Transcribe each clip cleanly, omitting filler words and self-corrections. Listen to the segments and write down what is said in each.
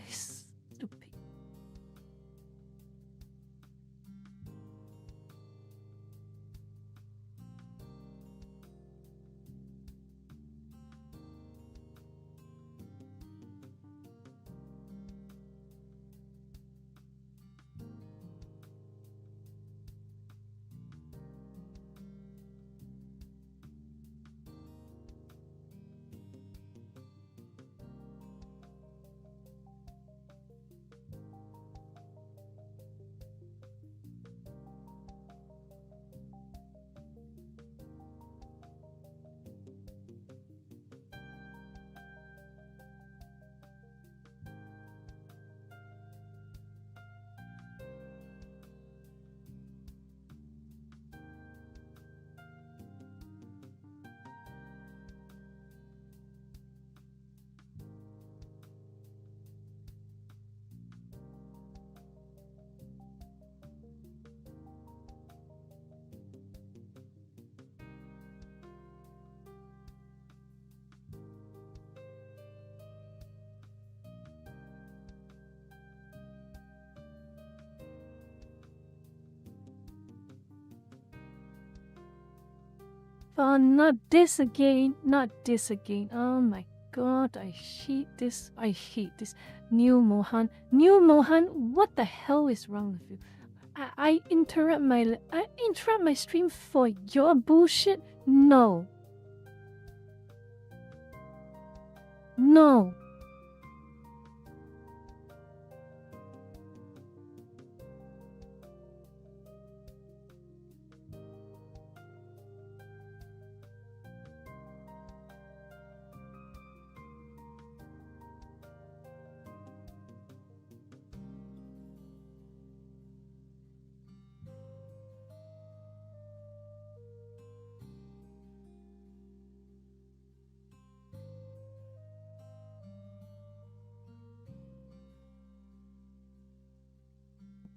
Stupid. Oh, not this again. Not this again. Oh my god, I hate this. I hate this. New Mohan. New Mohan, what the hell is wrong with you? I interrupt my stream for your bullshit? No. No.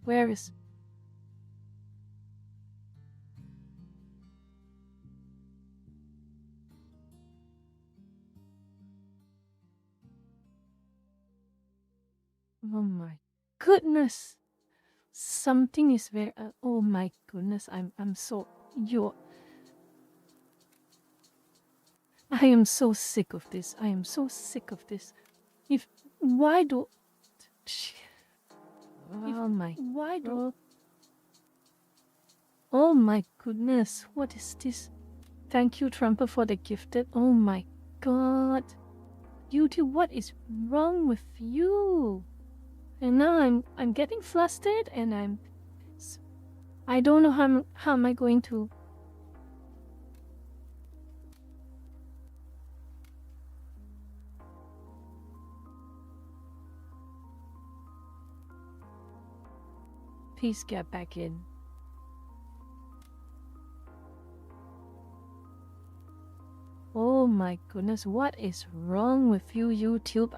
Where is... Oh my goodness. Something is very... oh my goodness. I'm so... I am so sick of this. I am so sick of this. Why do... Oh my... Why do... Oh my goodness. What is this? Thank you, Trumper, for the gifted. Oh my god. YouTube, what is wrong with you? And now I'm getting flustered, and I don't know how am I going to... Please get back in. Oh my goodness, what is wrong with you, YouTube?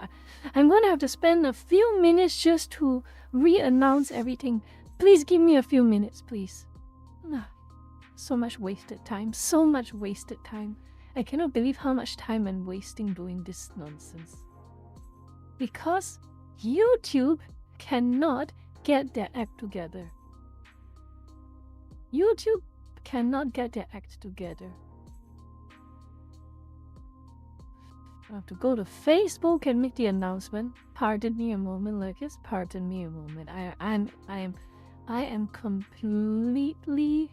I'm gonna have to spend a few minutes just to re-announce everything. Please give me a few minutes, please. So much wasted time. So much wasted time. I cannot believe how much time I'm wasting doing this nonsense. Because YouTube cannot get their act together. YouTube cannot get their act together. I have to go to Facebook and make the announcement. Pardon me a moment, Lucas. Pardon me a moment. I am completely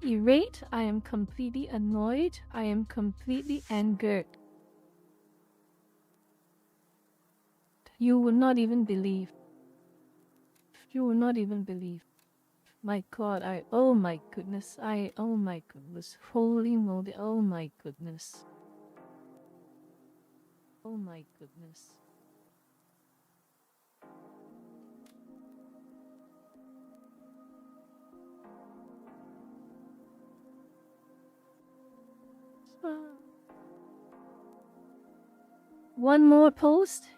irate. I am completely annoyed. I am completely angered. You will not even believe. You will not even believe. My god, oh my goodness, oh my goodness, holy moly, oh my goodness. Oh my goodness. One more post.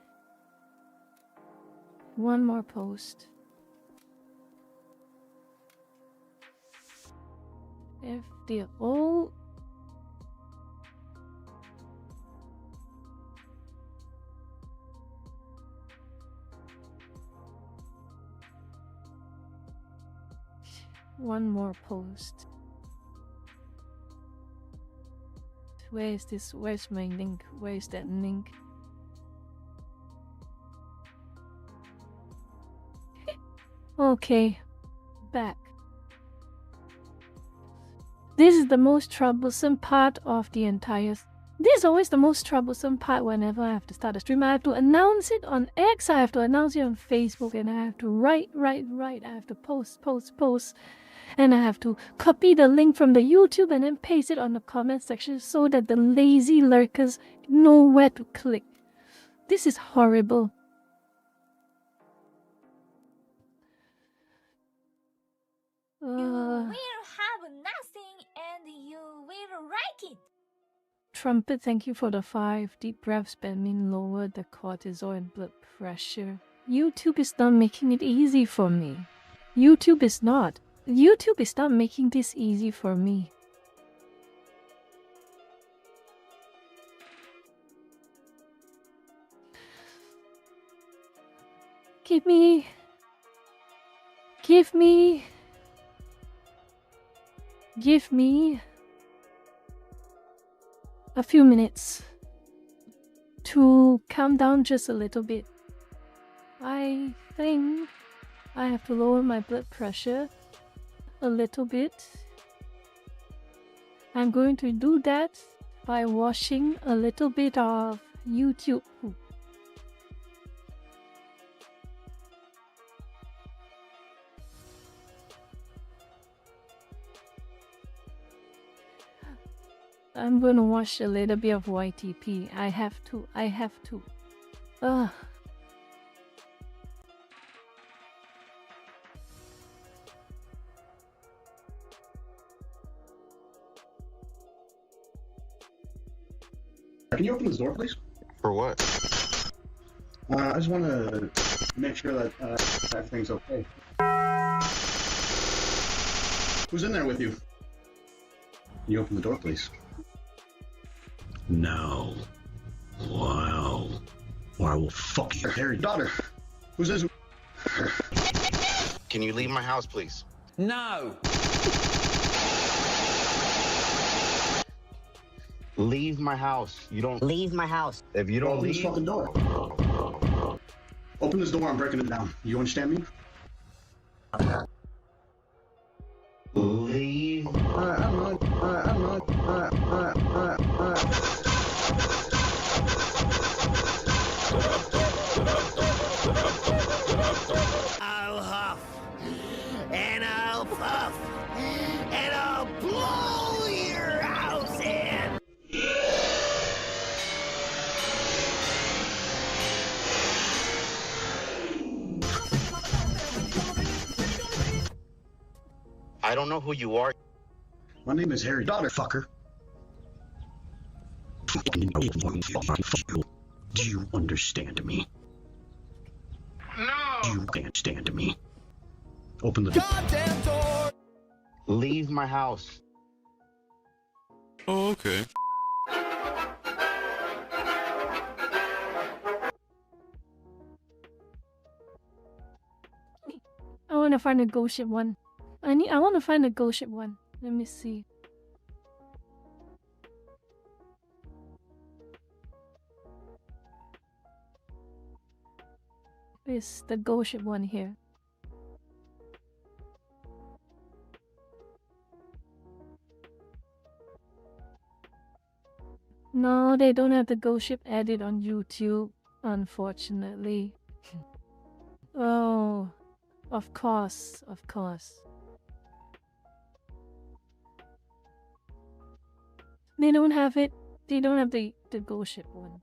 One more post. If the old... One more post. Where is this? Where's my link? Where is that link? Okay, back. This is the most troublesome part of the entire... This is always the most troublesome part whenever I have to start a stream. I have to announce it on X, I have to announce it on Facebook, and I have to write. I have to post. And I have to copy the link from the YouTube and then paste it on the comment section so that the lazy lurkers know where to click. This is horrible. You will have nothing and you will like it. Trumpet, thank you for the 5. Deep breaths mean lower the cortisol and blood pressure. YouTube is not making it easy for me. YouTube is not making this easy for me. Give me a few minutes to calm down just a little bit. I think I have to lower my blood pressure a little bit. I'm going to do that by washing a little bit of YouTube poop. I'm gonna wash a little bit of YTP. I have to. Ugh. Can you open this door, please? For what? I just want to make sure that everything's okay. Who's in there with you? Can you open the door, please? No. Wow. Or I will fuck your hairy daughter. Who's this? Can you leave my house, please? No! Leave my house. You don't Leave my house. If you don't Open this leave, fucking door. Open this door, I'm breaking it down. You understand me? leave. I'll huff, and I'll puff, and I'll blow your house in. I don't know who you are. My name is Harry Daughter, fucker. Do you understand me? No. Do you understand me? Open the door. Goddamn door! Leave my house. Oh, okay. I want to find a ghost ship one. I want to find a ghost ship one. Let me see. Is the ghost ship one here? No, they don't have the ghost ship added on YouTube, unfortunately. Oh, of course. They don't have it. They don't have the ghost ship one.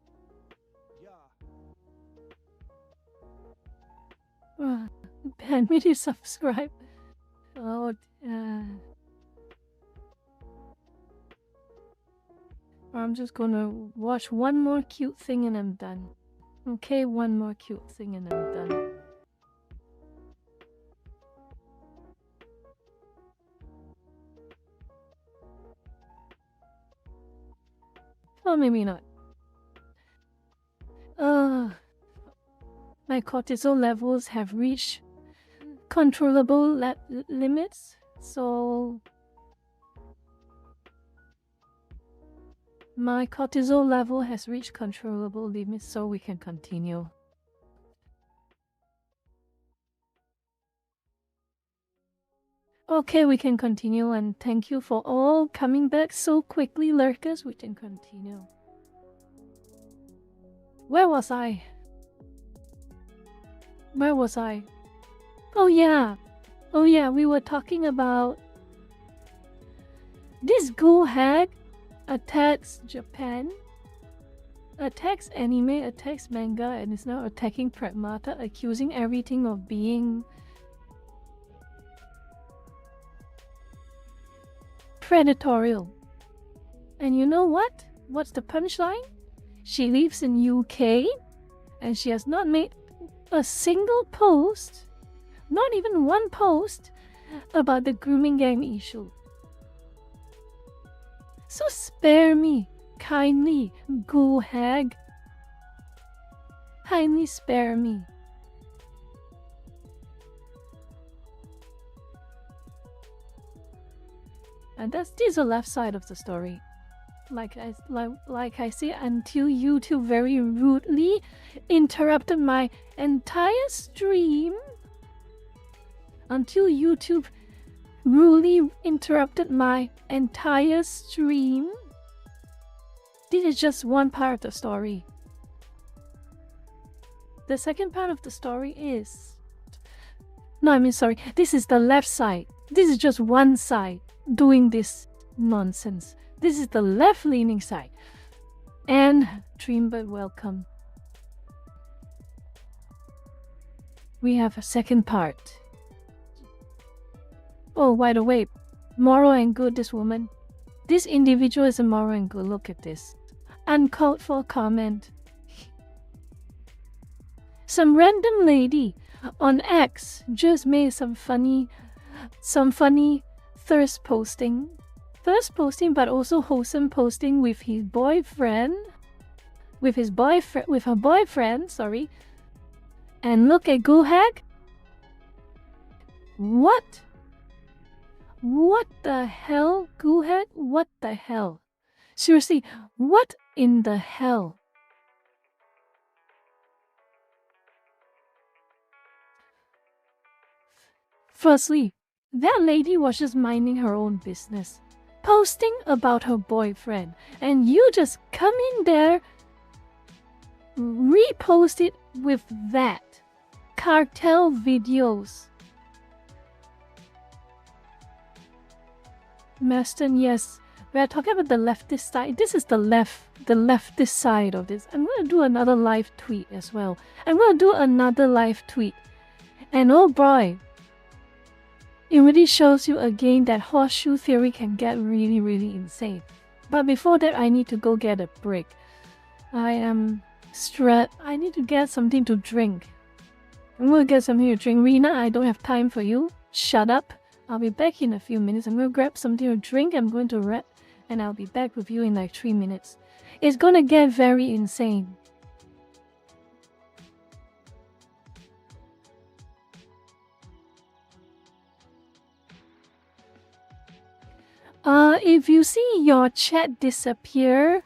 Ban me to subscribe. Oh, I'm just gonna watch one more cute thing and I'm done. Okay, one more cute thing and I'm done. Or maybe not. My cortisol levels have reached controllable limits. So my cortisol level has reached controllable limits, so we can continue. Okay, we can continue, and thank you for all coming back so quickly, lurkers. We can continue. Where was I? Where was I? Oh yeah, we were talking about this go hag attacks Japan, attacks anime, attacks manga, and is now attacking Pragmata, accusing everything of being predatorial. And you know what? What's the punchline? She lives in UK and she has not made a single post, not even one post, about the grooming gang issue. So spare me, kindly, go hag. Kindly spare me. And this is the left side of the story. Like I say, until YouTube very rudely interrupted my entire stream. Until YouTube rudely interrupted my entire stream. This is just one part of the story. The second part of the story is... No, I mean, sorry. This is the left side. This is just one side doing this nonsense. This is the left-leaning side. And Dreambird, welcome. We have a second part. Oh, by the way, moral and good, this woman. This individual is a moral and good. Look at this. Uncalled for comment. Some random lady on X just made some funny thirst posting, but also wholesome posting with her boyfriend. Sorry. And look at Gohag. What? What the hell, Gohag? What the hell? Seriously, what in the hell? Firstly, that lady was just minding her own business, posting about her boyfriend, and you just come in there, repost it with that. Cartel videos. Maston, yes. We are talking about the leftist side. This is the leftist side of this. I'm going to do another live tweet as well. And oh boy, it really shows you again that horseshoe theory can get really, really insane. But before that, I need to go get a break. I am stressed. I need to get something to drink. I'm going to get something to drink. Rena, I don't have time for you. Shut up. I'll be back in a few minutes. I'm going to grab something to drink. I'm going to rap. And I'll be back with you in like 3 minutes. It's going to get very insane. If you see your chat disappear,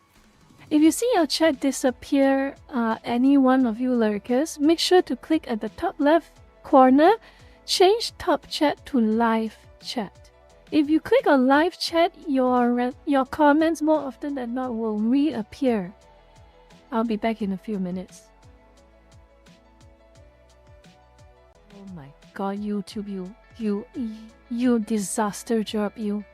any one of you lurkers, make sure to click at the top left corner, change top chat to live chat. If you click on live chat, your comments more often than not will reappear. I'll be back in a few minutes. Oh my god, YouTube, you disaster job, you.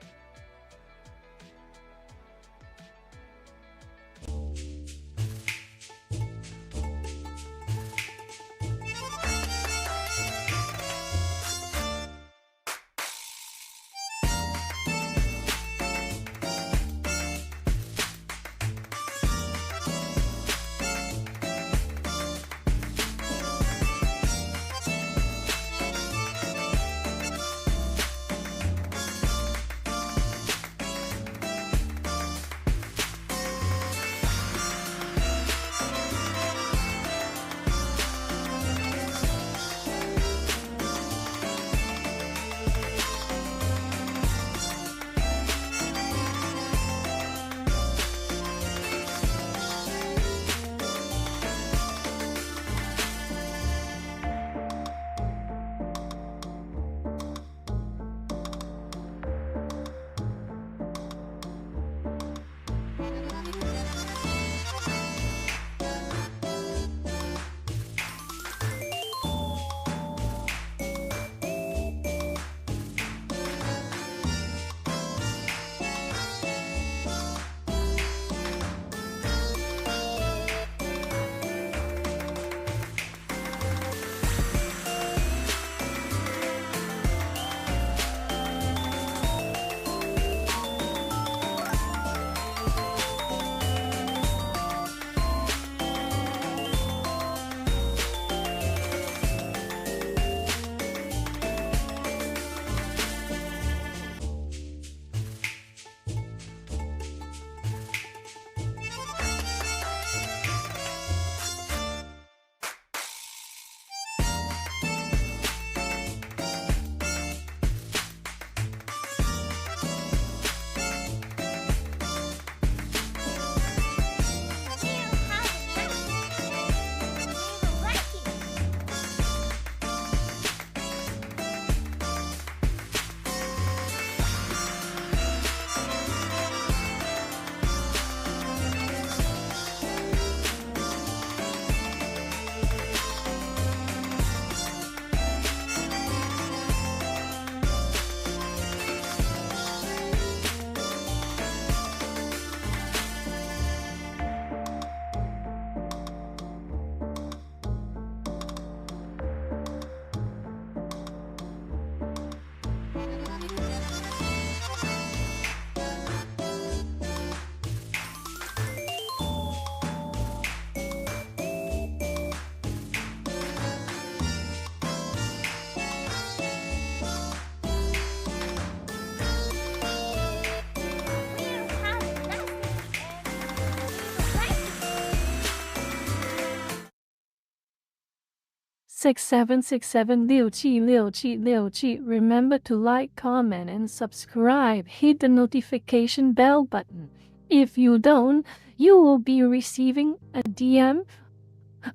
6767 6767 Remember to like, comment, and subscribe. Hit the notification bell button. If you don't, you will be receiving a DM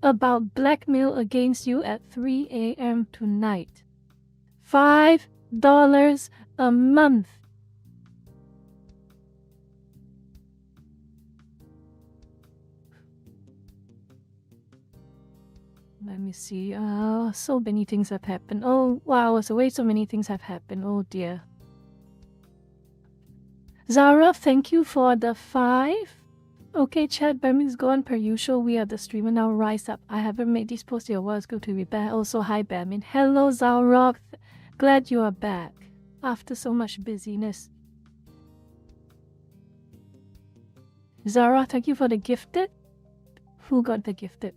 about blackmail against you at 3 a.m. tonight. $5 a month. Let me see. So many things have happened. Oh, while I was away, so many things have happened. Oh dear. Zara, thank you for the 5. Okay, chat, Bermin is gone per usual. We are the streamer now. Rise up. I haven't made this post in a while. It's good to be back. Also, hi, Bermin. Hello, Zara. Glad you are back after so much busyness. Zara, thank you for the gifted. Who got the gifted?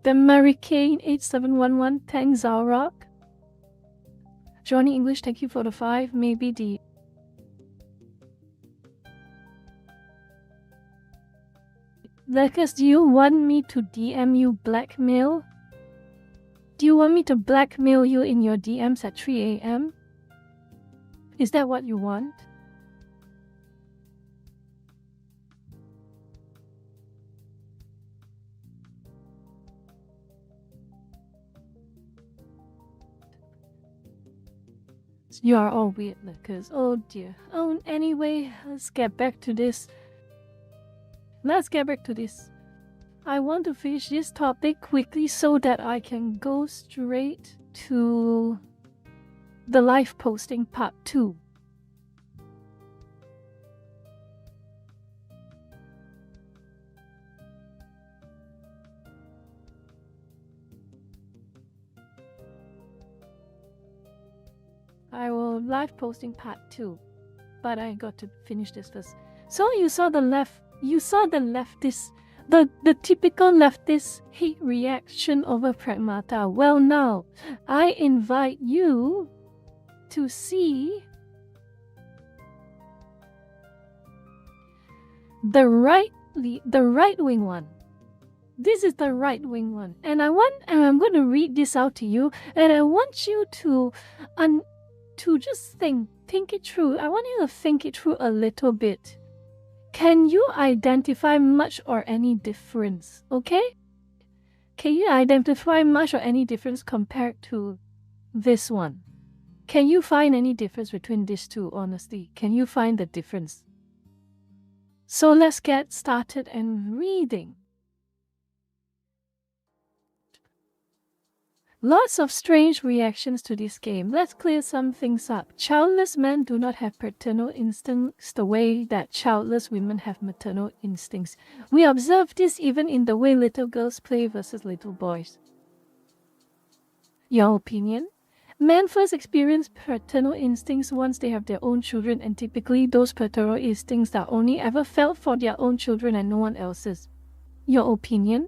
The Hurricane 8711, thanks Zara. Johnny English, thank you for the 5. Maybe the Lucas, do you want me to DM you blackmail? Do you want me to blackmail you in your DMs at 3 a.m.? Is that what you want? You are all weird, Lucas. Oh dear. Oh, anyway, let's get back to this. I want to finish this topic quickly so that I can go straight to the live posting part 2. I will live posting part 2, but I got to finish this first. So you saw the leftist, the typical leftist hate reaction over Pragmata. Well, now I invite you to see the right-wing one. This is the right-wing one, and I'm going to read this out to you, and I want you to just think it through. I want you to think it through a little bit. Can you identify much or any difference? Okay? Can you identify much or any difference compared to this one? Can you find any difference between these two, honestly? Can you find the difference? So let's get started and reading. Lots of strange reactions to this game. Let's clear some things up. Childless men do not have paternal instincts the way that childless women have maternal instincts. We observe this even in the way little girls play versus little boys. Your opinion? Men first experience paternal instincts once they have their own children, and typically those paternal instincts are only ever felt for their own children and no one else's. Your opinion?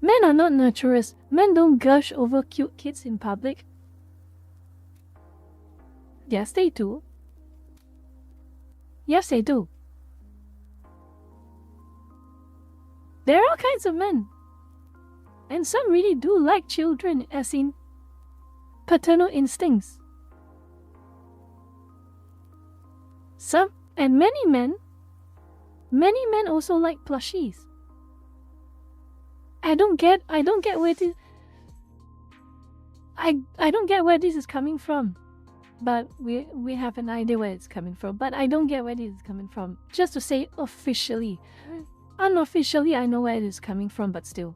Men are not nurturers. Men don't gush over cute kids in public. Yes, they do. Yes, they do. There are all kinds of men. And some really do like children, as in paternal instincts. And many men also like plushies. I don't get where this I don't get where this is coming from. But we have an idea where it's coming from. But I don't get where this is coming from. Just to say officially. Unofficially, I know where it is coming from, but still.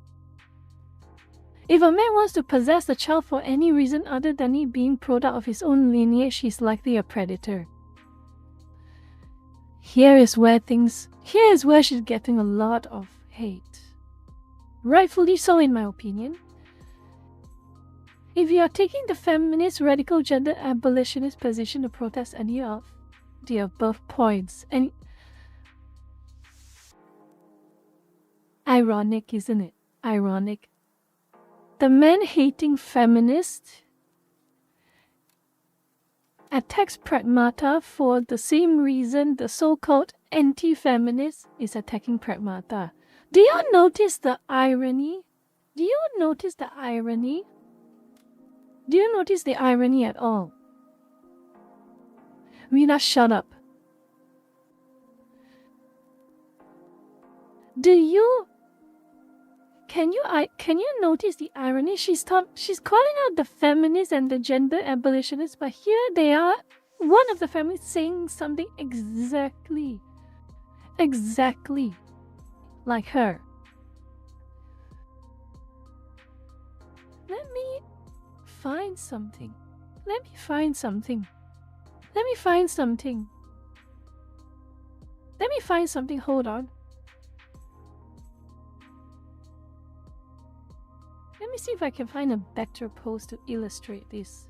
If a man wants to possess a child for any reason other than it being product of his own lineage, he's likely a predator. Here is where she's getting a lot of hate. Rightfully so, in my opinion. If you are taking the feminist, radical, gender abolitionist position to protest any of the above points, and ironic, isn't it? Ironic. The man-hating feminist attacks Pragmata for the same reason the so-called anti-feminist is attacking Pragmata. Do you notice the irony? Do you notice the irony? Do you notice the irony at all? Rina, shut up. Can you notice the irony? She's calling out the feminists and the gender abolitionists, but here they are, one of the feminists saying something exactly like her. Let me find something. Hold on. Let me see if I can find a better post to illustrate this.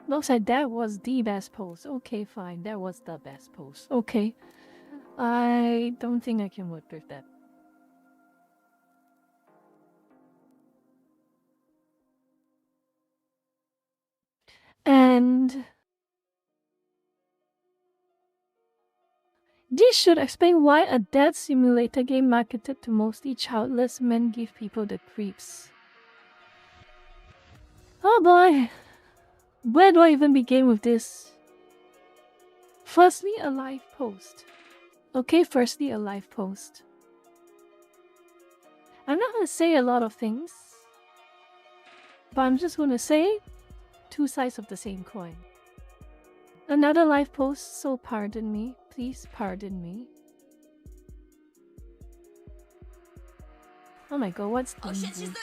Looks like that was the best post. Okay, fine. That was the best post. Okay. I don't think I can work with that. And this should explain why a death simulator game marketed to mostly childless men give people the creeps. Oh boy. Where do I even begin with this? Firstly, a live post. Okay, firstly, a live post. I'm not going to say a lot of things, but I'm just going to say two sides of the same coin. Another live post, so pardon me. Please pardon me. Oh my god, what's Oh shit, she's doing.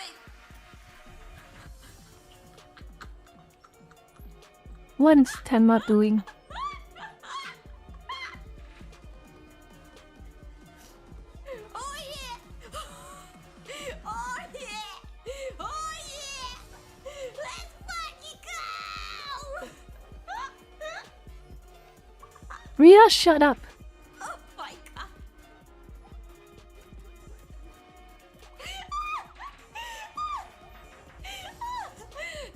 What is Tenma doing? Oh yeah! Oh yeah! Oh yeah! Let's fucking go! Rhea, shut up! Oh my god!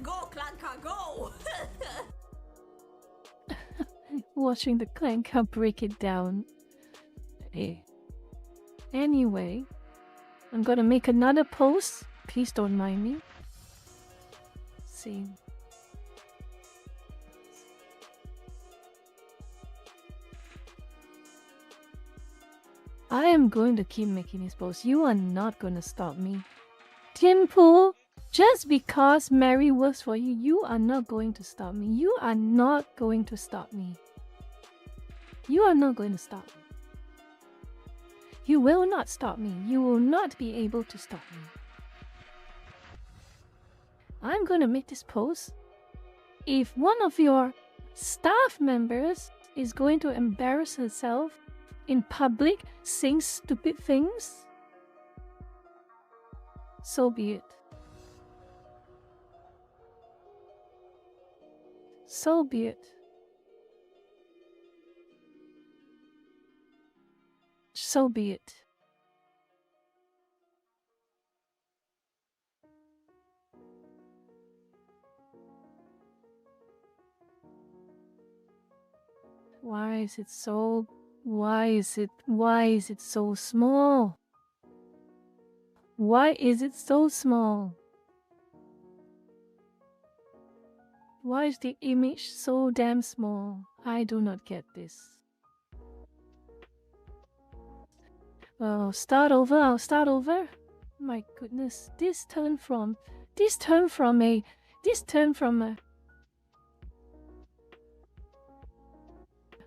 Go, Clanka, go! Watching the clanker break it down. Hey. Anyway, I'm gonna make another post. Please don't mind me. See. I am going to keep making these posts. You are not going to stop me. Timpo, just because Mary works for you, you are not going to stop me. You are not going to stop me. You are not going to stop me. You will not stop me. You will not be able to stop me. I'm going to make this post. If one of your staff members is going to embarrass herself in public saying stupid things, so be it. So be it. So be it. Why is it so small? Why is it so small? Why is the image so damn small? I do not get this. I'll start over. My goodness, this turned from a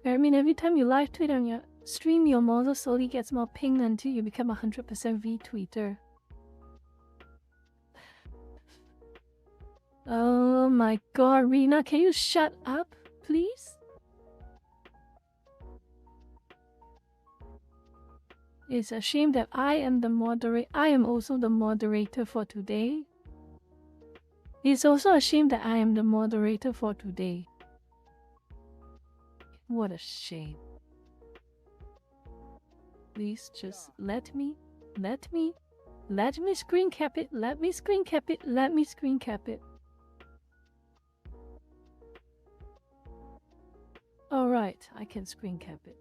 I mean, every time you live tweet on your stream, your model slowly gets more pinged until you become 100% V-tweeter. Oh my god, Rina, can you shut up, please? It's a shame that I am also the moderator for today. It's also a shame that I am the moderator for today. What a shame. Please just let me Let me screen cap it. Let me screen cap it. Let me screen cap it. Alright, I can screen cap it.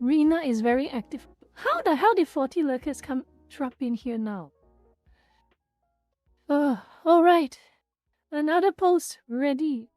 Rena is very active. How the hell did 40 lurkers drop in here now? Alright. Another post ready.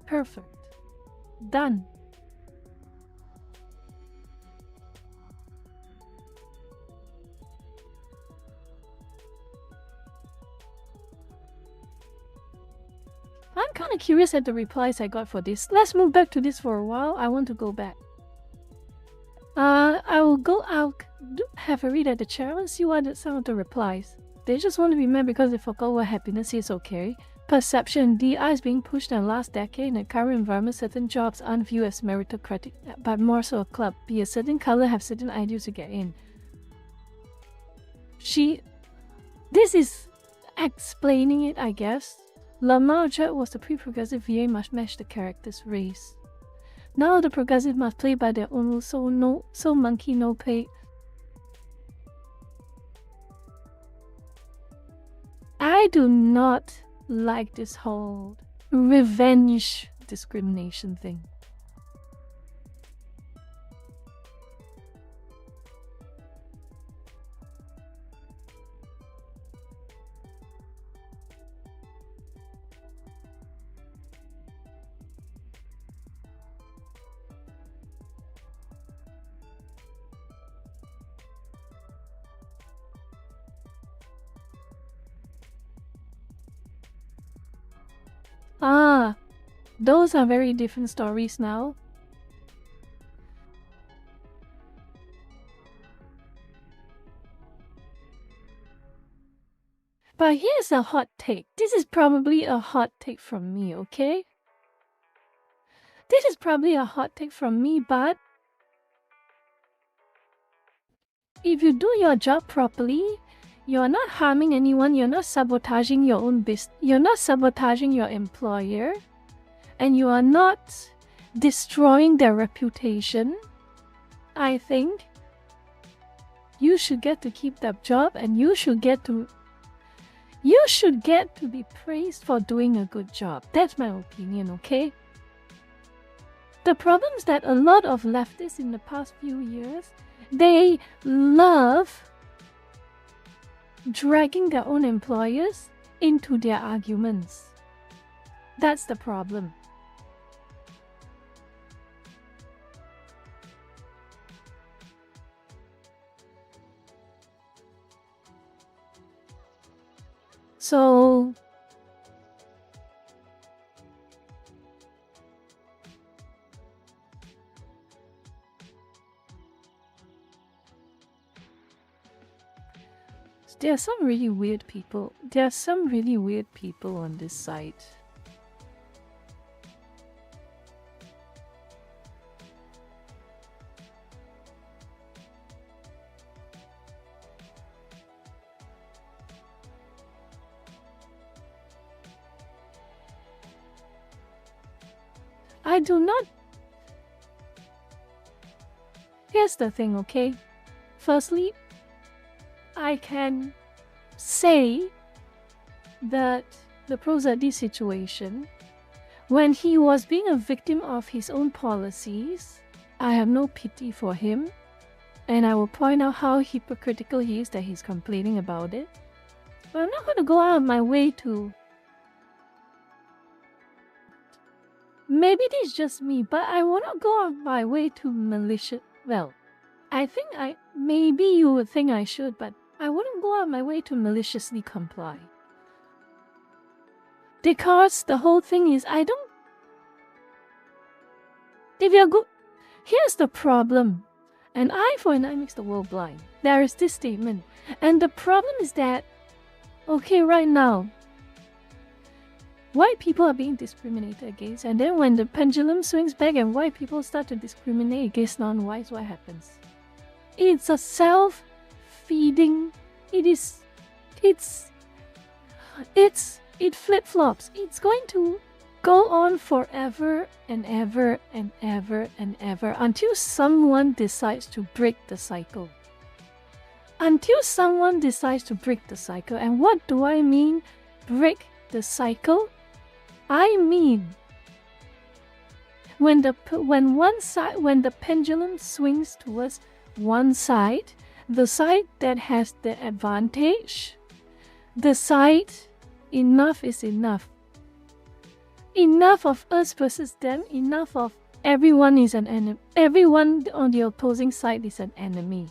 Perfect. Done. I'm kind of curious at the replies I got for this. Let's move back to this for a while. I want to go back. I will go out, have a read at the chat and see what some of the replies. They just want to be mad because they forgot what happiness is, okay? Perception, DI is being pushed in the last decade. In the current environment, certain jobs aren't viewed as meritocratic, but more so a club. Be a certain color, have certain ideals to get in. This is explaining it, I guess. Lamar Jet was the pre-progressive VA must match the character's race. Now the progressive must play by their own rules, so monkey no pay. I do not like this whole revenge discrimination thing. Ah, those are very different stories now. But here's a hot take. This is probably a hot take from me, okay? This is probably a hot take from me, but if you do your job properly, you're not harming anyone, you're not sabotaging your own business, you're not sabotaging your employer, and you are not destroying their reputation, I think you should get to keep that job and you should get to be praised for doing a good job. That's my opinion, okay? The problem is that a lot of leftists in the past few years, they love dragging their own employers into their arguments. That's the problem. So there are some really weird people. There are some really weird people on this site. I do not. Here's the thing, okay? Firstly, I can say that the Prozadi situation When he was being a victim of his own policies, I have no pity for him, and I will point out how hypocritical he is that he's complaining about it. But I'm not going to go out of my way to... Maybe this is just me, but I will not go out of my way to malicious... Well, maybe you would think I should, but I wouldn't go out of my way to maliciously comply. Because the whole thing is, if you're good... Here's the problem. An eye for an eye makes the world blind. There is this statement. And the problem is that, okay, right now, white people are being discriminated against. And then when the pendulum swings back and white people start to discriminate against non-whites, what happens? It's a self-feeding... It flip-flops. It's going to go on forever and ever and ever and ever until someone decides to break the cycle. Until someone decides to break the cycle. And what do I mean, break the cycle? I mean, when the pendulum swings towards one side, the side that has the advantage, the side enough is enough. Enough of us versus them, enough of everyone is an enemy. Everyone on the opposing side is an enemy.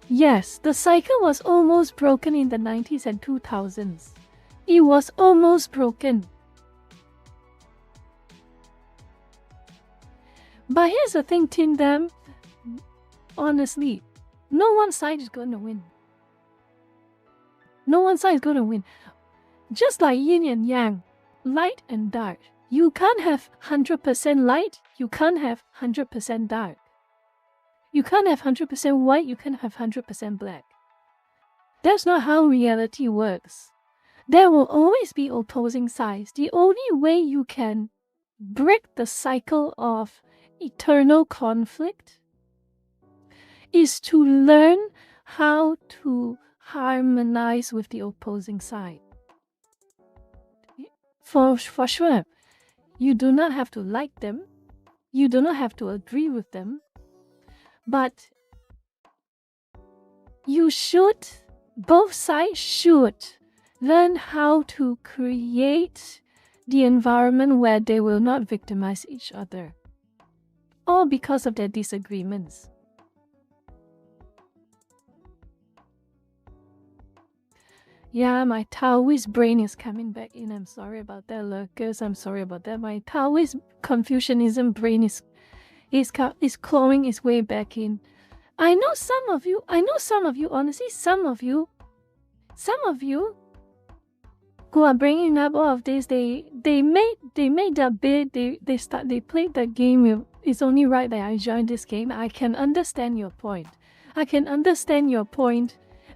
Yes, the cycle was almost broken in the 90s and 2000s. It was almost broken. But here's the thing, Tindam. Honestly, no one side is going to win. No one side is going to win. Just like yin and yang, light and dark. You can't have 100% light, you can't have 100% dark. You can't have 100% white, you can't have 100% black. That's not how reality works. There will always be opposing sides. The only way you can break the cycle of eternal conflict is to learn how to harmonize with the opposing side. For sure, you do not have to like them, you do not have to agree with them, but both sides should learn how to create the environment where they will not victimize each other, all because of their disagreements. Yeah, my Taoist brain is coming back in. I'm sorry about that, lurkers. I'm sorry about that. My Taoist Confucianism brain is clawing its way back in. I know some of you, honestly, some of you who are bringing up all of this, they made their bid, they played that game. It's only right that I joined this game. I can understand your point.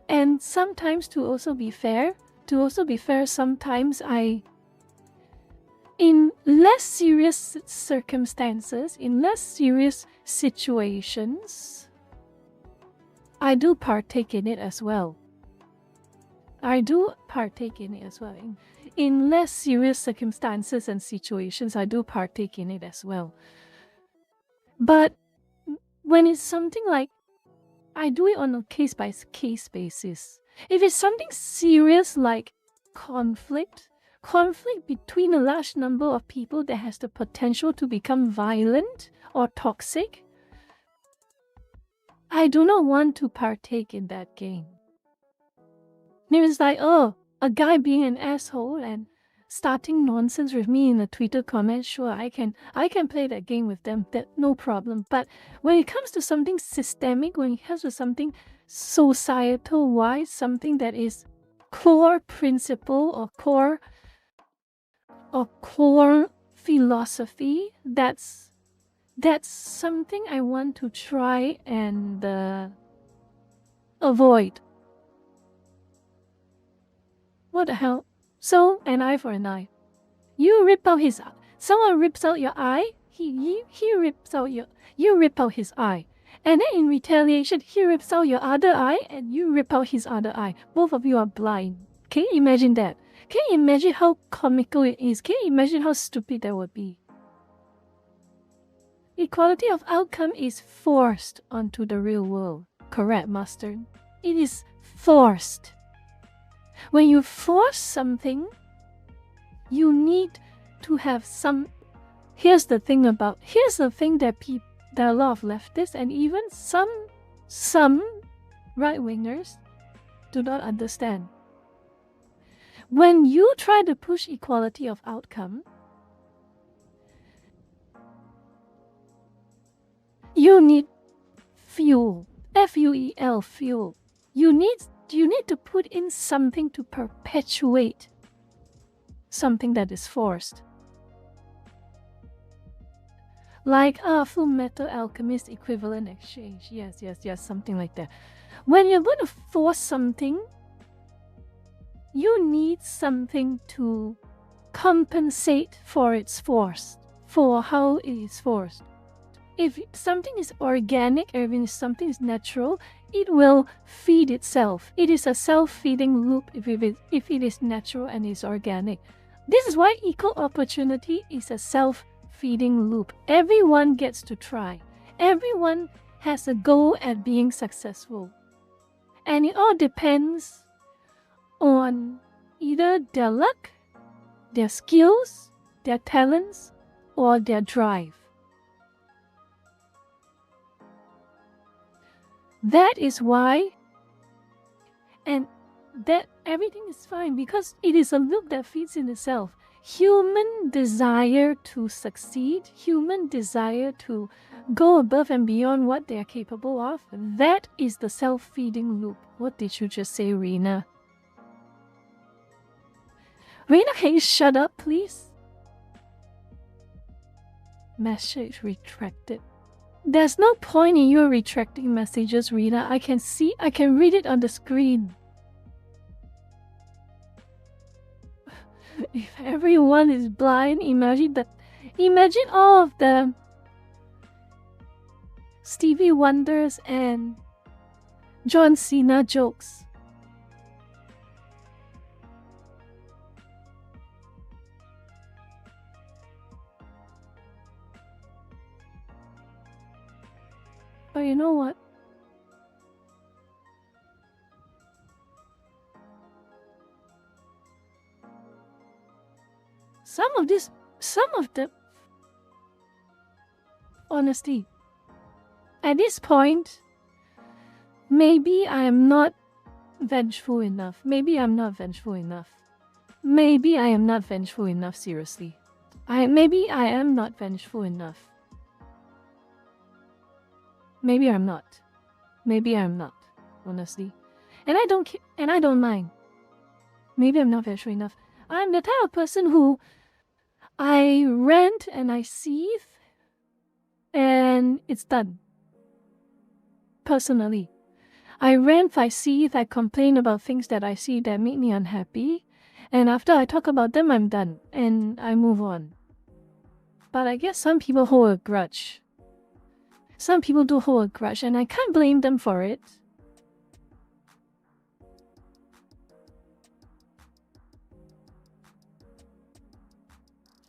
And sometimes, to also be fair, sometimes in less serious circumstances, in less serious situations, I do partake in it as well. In less serious circumstances and situations, I do partake in it as well. But when it's something like, I do it on a case-by-case basis. If it's something serious like conflict between a large number of people that has the potential to become violent or toxic, I do not want to partake in that game. It's like, oh, a guy being an asshole and starting nonsense with me in a Twitter comment, sure, I can play that game with them, that no problem. But when it comes to something systemic, when it comes to something societal-wise, something that is core principle or core philosophy, that's something I want to try and avoid. What the hell? So, an eye for an eye. You rip out his eye. Someone rips out your eye, you rip out his eye. And then in retaliation, he rips out your other eye and you rip out his other eye. Both of you are blind. Can you imagine that? Can you imagine how comical it is? Can you imagine how stupid that would be? Equality of outcome is forced onto the real world. Correct, Master? It is forced. When you force something, you need to have some... Here's the thing that there are a lot of leftists and even some right-wingers do not understand. When you try to push equality of outcome, you need fuel. F-U-E-L, fuel. You need to put in something to perpetuate something that is forced. Like Full Metal Alchemist equivalent exchange. Yes, something like that. When you're going to force something, you need something to compensate for its force, for how it is forced. If something is organic, or if something is natural, it will feed itself. It is a self-feeding loop if it is natural and is organic. This is why equal opportunity is a self-feeding loop. Everyone gets to try. Everyone has a go at being successful. And it all depends on either their luck, their skills, their talents, or their drive. That is why, and that everything is fine because it is a loop that feeds in itself. Human desire to succeed, human desire to go above and beyond what they are capable of, that is the self-feeding loop. What did you just say, Rena? Rena, can you shut up, please? Message retracted. There's no point in you retracting messages, Rena. I can read it on the screen. If everyone is blind, imagine all of the Stevie Wonders and John Cena jokes. But you know what? Some of the honesty. At this point, maybe I am not vengeful enough. Maybe I'm not vengeful enough. Maybe I am not vengeful enough, seriously. Maybe I am not vengeful enough. Maybe I'm not. Maybe I'm not, honestly. And I don't mind. Maybe I'm not vengeful enough. I'm the type of person who I rant and I seethe and it's done. Personally. I rant, I seethe, I complain about things that I see that make me unhappy. And after I talk about them, I'm done. And I move on. But I guess some people hold a grudge. Some people do hold a grudge, and I can't blame them for it.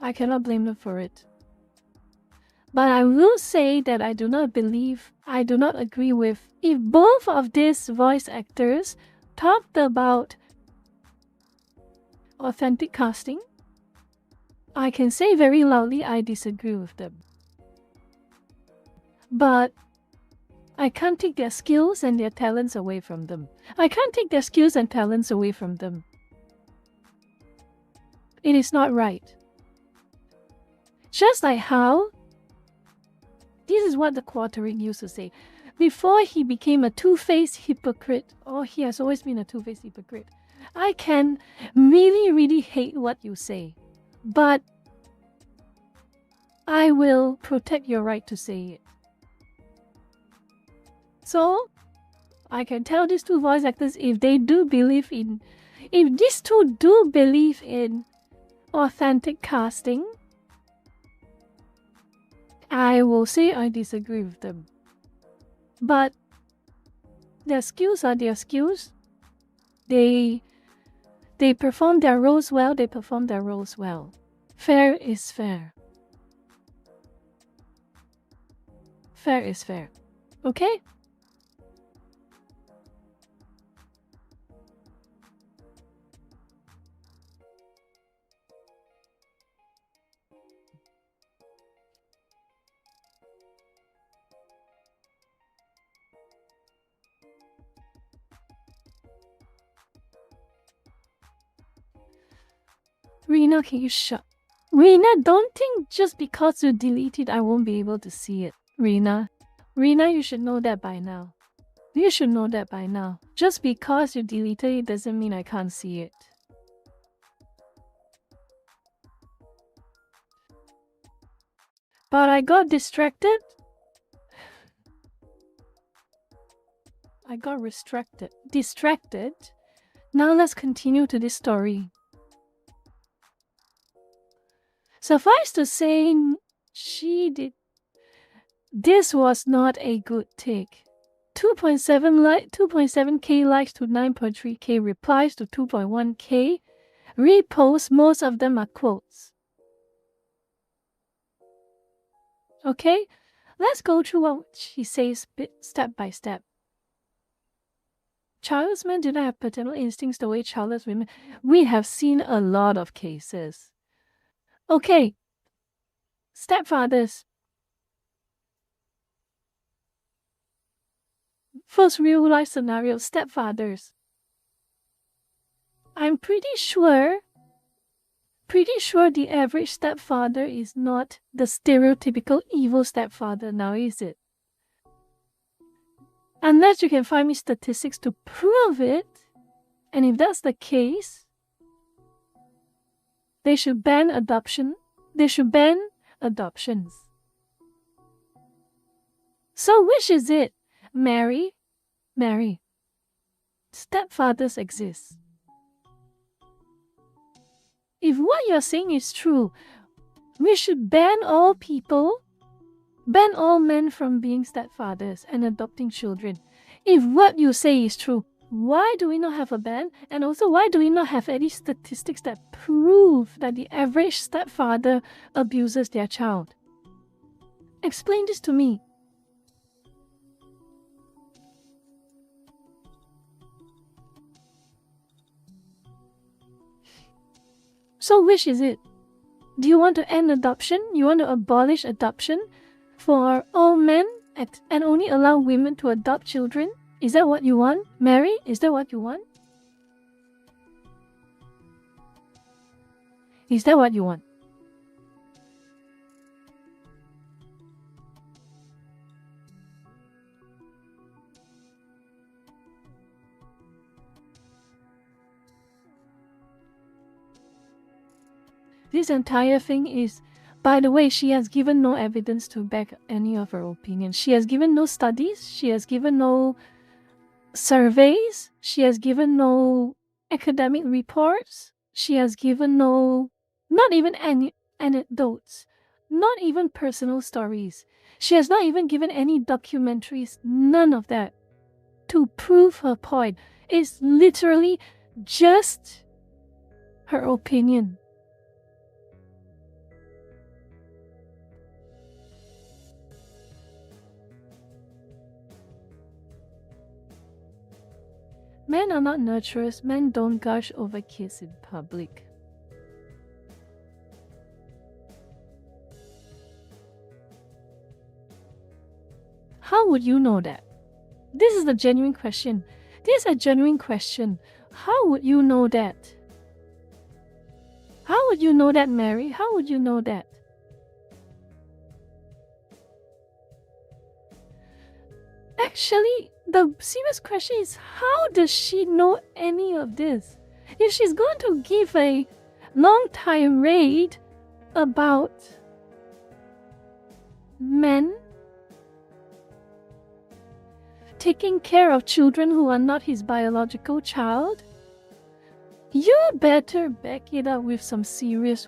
I cannot blame them for it. But I will say that I do not agree with, if both of these voice actors talked about authentic casting, I can say very loudly I disagree with them. But I can't take their skills and their talents away from them. I can't take their skills and talents away from them. It is not right. Just like how, this is what the Quartering used to say. Before he became a two-faced hypocrite, or he has always been a two-faced hypocrite, I can really, really hate what you say. But I will protect your right to say it. So, I can tell these two voice actors if these two do believe in authentic casting, I will say I disagree with them. But their skills are their skills. They They perform their roles well, they perform their roles well. Fair is fair. Fair is fair. Okay? Rena, can you shut? Rena, don't think just because you delete it, I won't be able to see it. Rena, you should know that by now. You should know that by now. Just because you deleted it doesn't mean I can't see it. But I got distracted. I got distracted. Now let's continue to this story. Suffice to say, this was not a good take. 2.7k likes to 9.3k replies to 2.1k reposts. Most of them are quotes. Okay, let's go through what she says step by step. Childless men do not have paternal instincts the way childless women. We have seen a lot of cases. Okay, stepfathers. First real life scenario, stepfathers. I'm pretty sure the average stepfather is not the stereotypical evil stepfather now, is it? Unless you can find me statistics to prove it, and if that's the case, they should ban adoption. They should ban adoptions. So which is it? Mary, stepfathers exist. If what you're saying is true, we should ban all men from being stepfathers and adopting children. If what you say is true, why do we not have a ban? And also, why do we not have any statistics that prove that the average stepfather abuses their child? Explain this to me. So which is it? Do you want to end adoption? You want to abolish adoption for all men and only allow women to adopt children? Is that what you want? Mary, is that what you want? Is that what you want? This entire thing is, by the way, she has given no evidence to back any of her opinions. She has given no studies. She has given no surveys. She has given no academic reports. She has given no, not even any anecdotes, not even personal stories. She has not even given any documentaries, none of that, to prove her point. It's literally just her opinion. Men are not nurturers. Men don't gush over kids in public. How would you know that? This is a genuine question. This is a genuine question. How would you know that? How would you know that, Mary? How would you know that? Actually, the serious question is, how does she know any of this? If she's going to give a long tirade about men taking care of children who are not his biological child, you better back it up with some serious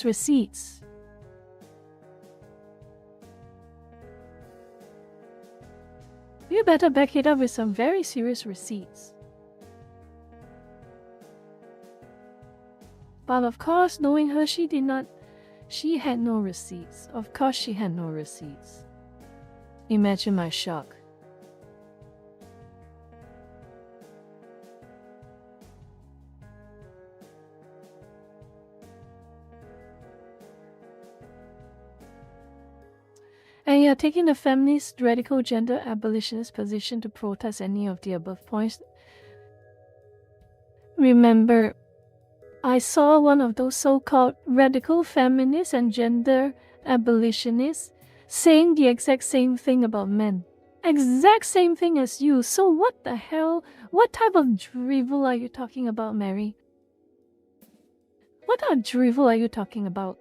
receipts. You better back it up with some very serious receipts. But of course, knowing her, she had no receipts. Of course she had no receipts. Imagine my shock. And you're taking the feminist, radical, gender abolitionist position to protest any of the above points. Remember, I saw one of those so-called radical feminists and gender abolitionists saying the exact same thing about men. Exact same thing as you. So what the hell? What type of drivel are you talking about, Mary? What type of drivel are you talking about?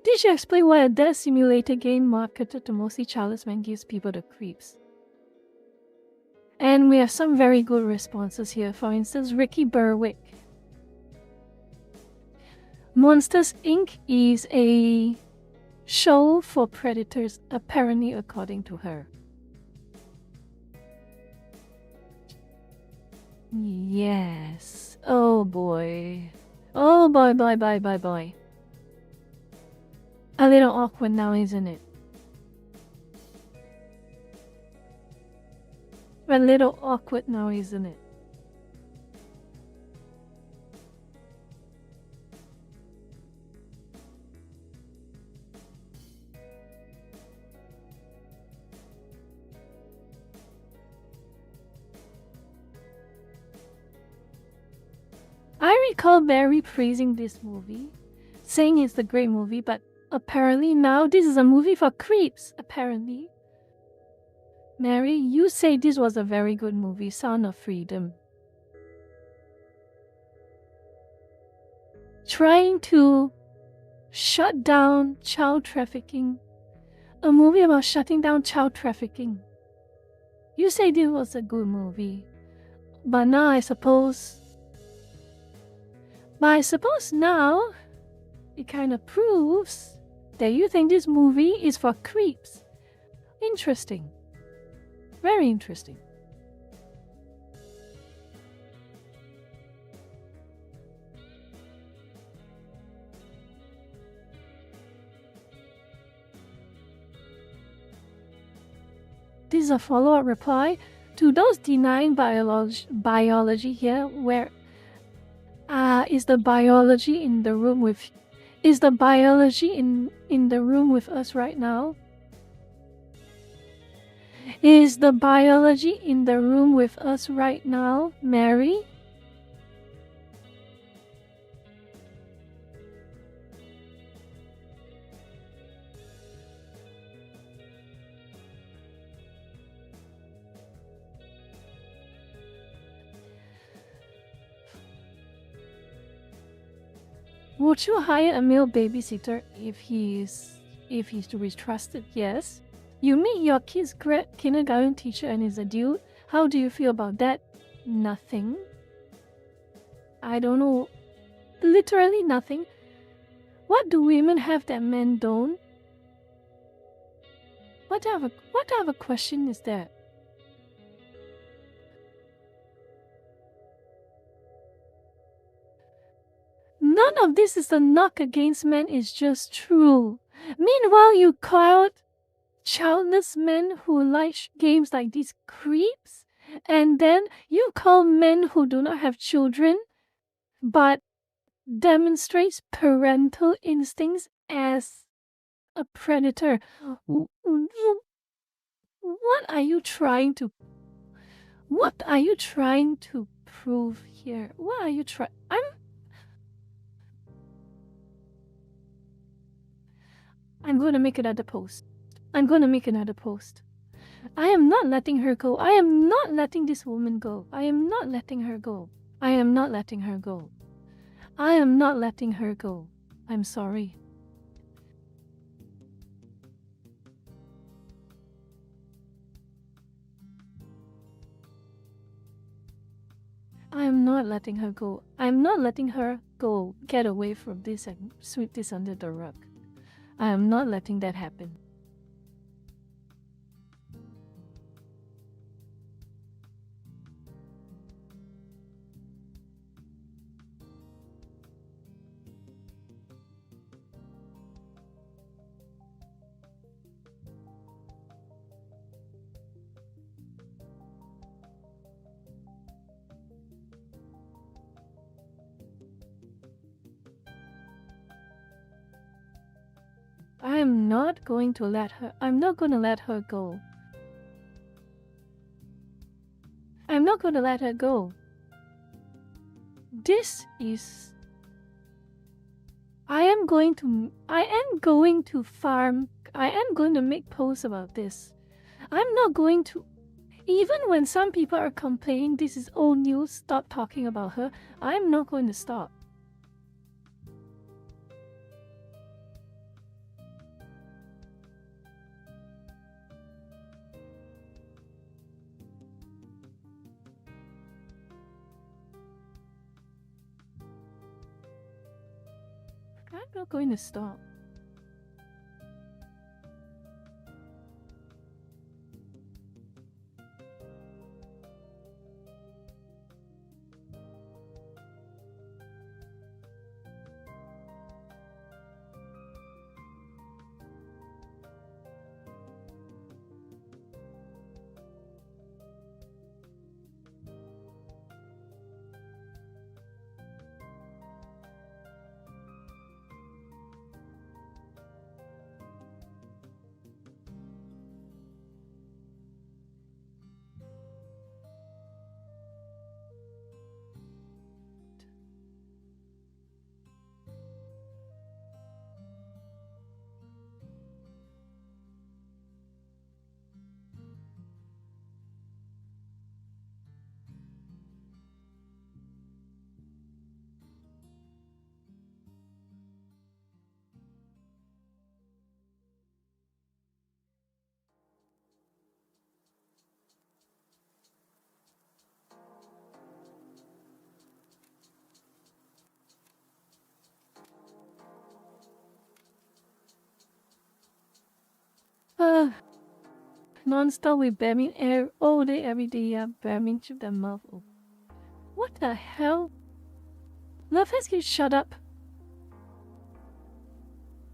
Did you explain why a death simulator game marketed to mostly childless men gives people the creeps? And we have some very good responses here. For instance, Ricky Berwick. Monsters Inc. is a show for predators, apparently according to her. Yes. Oh boy. Oh boy, boy. A little awkward now, isn't it? A little awkward now, isn't it? I recall Barry praising this movie, saying it's a great movie, but apparently now this is a movie for creeps, apparently. Mary, you say this was a very good movie, Sound of Freedom. Trying to shut down child trafficking. A movie about shutting down child trafficking. You say this was a good movie. But now I suppose now it kind of proves that you think this movie is for creeps. Interesting. Very interesting. This is a follow-up reply to those denying biology here, where is the biology in the room with us right now? Is the biology in the room with us right now, Mary? Would you hire a male babysitter if he's to be trusted? Yes. You meet your kid's kindergarten teacher and he's a dude. How do you feel about that? Nothing. I don't know. Literally nothing. What do women have that men don't? What type of a question is that? None of this is a knock against men, it's just true. Meanwhile, you call out childless men who like games like these creeps, and then you call men who do not have children but demonstrates parental instincts as a predator. What are you trying to prove here? What are you trying? I'm going to make another post. I am not letting her go. I am not letting this woman go. I am not letting her go. I'm sorry. I am not letting her go. I'm not letting her go. Get away from this and sweep this under the rug. I am not letting that happen. I'm not going to let her go. I'm not going to let her go. This is... I am going to farm. I am going to make posts about this. I'm not going to... Even when some people are complaining this is old news, stop talking about her, I'm not going to stop. I'm not going to stop. Non-stop with Birmingham all day, every day, yeah. Birmingham, shut their mouth open. What the hell? Love has to shut up.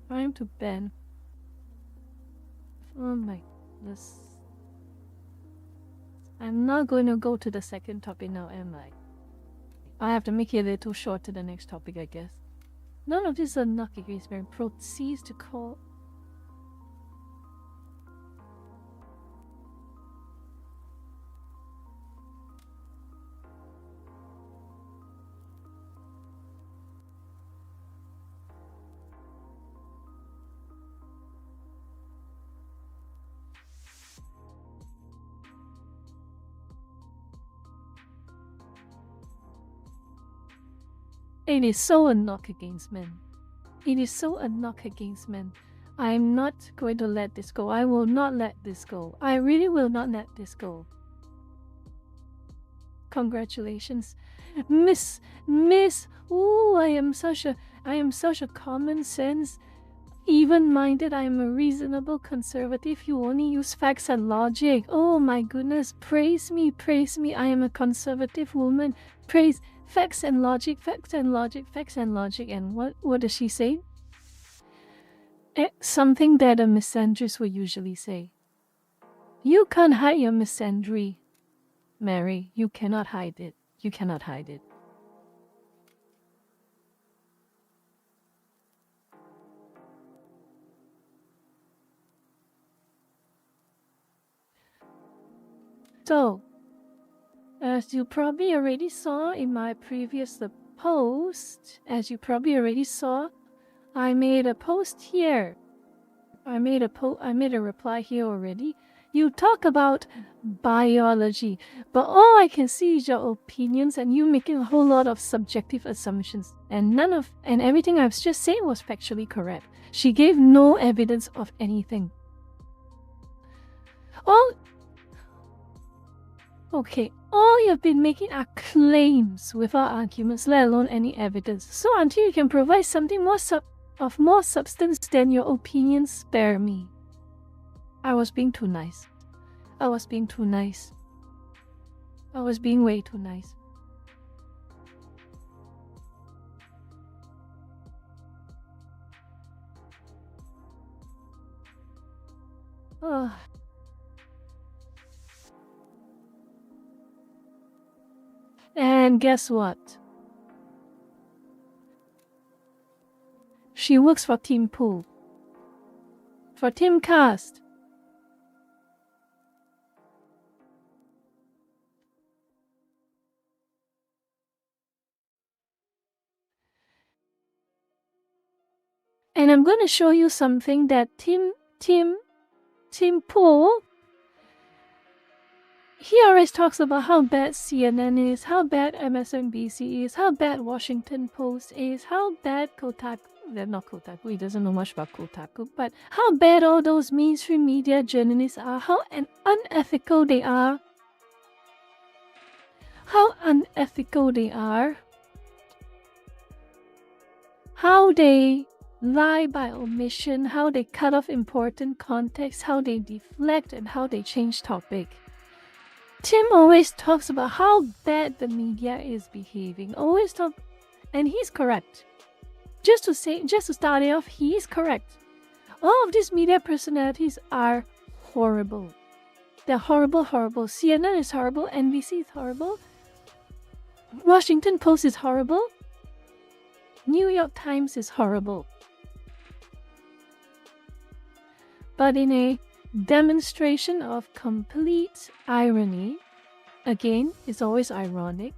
Time to ban. Oh my goodness. I'm not going to go to the second topic now, am I? I have to make it a little short to the next topic, I guess. None of this are not against me. Proceeds to call. It is so a knock against men. It is so a knock against men. I'm not going to let this go. I will not let this go. I really will not let this go. Congratulations. Miss, ooh, I am such a common sense, even-minded. I am a reasonable conservative. You only use facts and logic. Oh my goodness, praise me. I am a conservative woman. Praise facts and logic. And what does she say? Something that a misandrist would usually say. You can't hide your misandry, Mary. You cannot hide it. You cannot hide it. So, as you probably already saw in my previous post, I made a post here. I made a reply here already. You talk about biology, but all I can see is your opinions and you making a whole lot of subjective assumptions. And everything I've just said was factually correct. She gave no evidence of anything. All you've been making are claims without arguments, let alone any evidence. So until you can provide something of more substance than your opinions, spare me. I was being too nice. I was being way too nice. Ugh. And guess what? She works for Team Pool. for Timcast. And I'm going to show you something that Tim Pool, he always talks about how bad CNN is, how bad MSNBC is, how bad Washington Post is, how bad Kotaku, not Kotaku, he doesn't know much about Kotaku, but how bad all those mainstream media journalists are, how unethical they are, how they lie by omission, how they cut off important context, how they deflect, and how they change topic. Tim always talks about how bad the media is behaving. And he's correct. Just to start it off, he is correct. All of these media personalities are horrible. They're horrible. CNN is horrible. NBC is horrible. Washington Post is horrible. New York Times is horrible. But in a demonstration of complete irony, again, it's always ironic,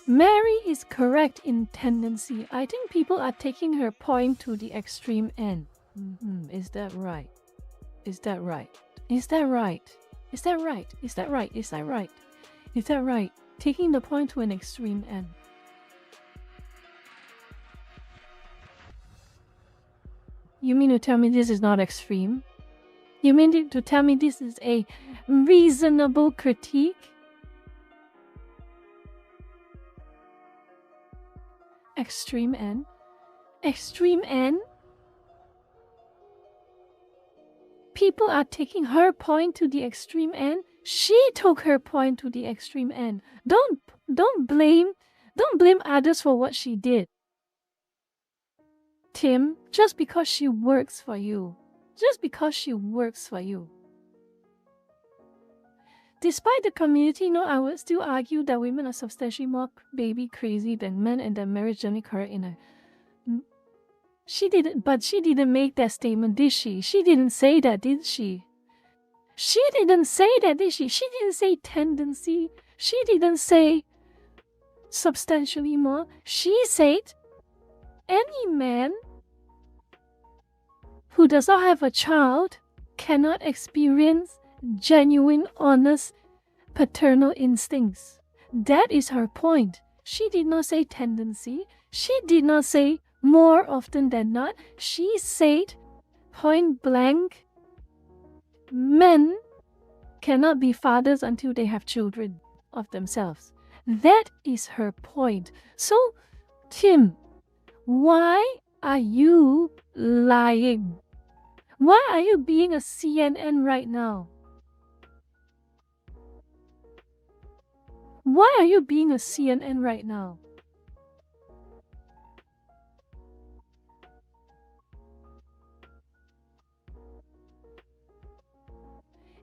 Mary is correct in tendency. I think people are taking her point to the extreme end. Is that right? Is that right? Is that right? Is that right? Is that right? Is that right? Is that right? Taking the point to an extreme end. You mean to tell me this is not extreme? You mean to tell me this is a reasonable critique? Extreme end? Extreme end? People are taking her point to the extreme end. She took her point to the extreme end. Don't blame others for what she did. Tim, just because she works for you. Just because she works for you. Despite the community, I would still argue that women are substantially more baby crazy than men and that marriage journey correct in a... She didn't make that statement, did she? She didn't say that, did she? She didn't say that, did she? She didn't say tendency. She didn't say substantially more. She said any man who does not have a child cannot experience genuine, honest, paternal instincts. That is her point. She did not say tendency. She did not say more often than not. She said point blank, men cannot be fathers until they have children of themselves. That is her point. So, Tim, why are you lying? Why are you being a CNN right now? Why are you being a CNN right now?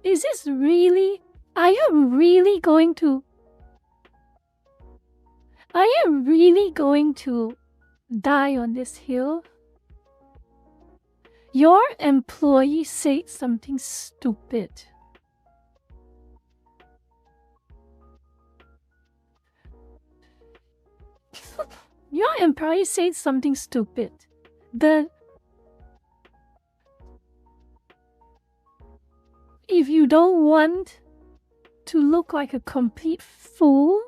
Is this really... Are you really going to die on this hill? Your employee said something stupid. Your employee said something stupid. If you don't want to look like a complete fool,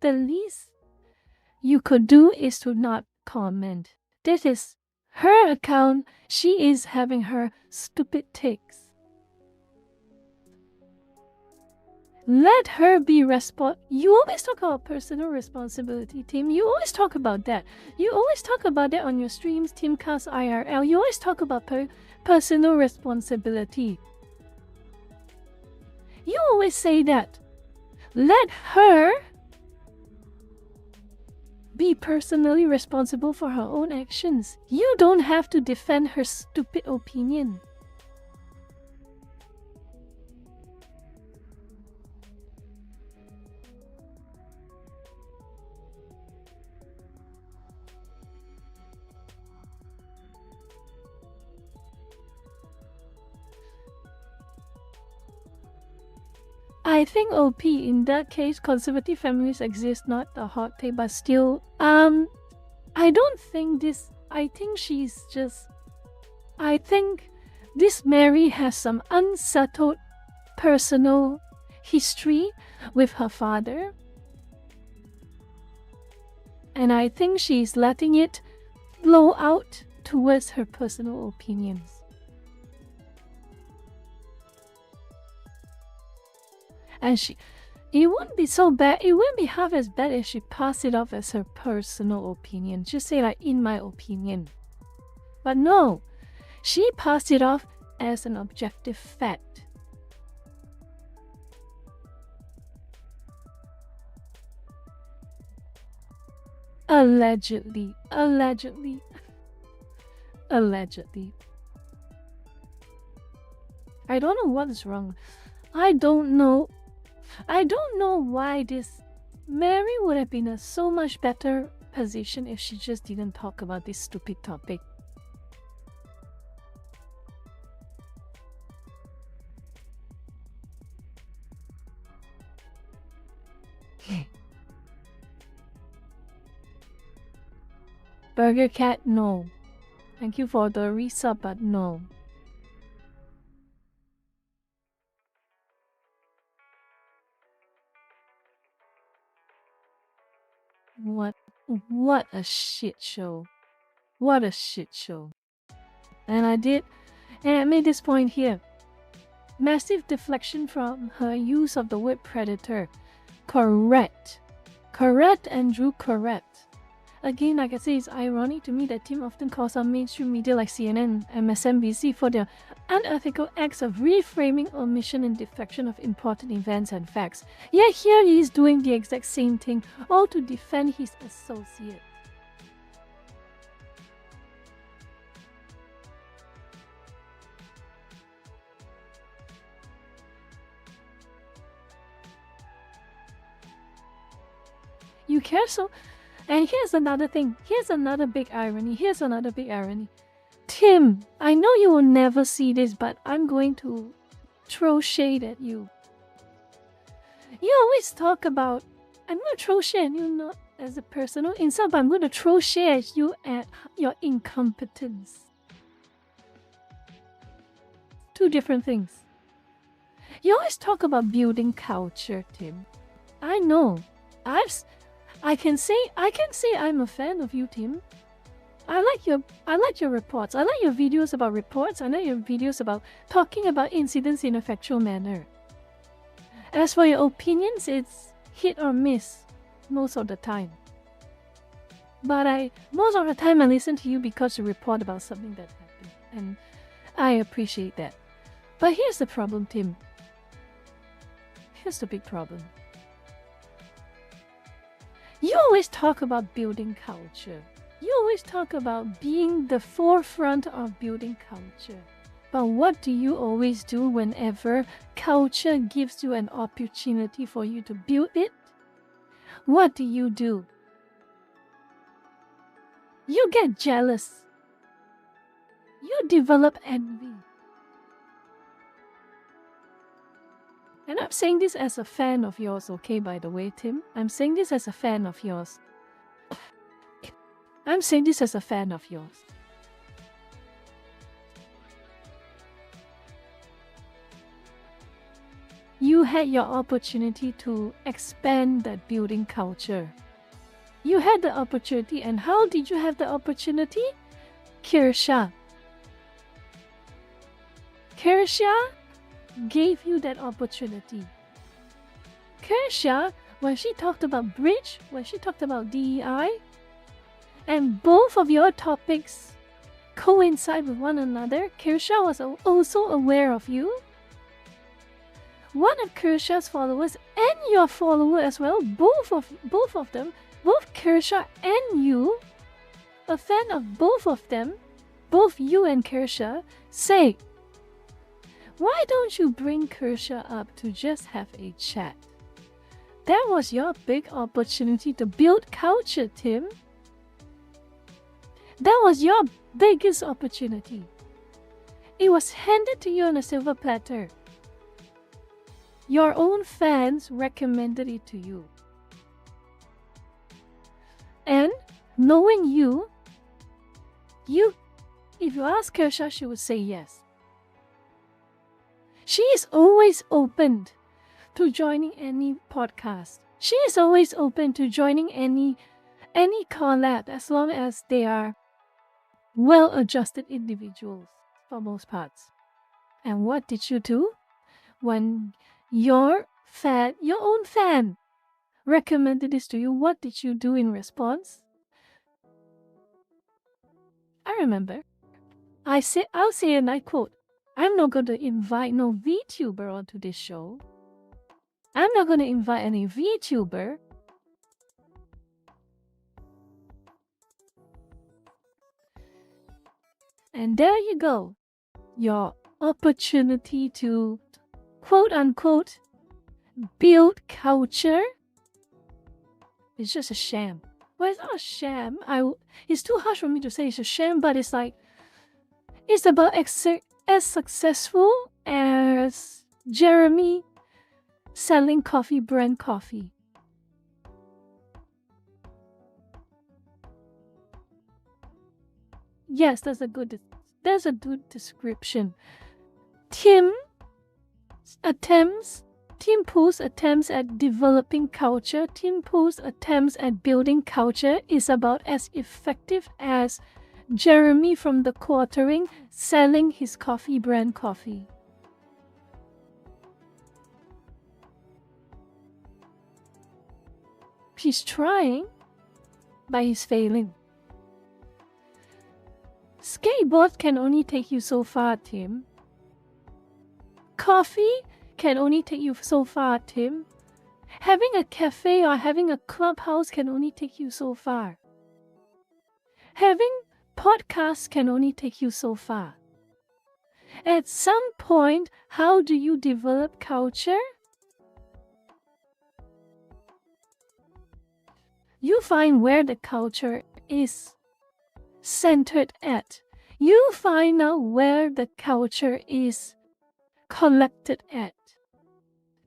the least you could do is to not comment. This is her account. She is having her stupid takes. Let her be You always talk about personal responsibility, Tim. You always talk about that. You always talk about that on your streams, Timcast IRL. You always talk about personal responsibility. You always say that. Let her be personally responsible for her own actions. You don't have to defend her stupid opinion. I think OP, in that case, conservative families exist, not a hot take, but still, I don't think this, I think she's just, I think this Mary has some unsettled personal history with her father. And I think she's letting it blow out towards her personal opinions. And it wouldn't be so bad, it wouldn't be half as bad if she passed it off as her personal opinion. Just say like, in my opinion. But no, she passed it off as an objective fact. Allegedly. Allegedly. Allegedly. I don't know what is wrong. I don't know why this Mary would have been in a so much better position if she just didn't talk about this stupid topic. Burger Cat, no. Thank you for the resub, but no. What a shit show. What a shit show. And I made this point here. Massive deflection from her use of the word predator. Correct. Correct, Andrew, correct. Again, like I say, it's ironic to me that Tim often calls out mainstream media like CNN and MSNBC for their unethical acts of reframing, omission, and deflection of important events and facts. Yet here he is doing the exact same thing, all to defend his associate. You care so? And here's another thing. Here's another big irony. Here's another big irony. Tim, I know you will never see this, but I'm going to throw shade at you. You always talk about, I'm going to throw shade at you not as a personal insult, but I'm going to throw shade at you at your incompetence. Two different things. You always talk about building culture, Tim. I know. I can say I'm a fan of you, Tim. I like your reports. I like your videos about reports. I like your videos about talking about incidents in a factual manner. As for your opinions, it's hit or miss most of the time. But most of the time I listen to you because you report about something that happened, and I appreciate that. But here's the problem, Tim. Here's the big problem. You always talk about building culture. You always talk about being the forefront of building culture. But what do you always do whenever culture gives you an opportunity for you to build it? What do? You get jealous. You develop envy. And I'm saying this as a fan of yours, okay, by the way, Tim? I'm saying this as a fan of yours. I'm saying this as a fan of yours. You had your opportunity to expand that building culture. You had the opportunity, and how did you have the opportunity? Kirsha. Kirsha gave you that opportunity. Kirsha, when she talked about bridge, when she talked about DEI, and both of your topics coincide with one another, Kirsha was also aware of you. one of Kersha's followers and your follower as well, both of them, both Kersha and you, a fan of both of them, both you and Kersha, say, why don't you bring Kersha up to just have a chat? That was your big opportunity to build culture, Tim. That was your biggest opportunity. It was handed to you on a silver platter. Your own fans recommended it to you. And knowing you, if you ask Kersha, she would say yes. She is always open to joining any podcast. She is always open to joining any collab as long as they are well-adjusted individuals for most parts. And what did you do when your own fan recommended this to you? What did you do in response? I remember. I'll say, and I quote, I'm not going to invite no VTuber onto this show. I'm not going to invite any VTuber. And there you go. Your opportunity to, quote unquote, build culture is just a sham. Well, it's not a sham. It's too harsh for me to say it's a sham, but it's like, it's about as successful as Jeremy selling coffee brand coffee. Yes, that's a good description. Tim Pool's attempts at developing culture, Tim Pool's attempts at building culture is about as effective as Jeremy from The Quartering selling his coffee brand coffee. He's trying, but he's failing. Skateboard can only take you so far, Tim. Coffee can only take you so far, Tim. Having a cafe or having a clubhouse can only take you so far. Having podcasts can only take you so far. At some point, how do you develop culture? You find where the culture is centered at. You find out where the culture is collected at.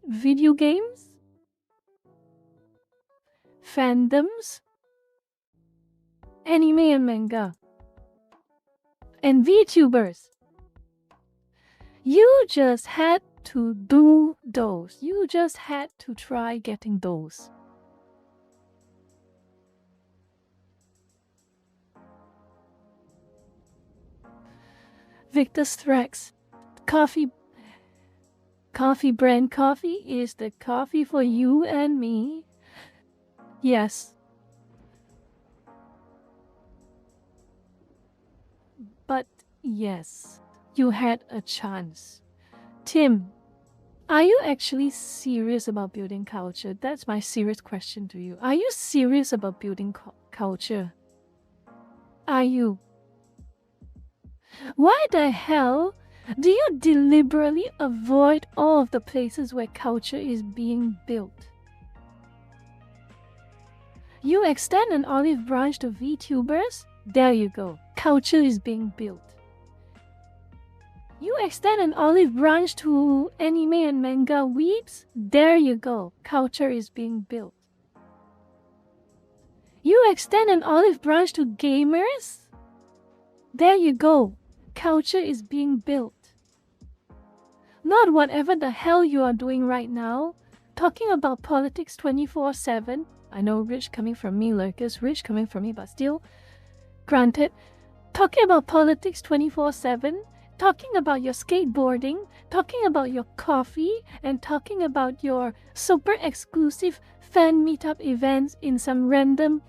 Video games, fandoms, anime and manga, and VTubers. You just had to do those. You just had to try getting those. Victor Strax, coffee brand coffee is the coffee for you and me. Yes. But yes, you had a chance. Tim, are you actually serious about building culture? That's my serious question to you. Are you serious about building culture? Are you? Why the hell do you deliberately avoid all of the places where culture is being built? You extend an olive branch to VTubers? There you go. Culture is being built. You extend an olive branch to anime and manga weebs? There you go. Culture is being built. You extend an olive branch to gamers? There you go. Culture is being built. Not whatever the hell you are doing right now, talking about politics 24/7. I know rich coming from me, lurkers, rich coming from me, but still, granted, talking about politics 24/7, talking about your skateboarding, talking about your coffee, and talking about your super exclusive fan meetup events in some random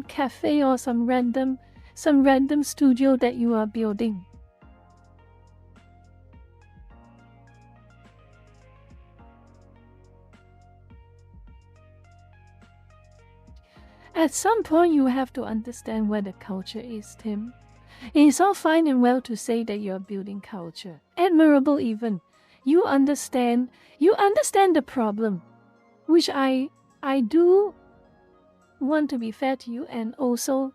cafe or some random studio that you are building. At some point, you have to understand where the culture is, Tim. It is all fine and well to say that you are building culture. Admirable even. You understand the problem, which I do want to be fair to you, and also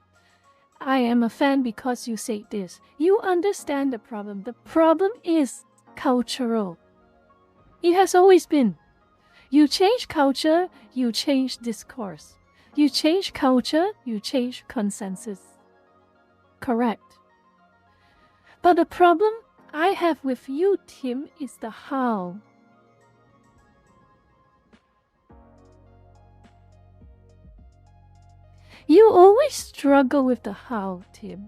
I am a fan because you say this. You understand the problem. The problem is cultural. It has always been. You change culture, you change discourse. You change culture, you change consensus. Correct. But the problem I have with you, Tim, is the how. You always struggle with the how, Tim.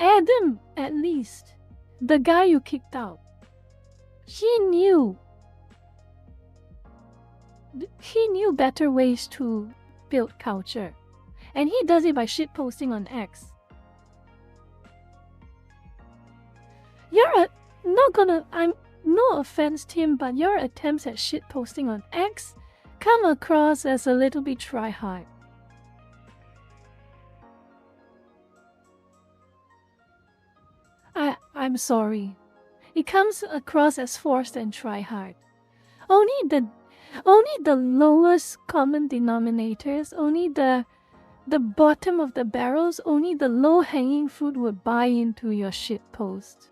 Adam, at least, the guy you kicked out, he knew better ways to build culture. And he does it by shitposting on X. I'm no offense, Tim, but your attempts at shitposting on X come across as a little bit try-hard. I'm sorry. It comes across as forced and try-hard. Only the lowest common denominators, only the bottom of the barrels, only the low-hanging fruit would buy into your shitpost.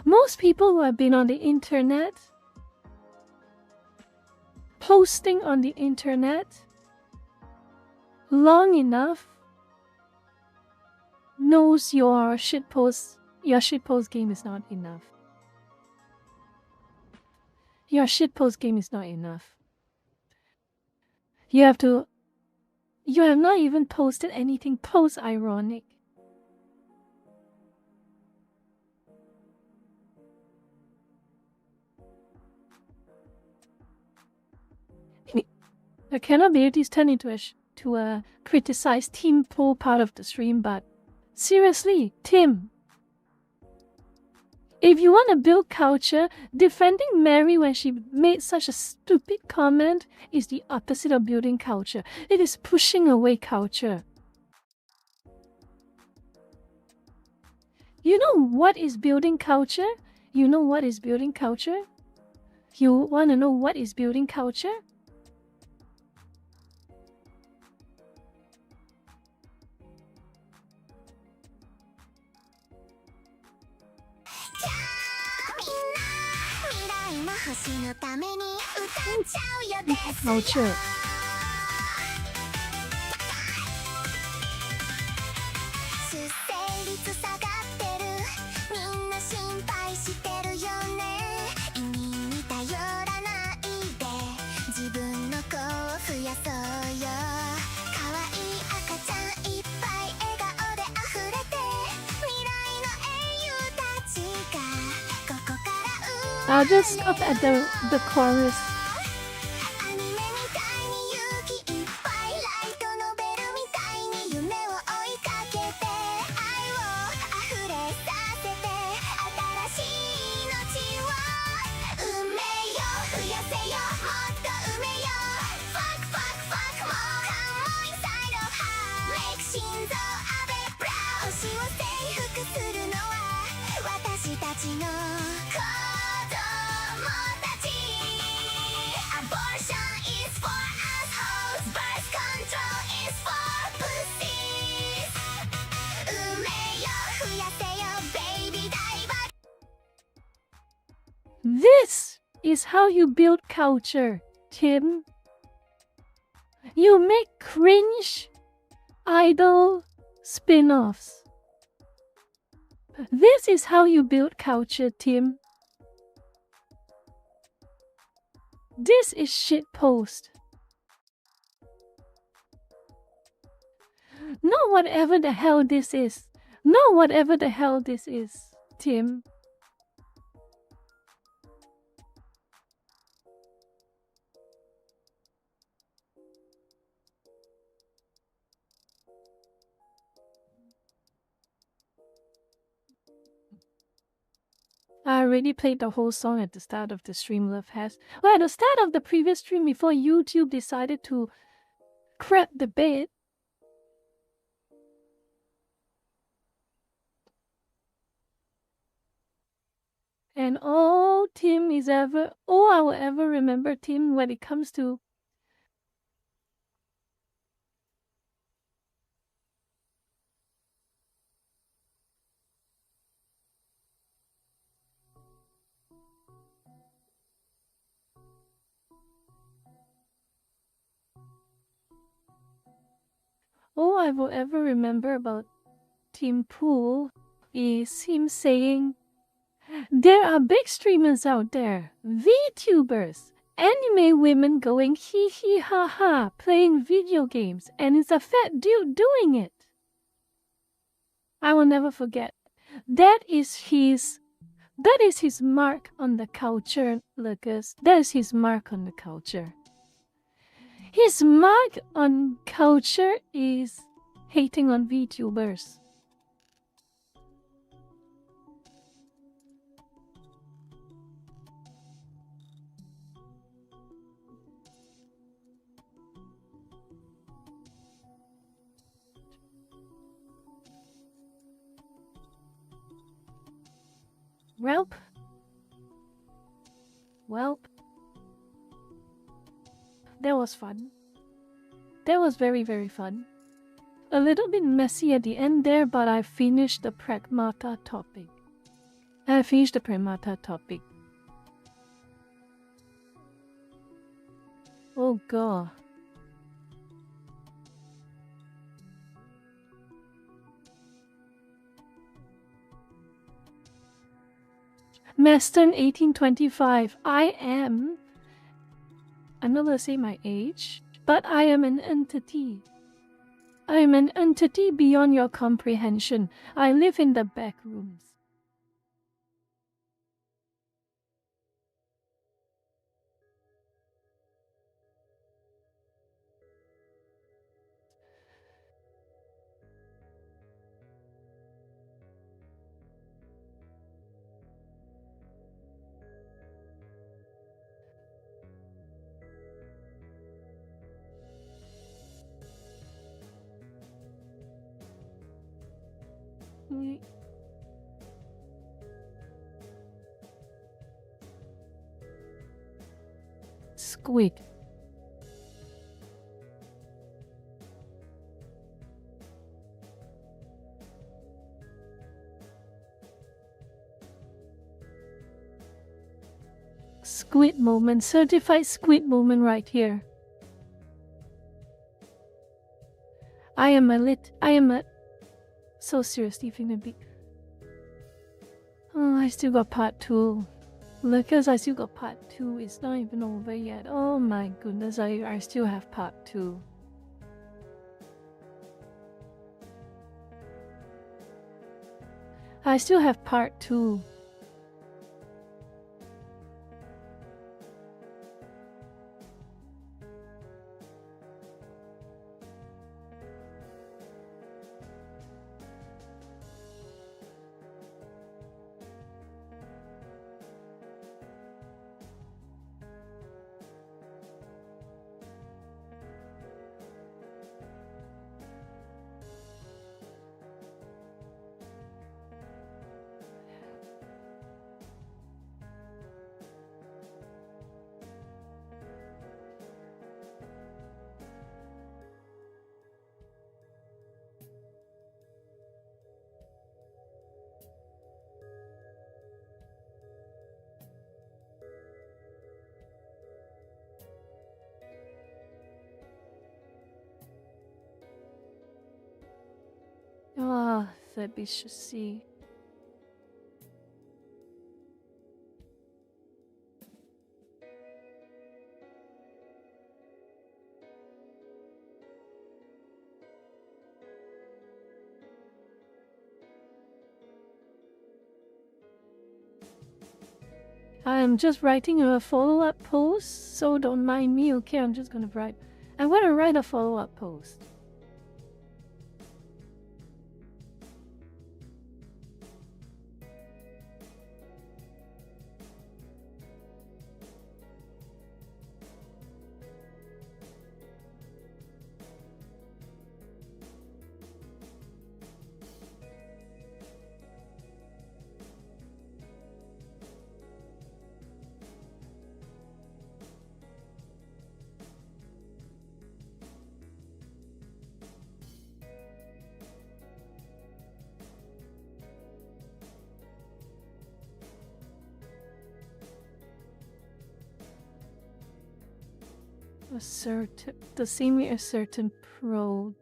Most people who have been on the internet, posting on the internet long enough, knows your shitpost game is not enough. Your shitpost game is not enough. You have not even posted anything post-ironic. The capabilities turn into a criticized Tim Pool part of the stream, but seriously, Tim, if you want to build culture, defending Mary when she made such a stupid comment is the opposite of building culture. It is pushing away culture. You know what is building culture? You know what is building culture? You want to know what is building culture? Culture. I'll just stop at the chorus. This is how you build culture, Tim. You make cringe, idle spin-offs. This is how you build culture, Tim. This is shitpost. Not whatever the hell this is. Not whatever the hell this is, Tim. I already played the whole song at the start of the stream, Love Has. Well, at the start of the previous stream, before YouTube decided to crap debate. And all I will ever remember Tim when it comes to all I will ever remember about Tim Pool is him saying, there are big streamers out there, VTubers, anime women going hee hee ha ha, playing video games, and it's a fat dude doing it. I will never forget. That is his mark on the culture, Lucas. That is his mark on the culture. His mark on culture is hating on VTubers. Welp. That was fun. That was very, very fun. A little bit messy at the end there, but I finished the Pragmata topic. Oh god. Meston 1825. I'm not gonna say my age, but I am an entity. I am an entity beyond your comprehension. I live in the back rooms. Squid. Squid moment, certified squid moment right here. I am a so seriously finna be. Oh, I still got part 2. Lucas, I still got part 2. It's not even over yet. Oh my goodness, I still have part 2. I still have part 2. Ah, that we should see. I am just writing a follow-up post, so don't mind me, okay? I'm gonna write a follow-up post. the same way a certain pro.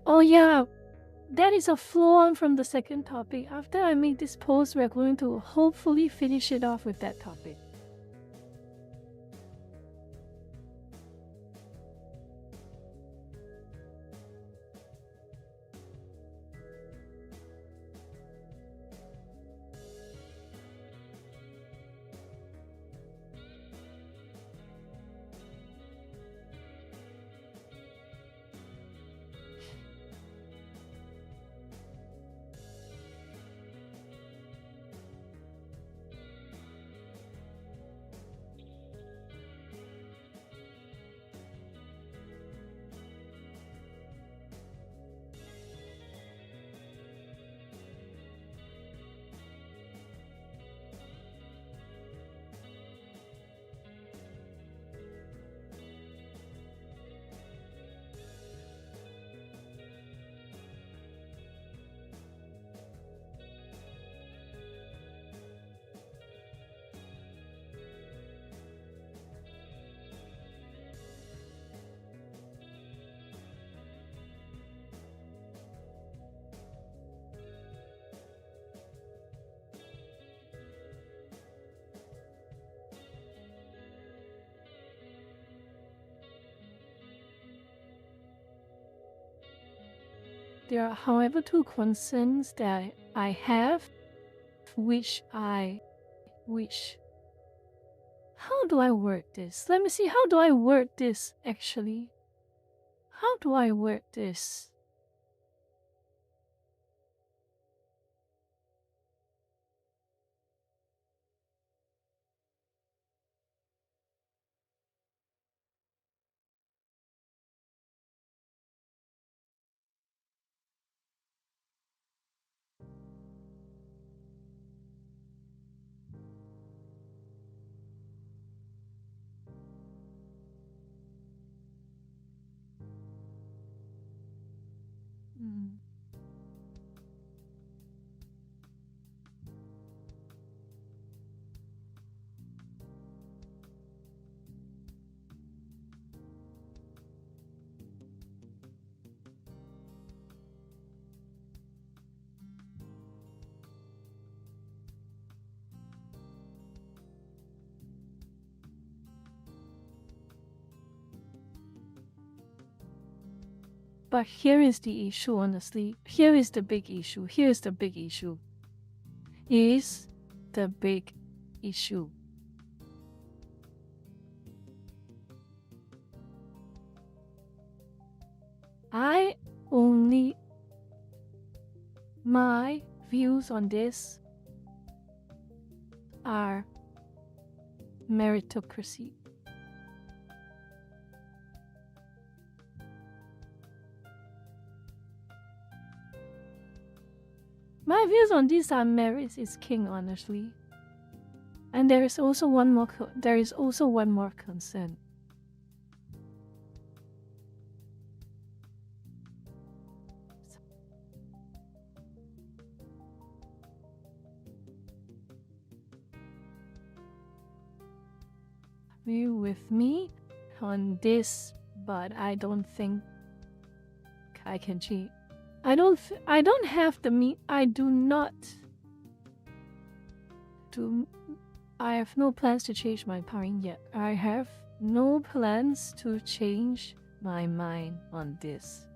Oh yeah, that is a flow on from the second topic. After I make this post, we're going to hopefully finish it off with that topic. There are, however, two concerns that I have, which how do I word this? Let me see, how do I word this actually? How do I word this? But here is the issue, honestly. Here is the big issue. Here's the big issue. Is the big issue. My views on this are meritocracy. My views on these are merit is king, honestly. And there is also one more concern. You with me on this, but I don't think I can cheat. I do not I have no plans to change my mind yet. I have no plans to change my mind on this.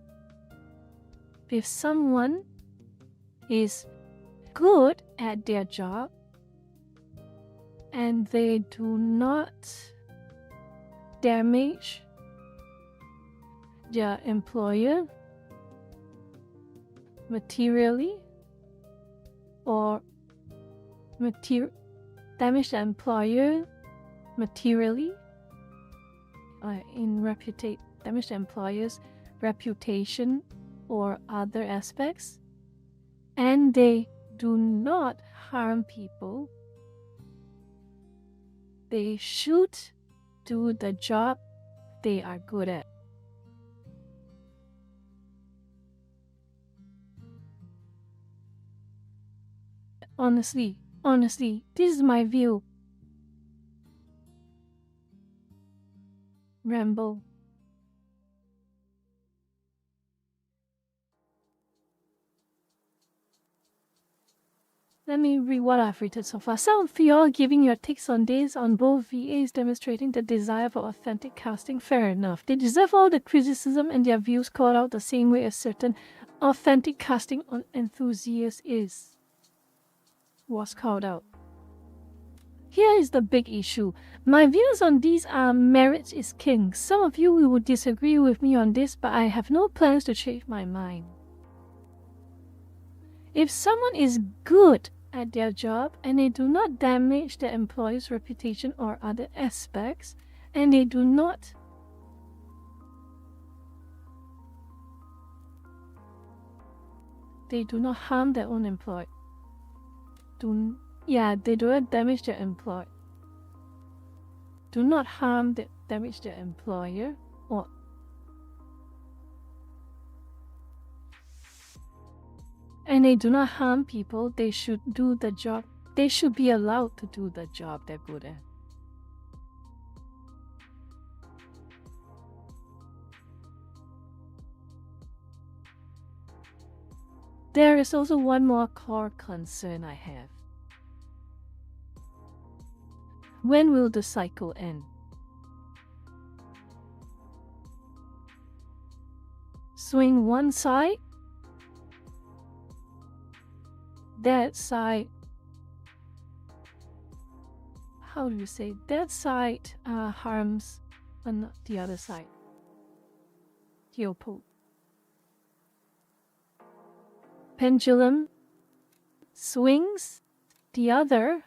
If someone is good at their job and they do not damage their employer materially or damage the employer materially damage the employer's reputation or other aspects, and they do not harm people, they should do the job they are good at. Honestly, this is my view. Ramble. Let me read what I've written so far. Some of you are giving your takes on this on both VAs demonstrating the desire for authentic casting. Fair enough. They deserve all the criticism and their views called out the same way as certain authentic casting enthusiasts was called out. Here is the big issue. My views on these are merit is king. Some of you will disagree with me on this, but I have no plans to change my mind. If someone is good at their job and they do not damage their employer's reputation or other aspects, and they do not harm their own employee. They do not damage their employee. Do not damage their employer or and they do not harm people, they should do the job. They should be allowed to do the job they're good at. There is also one more core concern I have. When will the cycle end? Swing one side, that side, how do you say, that side harms the other side, the opposite. Pendulum swings the other.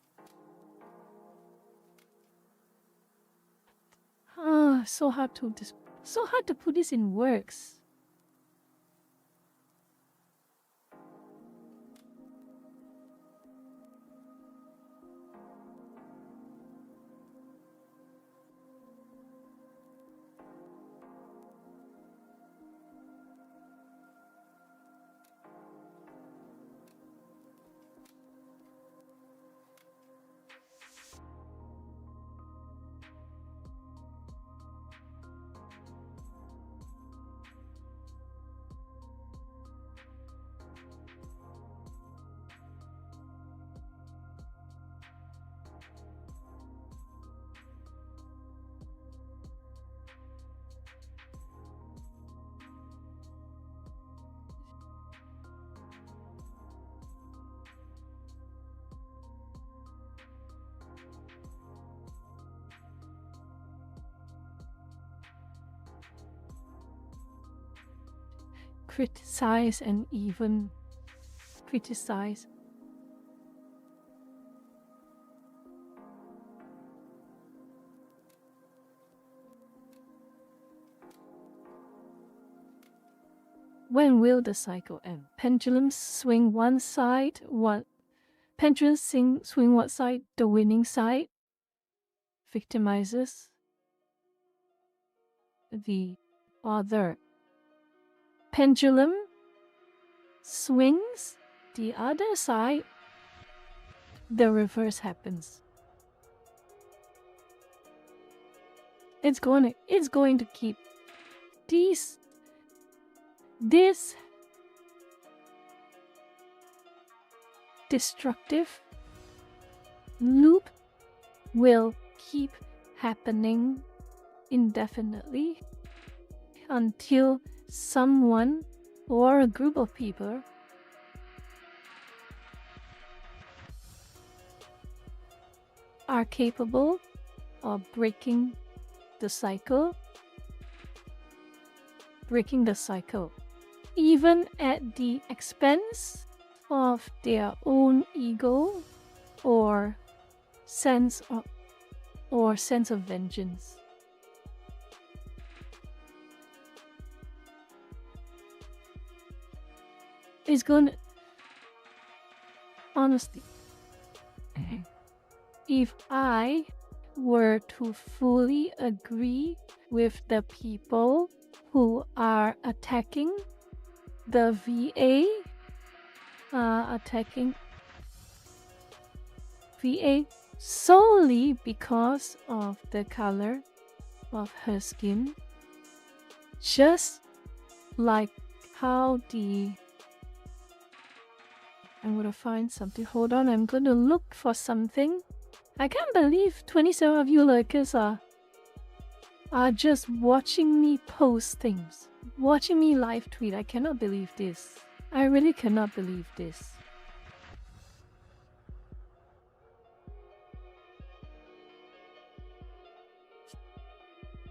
So hard to put this in words. Criticize and even criticize. When will the cycle end? Pendulums swing one side, pendulums swing one side, the winning side victimizes the other. Pendulum swings the other side, the reverse happens. It's going to keep this destructive loop will keep happening indefinitely until someone or a group of people are capable of breaking the cycle, even at the expense of their own ego or sense of vengeance. It's gonna, honestly, if I were to fully agree with the people who are attacking the VA, solely because of the color of her skin, just like how I'm gonna find something. Hold on, I'm gonna look for something. I can't believe 27 of you lurkers are just watching me post things, watching me live tweet. I cannot believe this. I really cannot believe this.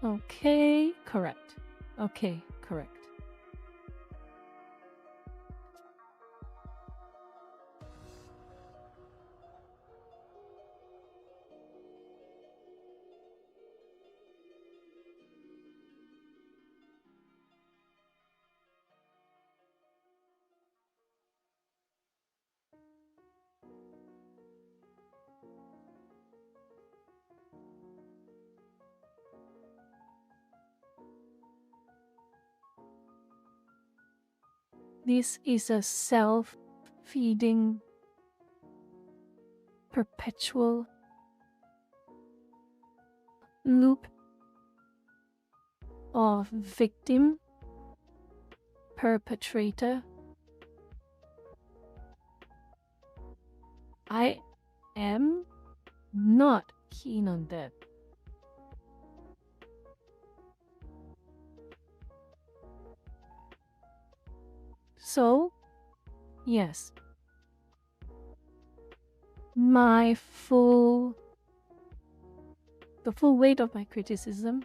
Okay, correct. Okay, correct. This is a self-feeding, perpetual loop of victim, perpetrator. I am not keen on that. So, yes, the full weight of my criticism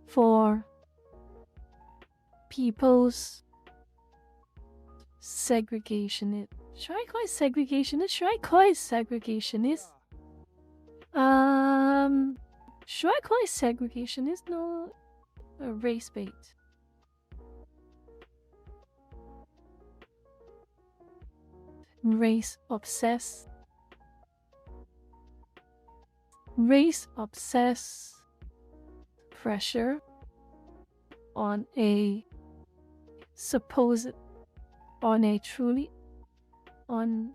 for people's segregationist. Should I call it segregationist? Should I call it segregationist? Should I call it segregationist? No, race bait. Race obsessed. Race obsessed pressure on a supposed, on a truly, on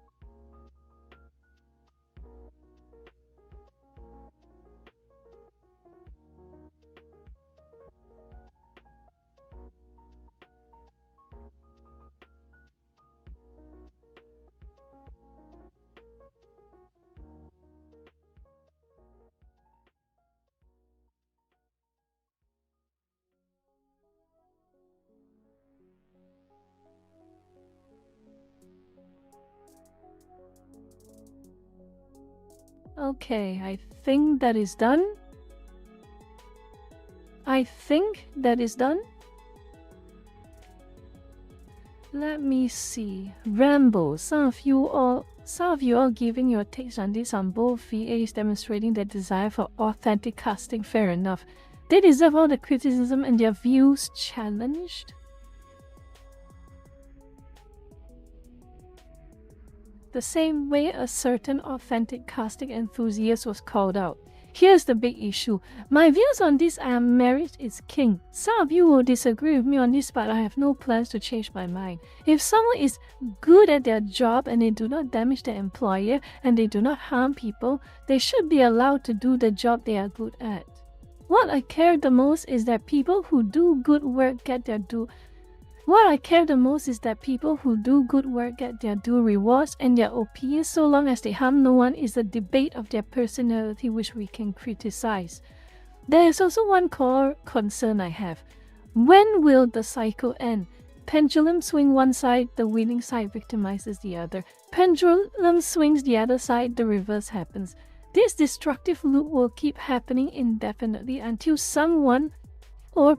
okay, I think that is done. I think that is done. Let me see. Rambo, some of you all giving your takes on this on both VAs demonstrating their desire for authentic casting. Fair enough. They deserve all the criticism and their views challenged. The same way a certain authentic casting enthusiast was called out. Here's the big issue. My views on this are merit is king. Some of you will disagree with me on this, but I have no plans to change my mind. If someone is good at their job and they do not damage their employer and they do not harm people, they should be allowed to do the job they are good at. What I care the most is that people who do good work get their due. What I care the most is that people who do good work get their due rewards, and their opinions, so long as they harm no one, is a debate of their personality which we can criticize. There is also one core concern I have. When will the cycle end? Pendulum swing one side, the winning side victimizes the other. Pendulum swings the other side, the reverse happens. This destructive loop will keep happening indefinitely until someone or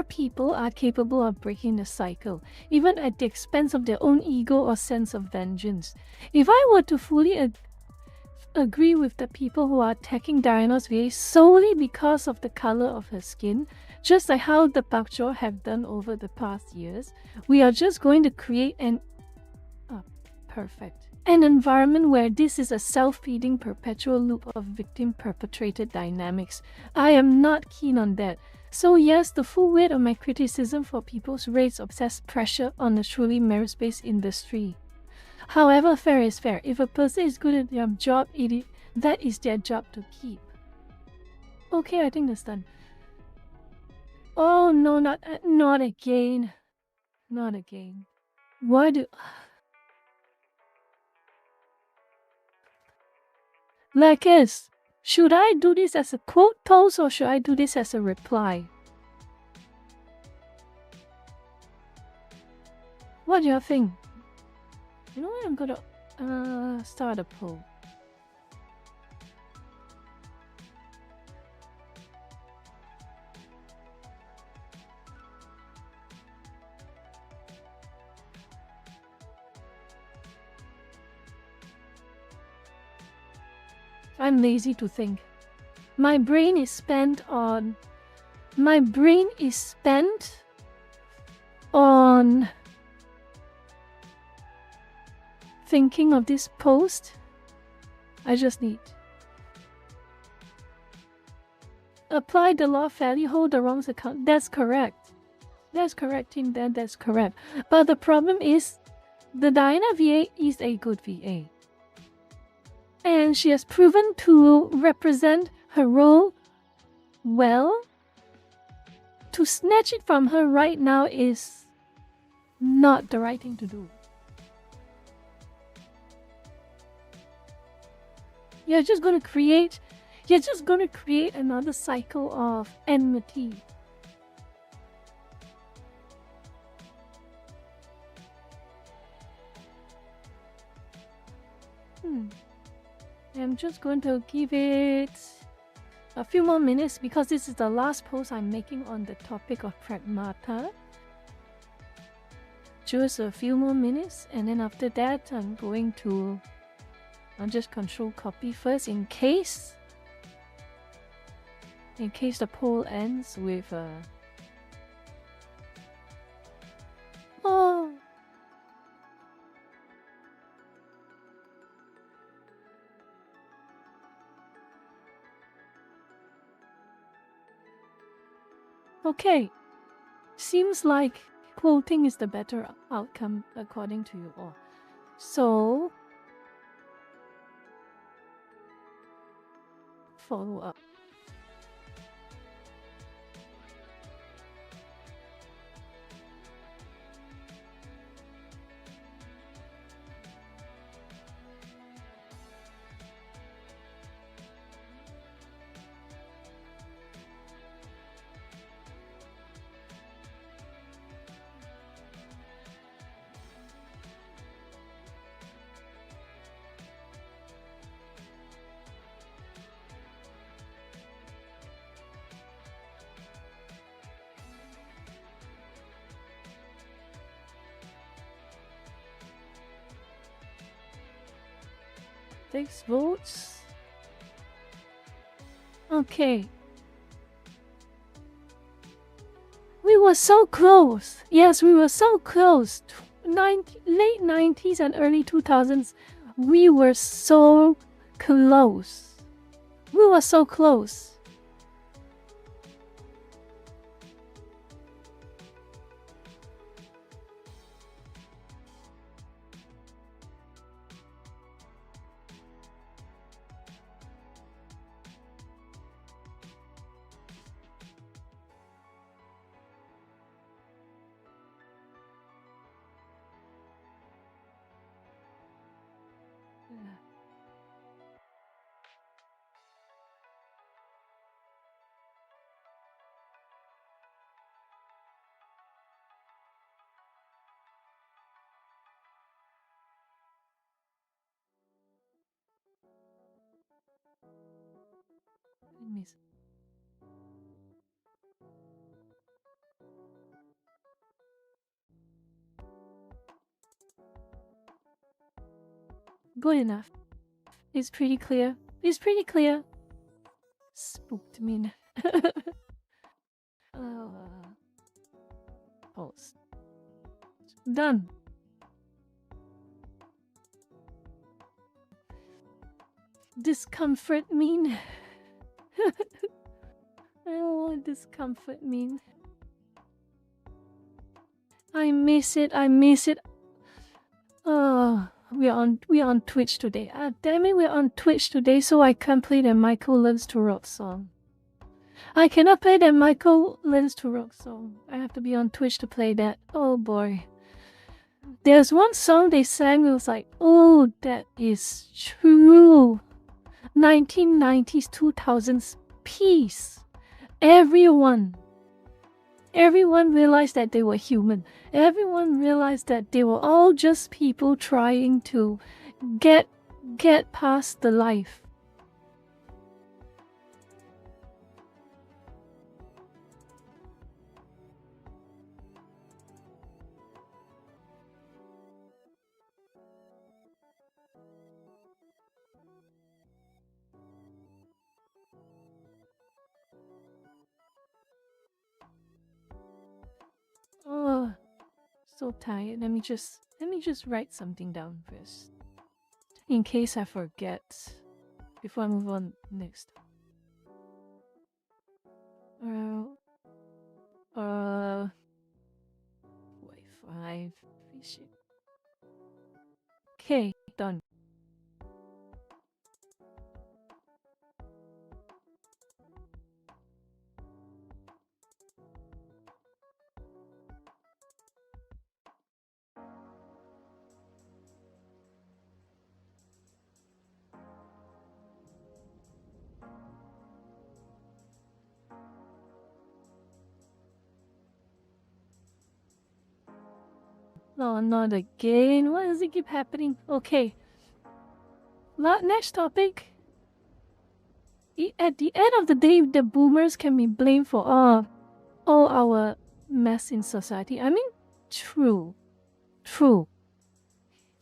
people are capable of breaking the cycle, even at the expense of their own ego or sense of vengeance. If I were to fully agree with the people who are attacking Diana's VA solely because of the color of her skin, just like how the Pakcho have done over the past years, we are just going to create an environment where this is a self-feeding perpetual loop of victim-perpetrated dynamics. I am not keen on that. So yes, the full weight of my criticism for people's race obsessed pressure on a truly merit-based industry. However, fair is fair. If a person is good at their job, that is their job to keep. Okay, I think that's done. Oh no, not again. Not again. Why do... Lakis, should I do this as a quote post or should I do this as a reply? What do you think? You know what, I'm gonna start a poll. I'm lazy to think. My brain is spent on thinking of this post. I just need apply the law fairly, hold the wrongs account. That's correct. That's correct, Team Dan. That's correct. But the problem is, the Diana VA is a good VA. And she has proven to represent her role well. To snatch it from her right now is not the right thing to do. You're just gonna create another cycle of enmity. I'm just going to give it a few more minutes because this is the last post I'm making on the topic of Pragmata. Just a few more minutes, and then after that I'll just control copy first in case the poll ends with oh. Okay, seems like quoting is the better outcome according to you all. So, follow up. Six votes. Okay. We were so close. Yes, we were so close. Late 90s and early 2000s. We were so close. We were so close. Good enough. It's pretty clear. It's pretty clear. Spooked me. Shitpost. Done. Discomfort mean? I don't know what discomfort mean. I miss it. Oh, we're on Twitch today. Ah, damn it, we're on Twitch today, so I can't play the Michael Learns to Rock song. I cannot play that Michael Learns to Rock song. I have to be on Twitch to play that. Oh boy. There's one song they sang, it was like, oh, that is true. 1990s, 2000s, peace. Everyone realized that they were human. Everyone realized that they were all just people trying to get past the life. Oh, so tired. Let me just write something down first, in case I forget before I move on next. Wi-Fi fishing. Okay, done. No, not again. Why does it keep happening? Okay. Next topic. At the end of the day, the boomers can be blamed for all our mess in society. I mean, true.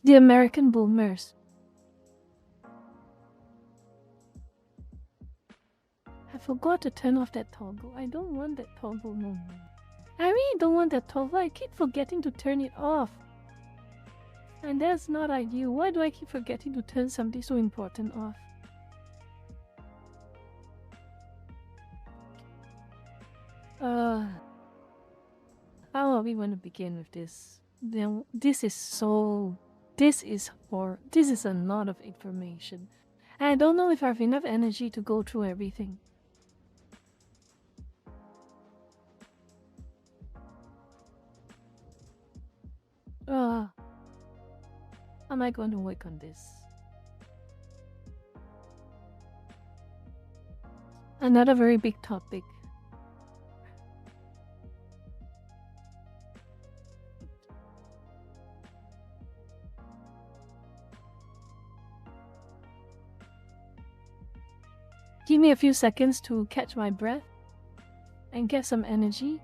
The American boomers. I forgot to turn off that toggle. I don't want that toggle no more. I really don't want that toggle. I keep forgetting to turn it off. And that's not ideal. Why do I keep forgetting to turn something so important off? How are we going to begin with this? This is a lot of information. And I don't know if I have enough energy to go through everything. How am I going to work on this? Another very big topic. Give me a few seconds to catch my breath and get some energy.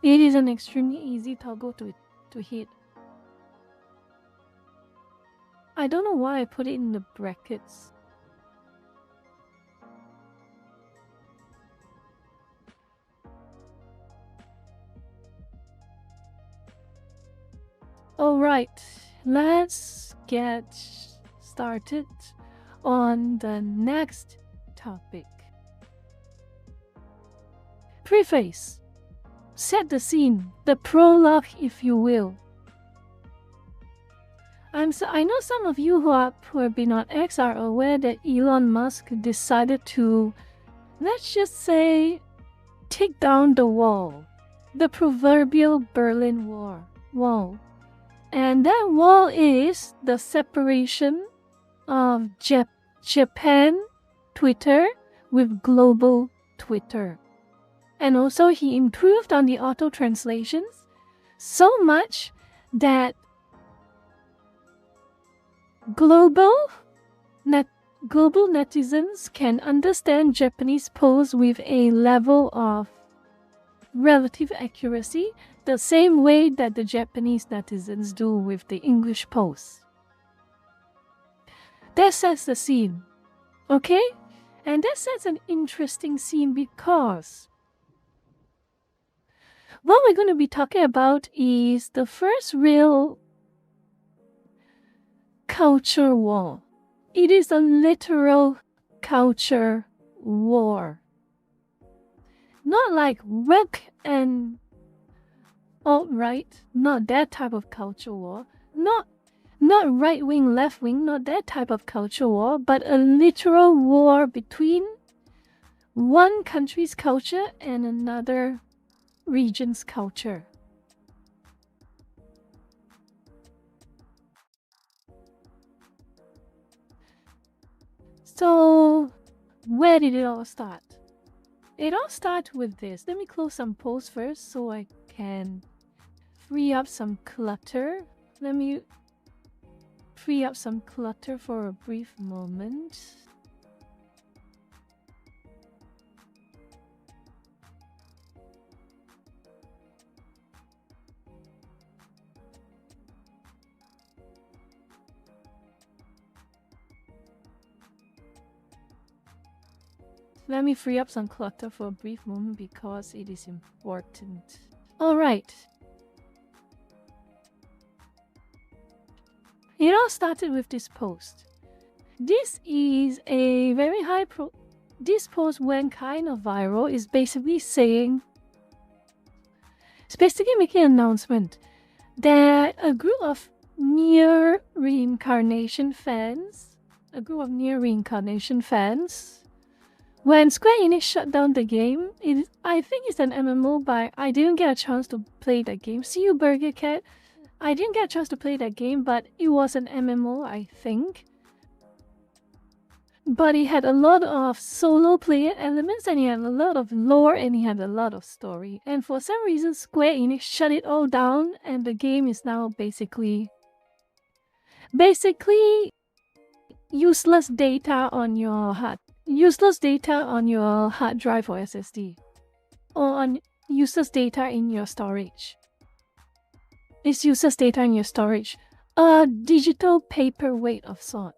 It is an extremely easy toggle to hit. I don't know why I put it in the brackets. Alright, let's get started on the next topic. Preface. Set the scene, the prologue if you will. I know some of you who have been on X are aware that Elon Musk decided to, let's just say, take down the wall. The proverbial Berlin Wall. And that wall is the separation of Japan, Twitter, with global Twitter. And also he improved on the auto translations so much that global netizens can understand Japanese posts with a level of relative accuracy the same way that the Japanese netizens do with the English posts. That sets the scene, okay? And that sets an interesting scene because what we're going to be talking about is the first real culture war. It is a literal culture war. Not like woke and alt-right, not that type of culture war. Not right-wing, left-wing, not that type of culture war, but a literal war between one country's culture and another region's culture. So, where did it all start? It all started with this. Let me close some posts first so I can free up some clutter. Let me free up some clutter for a brief moment. Let me free up some clutter for a brief moment because it is important. Alright. It all started with this post. This is a very high this post went kind of viral. It's basically saying, it's basically making an announcement that a group of Nier Reincarnation fans, when Square Enix shut down the game, I think it's an MMO, but I didn't get a chance to play that game. See you, Burger Cat. I didn't get a chance to play that game, but it was an MMO, I think. But it had a lot of solo player elements, and it had a lot of lore, and it had a lot of story. And for some reason, Square Enix shut it all down, and the game is now basically useless data on your hard drive or SSD, or on useless data in your storage. It's useless data in your storage, a digital paperweight of sorts.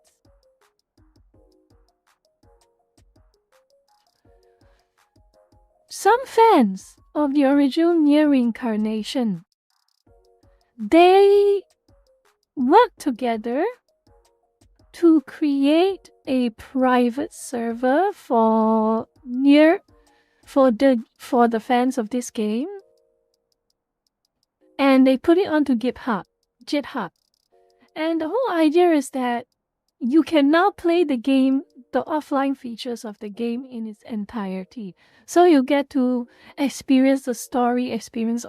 Some fans of the original Nier Reincarnation, they worked together to create a private server for the fans of this game, and they put it onto GitHub. And the whole idea is that you can now play the game, the offline features of the game in its entirety. So you get to experience the story, experience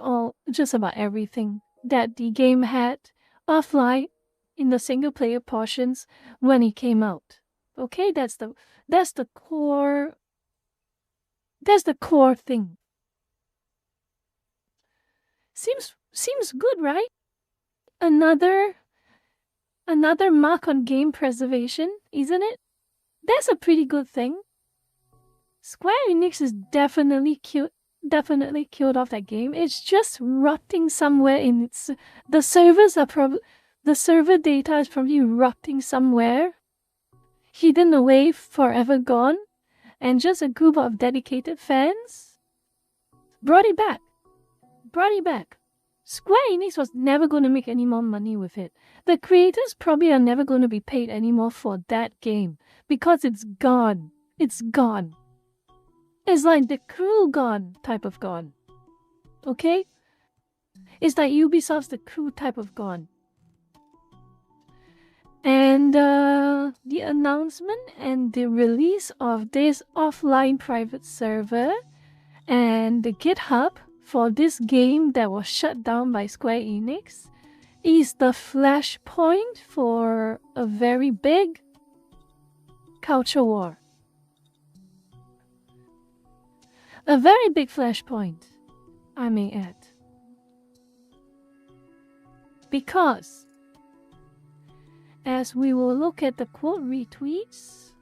just about everything that the game had offline in the single player portions when it came out. Okay, that's the core thing. Seems good, right? Another mark on game preservation, isn't it? That's a pretty good thing. Square Enix is definitely killed off that game. It's just rotting somewhere in its. The server data is probably rotting somewhere, hidden away, forever gone, and just a group of dedicated fans brought it back. Square Enix was never going to make any more money with it. The creators probably are never going to be paid anymore for that game because it's gone. It's gone. It's like the Crew gone type of gone. Okay? It's like Ubisoft's The Crew type of gone. And the announcement and the release of this offline private server and the GitHub for this game that was shut down by Square Enix is the flashpoint for a very big culture war. A very big flashpoint, I may add. Because, as we will look at the quote retweets,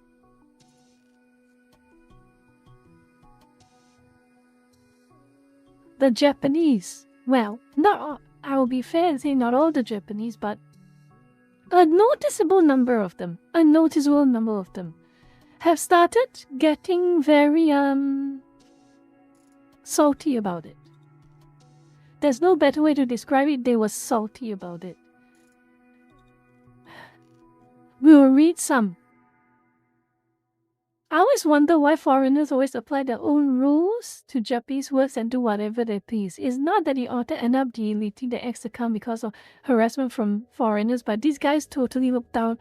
the Japanese, well, not all, I will be fair and say not all the Japanese, but a noticeable number of them, have started getting very salty about it. There's no better way to describe it. They were salty about it. We will read some. I always wonder why foreigners always apply their own rules to Japanese works and do whatever they please. It's not that the author end up deleting the X account because of harassment from foreigners, but these guys totally look down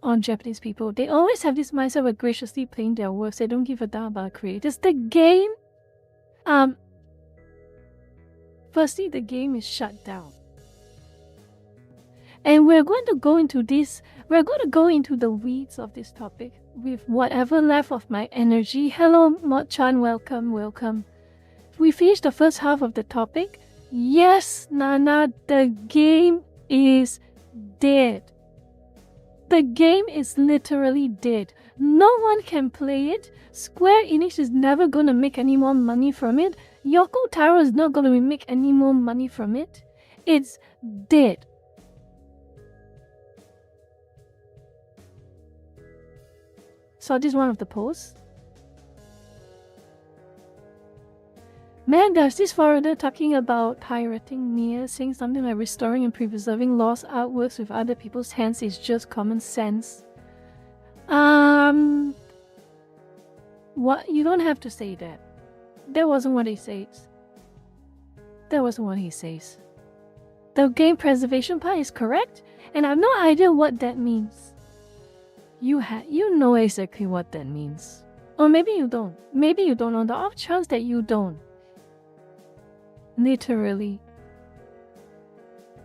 on Japanese people. They always have this mindset of graciously playing their works. They don't give a damn about creators. The game, firstly, the game is shut down. And we're going to go into the weeds of this topic with whatever left of my energy. Hello, Mod-chan, welcome. We finished the first half of the topic. Yes, Nana, the game is dead. The game is literally dead. No one can play it. Square Enix is never going to make any more money from it. Yoko Taro is not going to make any more money from it. It's dead. So this is one of the posts. Man, there's this foreigner talking about pirating Nier, saying something like restoring and preserving lost artworks with other people's hands is just common sense. What? You don't have to say that. That wasn't what he says. The game preservation part is correct, and I have no idea what that means. You know exactly what that means. Or maybe you don't. Maybe you don't, on the off chance that you don't. Literally.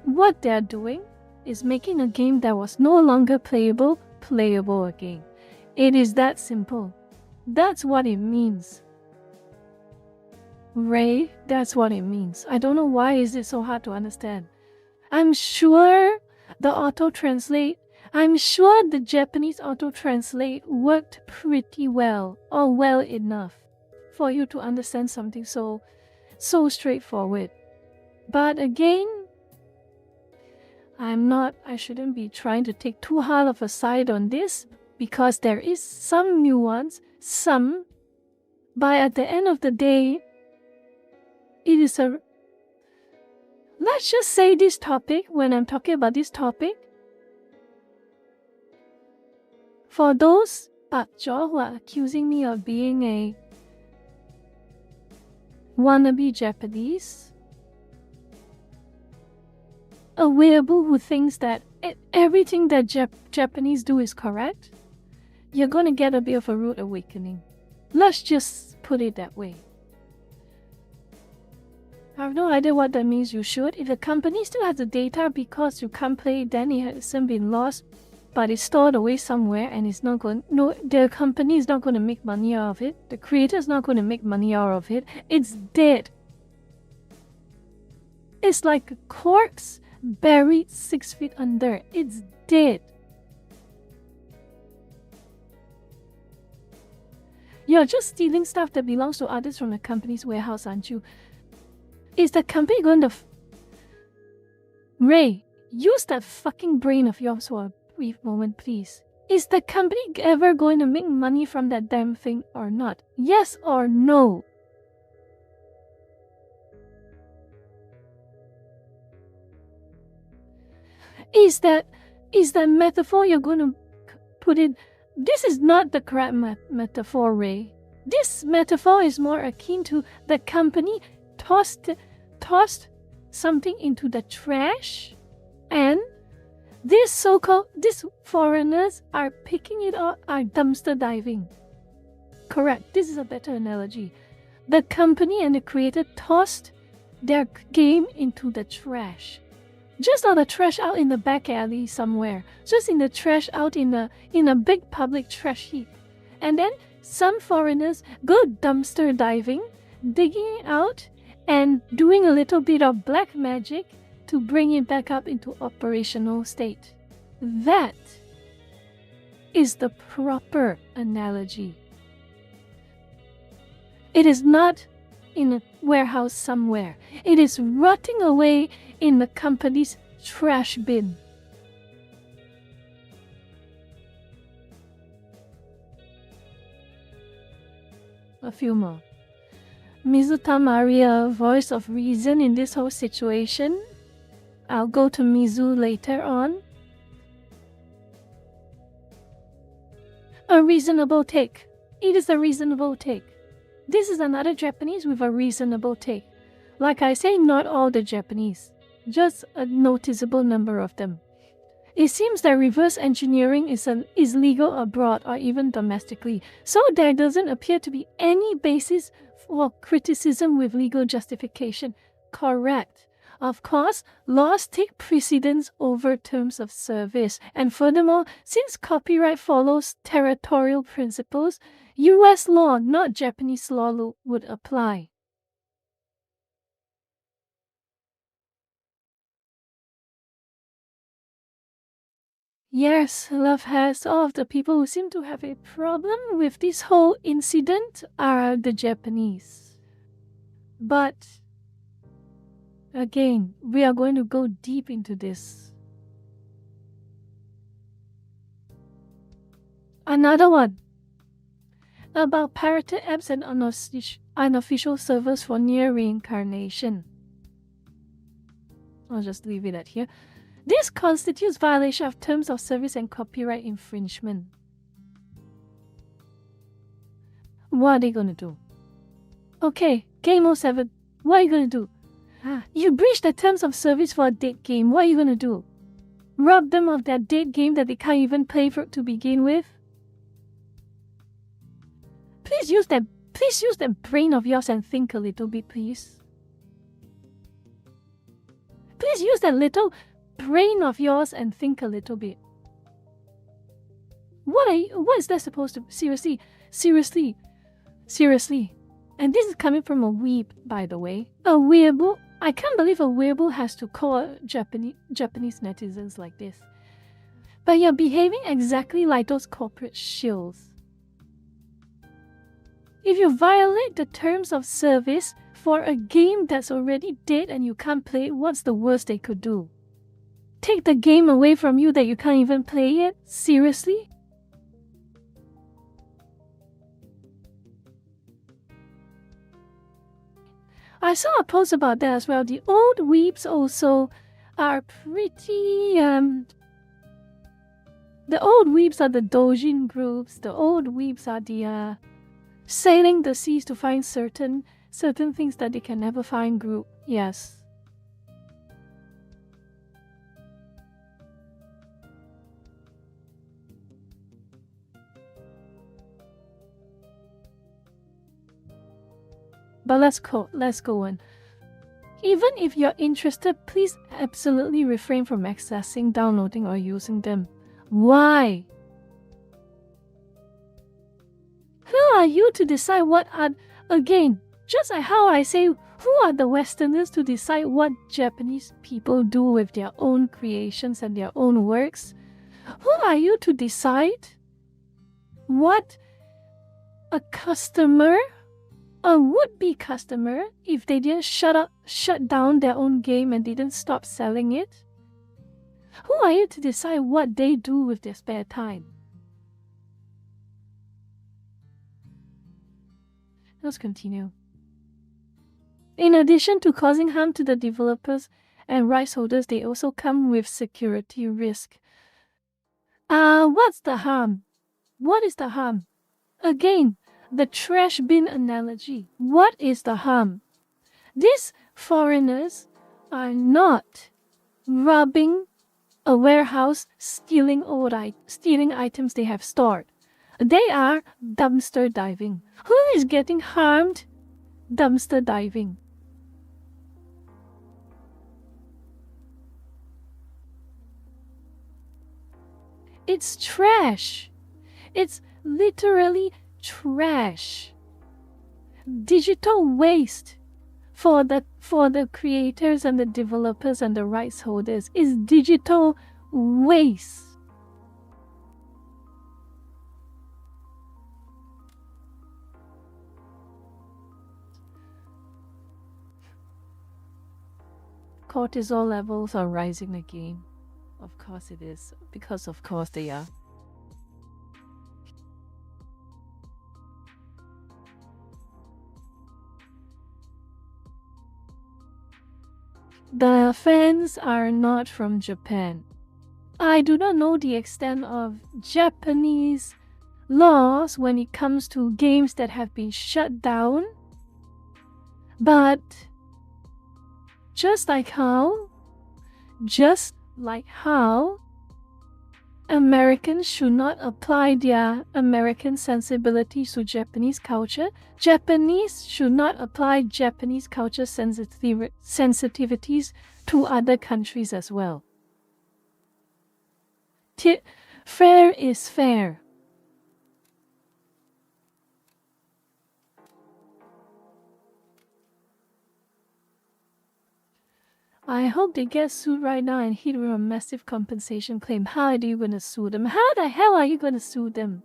What they're doing is making a game that was no longer playable again. It is that simple. That's what it means. Ray, that's what it means. I don't know why is it so hard to understand. I'm sure the Japanese auto-translate worked pretty well, or well enough, for you to understand something so straightforward. But again, I shouldn't be trying to take too hard of a side on this, because there is some nuance, but at the end of the day, it is let's just say this topic, when I'm talking about this topic, for those Pakjo who are accusing me of being a wannabe Japanese, a weeaboo who thinks that everything that Japanese do is correct, you're gonna get a bit of a rude awakening. Let's just put it that way. I have no idea what that means. You should. If the company still has the data because you can't play it, then it hasn't been lost, but it's stored away somewhere and it's not going. No, the company is not going to make money out of it. The creator is not going to make money out of it. It's dead. It's like a corpse buried 6 feet under. It's dead. You're just stealing stuff that belongs to others from the company's warehouse, aren't you? Is the company going to... Ray, use that fucking brain of yours for a brief moment, please. Is the company ever going to make money from that damn thing or not? Yes or no? Is that metaphor you're going to put in? This is not the correct metaphor, Ray. This metaphor is more akin to the company tossed something into the trash, and these foreigners are picking it up, are dumpster diving. Correct. This is a better analogy. The company and the creator tossed their game into the trash. Just not the trash out in the back alley somewhere. Just in the trash out in a big public trash heap. And then some foreigners go dumpster diving, digging it out, and doing a little bit of black magic to bring it back up into operational state. That is the proper analogy. It is not in a warehouse somewhere. It is rotting away in the company's trash bin. A few more. Mizuta Maria, voice of reason in this whole situation. I'll go to Mizu later on. A reasonable take. It is a reasonable take. This is another Japanese with a reasonable take. Like I say, not all the Japanese. Just a noticeable number of them. It seems that reverse engineering is legal abroad or even domestically, so there doesn't appear to be any basis for criticism with legal justification. Correct. Of course, laws take precedence over terms of service, and furthermore, since copyright follows territorial principles, US law, not Japanese law, would apply. Yes, love has. All of the people who seem to have a problem with this whole incident are the Japanese. But again, we are going to go deep into this. Another one about pirated apps and unofficial servers for Nier Reincarnation. I'll just leave it at here. This constitutes violation of terms of service and copyright infringement. What are they gonna do? Okay, Game 07, what are you gonna do? You breached the terms of service for a dead game, what are you gonna do? Rob them of that dead game that they can't even play to begin with? Please use that brain of yours and think a little bit, please. Please use that little brain of yours and think a little bit. What is that supposed to... Seriously. And this is coming from a weeb, by the way. A weeaboo. I can't believe a weeaboo has to call Japanese netizens like this. But you're behaving exactly like those corporate shills. If you violate the terms of service for a game that's already dead and you can't play it, what's the worst they could do? Take the game away from you that you can't even play it? Seriously? I saw a post about that as well. The old weeps also are pretty... The old weeps are the doujin groups. The old weeps are the sailing the seas to find certain things that they can never find group. Yes. But let's go on. Even if you're interested, please absolutely refrain from accessing, downloading, or using them. Why? Who are you to decide what are... Again, just like how I say, who are the Westerners to decide what Japanese people do with their own creations and their own works? Who are you to decide what a customer... A would-be customer, if they didn't shut down their own game and didn't stop selling it? Who are you to decide what they do with their spare time? Let's continue. In addition to causing harm to the developers and rights holders, they also come with security risk. What's the harm? What is the harm? Again, the trash bin analogy. What is the harm? These foreigners are not robbing a warehouse, stealing items they have stored. They are dumpster diving. Who is getting harmed? Dumpster diving. It's trash. It's literally trash. Digital waste for the creators and the developers and the rights holders is digital waste. Cortisol levels are rising again. Of course it is, because of course they are. The fans are not from Japan. I do not know the extent of Japanese laws when it comes to games that have been shut down, but just like how Americans should not apply their American sensibilities to Japanese culture, Japanese should not apply Japanese culture sensitivities to other countries as well. Fair is fair. I hope they get sued right now and hit with a massive compensation claim. How are you going to sue them? How the hell are you going to sue them?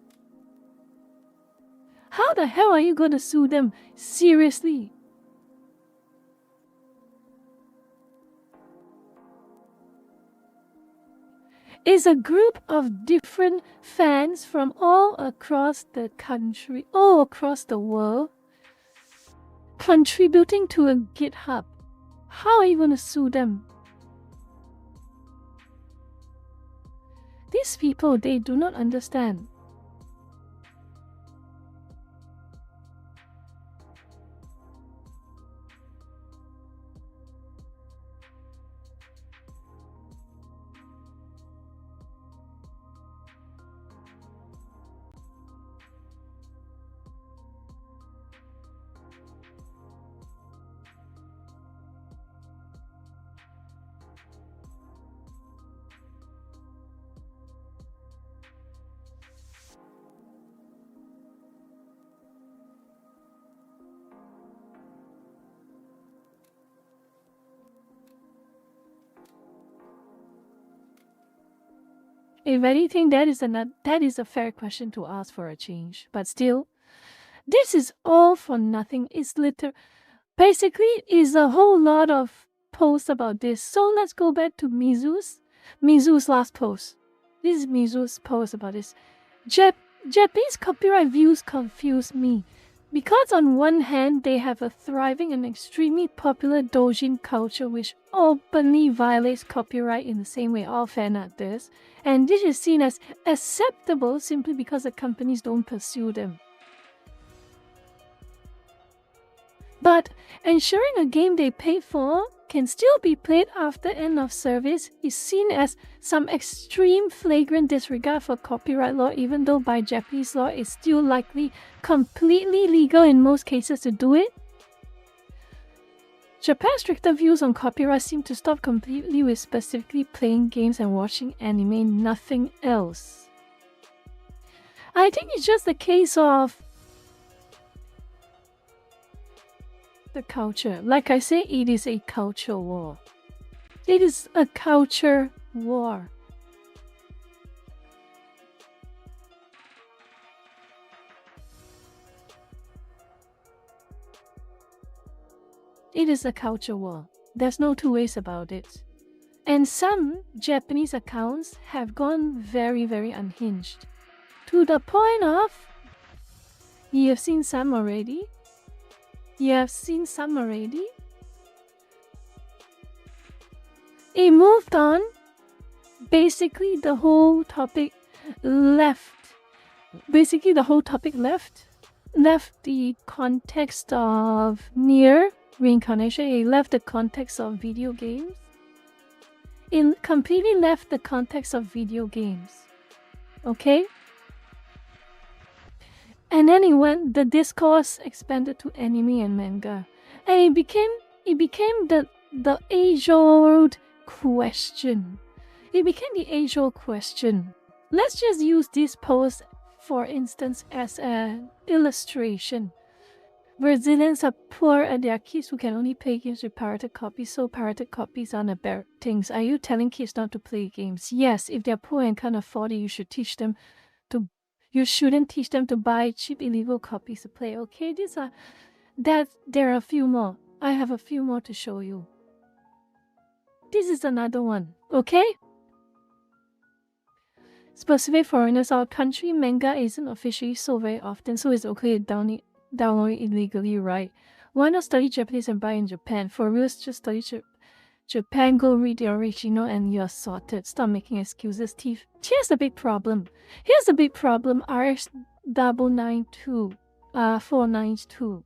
How the hell are you going to sue them? Seriously? It's a group of different fans from all across the country, all across the world, contributing to a GitHub. How are you going to sue them? These people, they do not understand. If anything, that is a fair question to ask for a change. But still, this is all for nothing. It's basically is a whole lot of posts about this. So let's go back to Mizu's last post. This is Mizu's post about this. Japanese copyright views confuse me. Because on one hand, they have a thriving and extremely popular doujin culture which openly violates copyright in the same way all fan art does, and this is seen as acceptable simply because the companies don't pursue them. But ensuring a game they paid for can still be played after end of service is seen as some extreme flagrant disregard for copyright law, even though by Japanese law it's still likely completely legal in most cases to do it. Japan's stricter views on copyright seem to stop completely with specifically playing games and watching anime, nothing else. I think it's just a case of the culture. Like I say, it is a culture war. It is a culture war. It is a culture war. There's no two ways about it. And some Japanese accounts have gone very, very unhinged. To the point of, you have seen some already. It moved on. Basically, the whole topic left the context of Nier Reincarnation. It left the context of video games. It completely left the context of video games. Okay? And then the discourse expanded to anime and manga. And it became the age-old question. It became the age-old question. Let's just use this post for instance, as an illustration. Brazilians are poor and there are kids who can only play games with pirated copies, so pirated copies aren't a bad things. Are you telling kids not to play games? Yes, if they're poor and can't afford it, you shouldn't teach them to buy cheap illegal copies to play. Okay, there are a few more. I have a few more to show you. This is another one, okay? Specific foreigners out country, manga isn't officially sold very often, so it's okay to download it illegally, right? Why not study Japanese and buy in Japan? For real, just study Japan, go read the original and you're sorted. Stop making excuses, thief. Here's the big problem. RX492.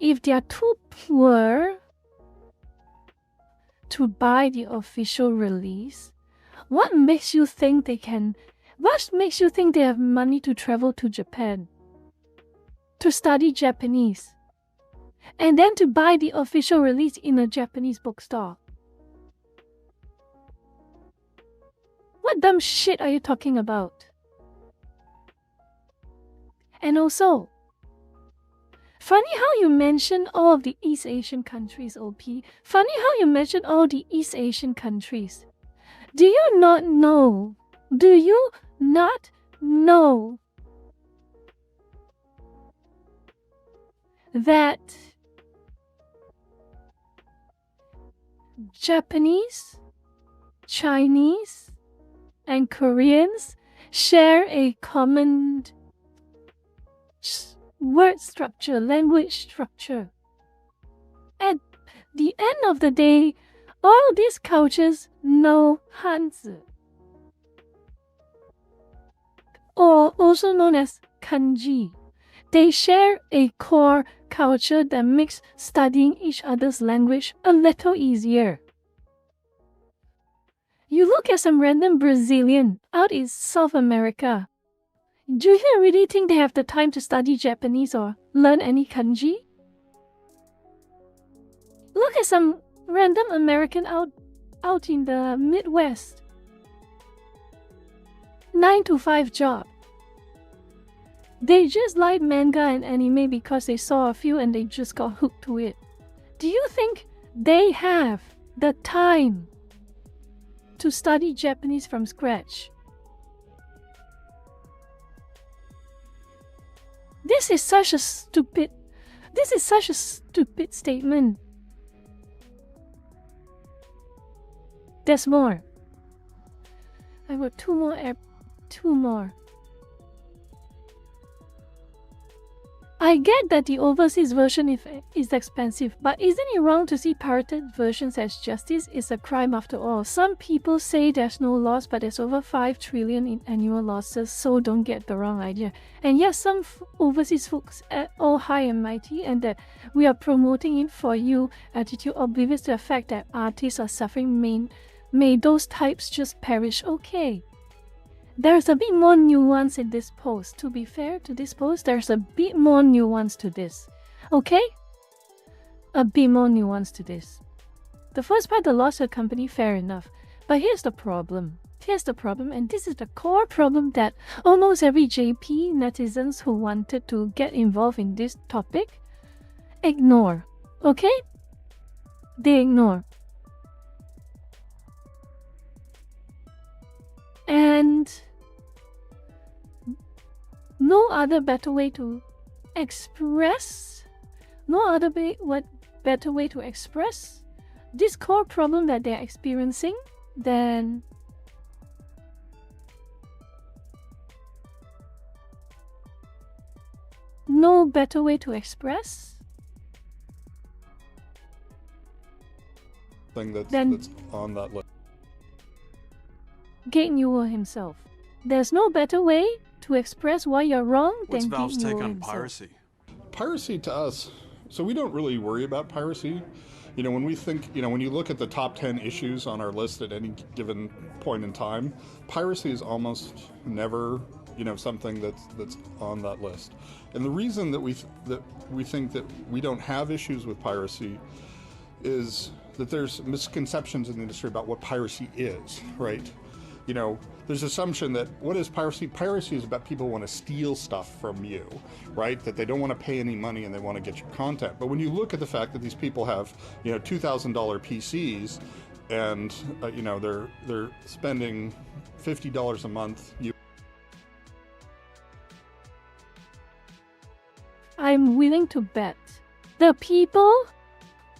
If they are too poor to buy the official release, what makes you think they have money to travel to Japan, to study Japanese, and then to buy the official release in a Japanese bookstore? What dumb shit are you talking about? And also, funny how you mention all of the East Asian countries, OP. Funny how you mention all the East Asian countries. Do you not know that Japanese, Chinese, and Koreans share a common word structure, language structure? At the end of the day, all these cultures know Hanzi, or also known as kanji. They share a core culture that makes studying each other's language a little easier. You look at some random Brazilian out in South America. Do you really think they have the time to study Japanese or learn any kanji? Look at some random American out in the Midwest. 9-to-5 job. They just like manga and anime because they saw a few and they just got hooked to it. Do you think they have the time to study Japanese from scratch? This is such a stupid statement. There's more. I got two more. I get that the overseas version is expensive, but isn't it wrong to see pirated versions as justice? It's a crime after all. Some people say there's no loss, but there's over 5 trillion in annual losses, so don't get the wrong idea. And yes, some overseas folks are all high and mighty, and that we are promoting it for you attitude, oblivious to the fact that artists are suffering. May those types just perish. Okay. There's a bit more nuance in this post. To be fair to this post, there's a bit more nuance to this. Okay? A bit more nuance to this. The first part, the loss of the company, fair enough. But here's the problem. And this is the core problem that almost every JP netizens who wanted to get involved in this topic ignore. Okay? They ignore. And no other better way to express this core problem that they're experiencing than that's on that list. Gabe Newell himself. There's no better way to express why you're wrong What's than Valve's Gabe take Newell on himself. piracy? Piracy to us, so we don't really worry about piracy. You know, when we think, when you look at the top 10 issues on our list at any given point in time, piracy is almost never, something that's on that list. And the reason that we think that we don't have issues with piracy is that there's misconceptions in the industry about what piracy is, right? there's assumption that what is piracy? Piracy is about people who want to steal stuff from you, right? That they don't want to pay any money and they want to get your content. But when you look at the fact that these people have, $2,000 PCs and, they're spending $50 a month. I'm willing to bet the people